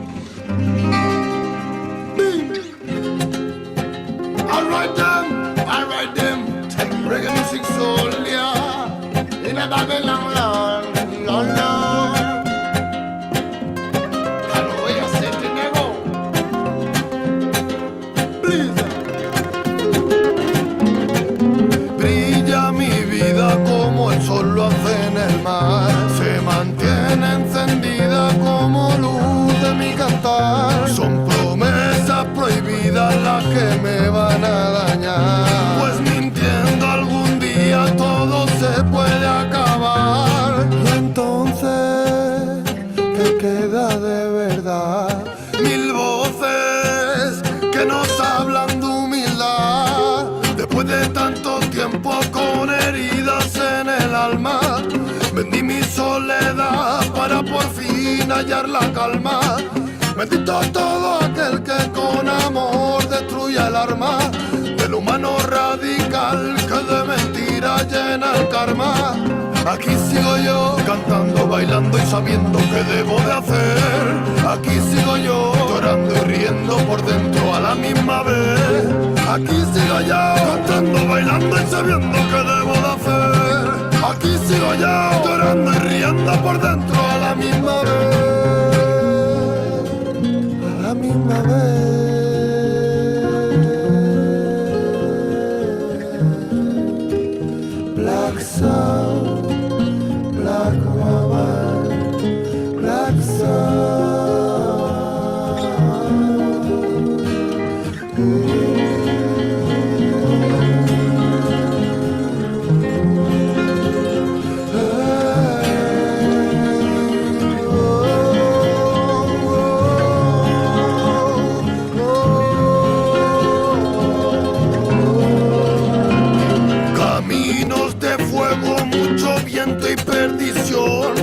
I write them, take reggae music soul, yeah. In a Babylon, Lord, Lord, Lord. Hallelujah, Satan, nego. Please. Brilla mi vida como el sol lo hace en el mar. Se mantiene encendida como luz de mi cantar. Son promesas prohibidas las que me van a dañar. Pues mintiendo algún día todo se puede acabar. Y entonces, ¿qué queda de verdad? Mil voces que nos hablan de humildad. Después de tanto tiempo con heridas en el alma, vendí mi soledad para por fin hallar la calma. Bendito todo aquel que con amor destruye el arma del humano radical que de mentira llena el karma. Aquí sigo yo cantando, bailando y sabiendo qué debo de hacer. Aquí sigo yo llorando y riendo por dentro a la misma vez. Aquí sigo yo cantando, bailando y sabiendo qué debo de hacer. Aquí sigo yo llorando y riendo por dentro a la misma vez. A la misma vez. Black sound, black woman, black sound. Caminos de fuego, mucho viento y perdición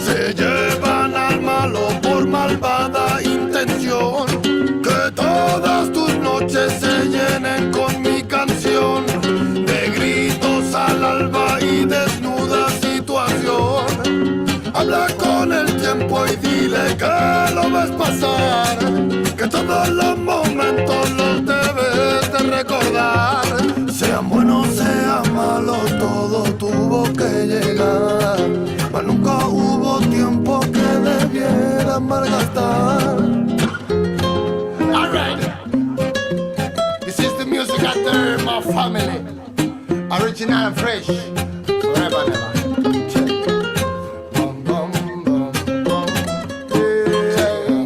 se llevan al malo por malvada intención. Que todas tus noches se llenen con mi canción de gritos al alba y desnuda situación. Habla con el tiempo y dile que lo ves pasar, que todos los momentos los debes de recordar. Sean buenos, sean malos, todo tuvo que llegar, mas nunca hubo tiempo que debieran malgastar. Alright, this is the music out there, my family. Original and fresh, forever and ever. Boom, boom, boom, boom. Yeah.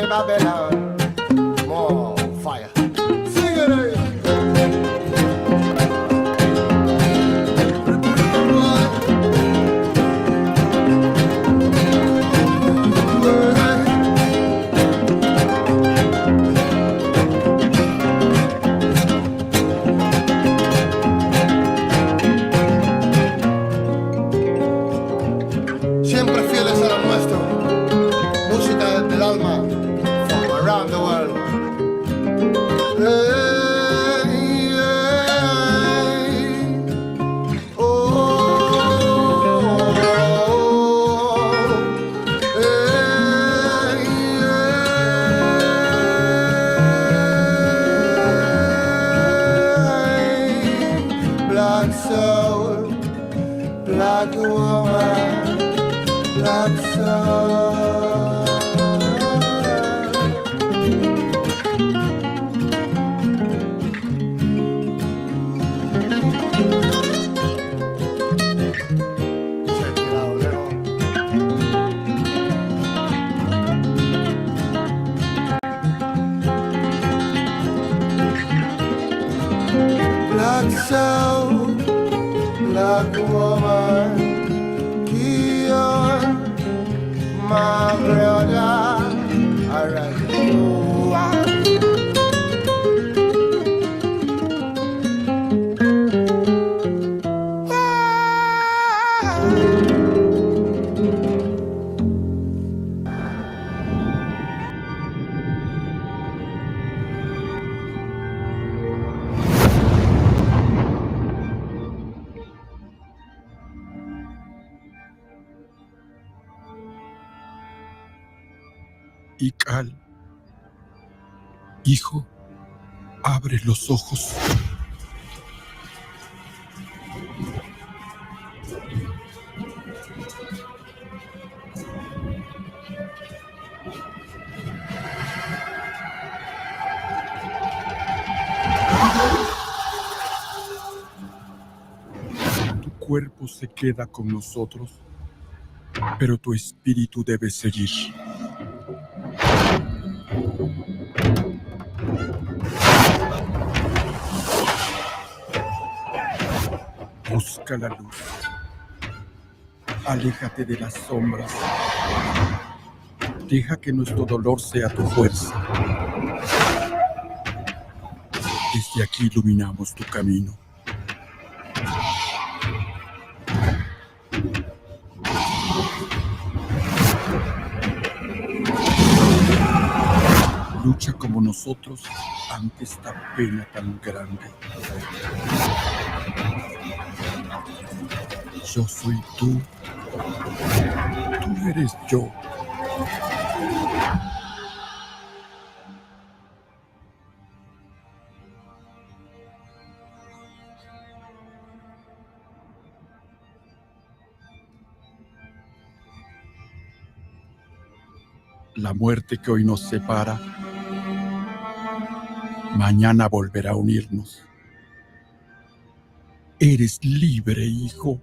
Babylon, more fire. Sing it. Siempre fieles a lo nuestro. Música del alma, from around the world. Hey, hey. Oh, hey, hey. Black soul, black woman, black soul. Check it out, little. Black soul, black woman, Kion, my brother. Alright. y cal, hijo Abre los ojos. Tu cuerpo se queda con nosotros, pero tu espíritu debe seguir. Busca la luz. Aléjate de las sombras. Deja que nuestro dolor sea tu fuerza. Desde aquí iluminamos tu camino. Lucha como nosotros ante esta pena tan grande. Yo soy tú. Tú eres yo. La muerte que hoy nos separa, mañana volverá a unirnos. Eres libre, hijo.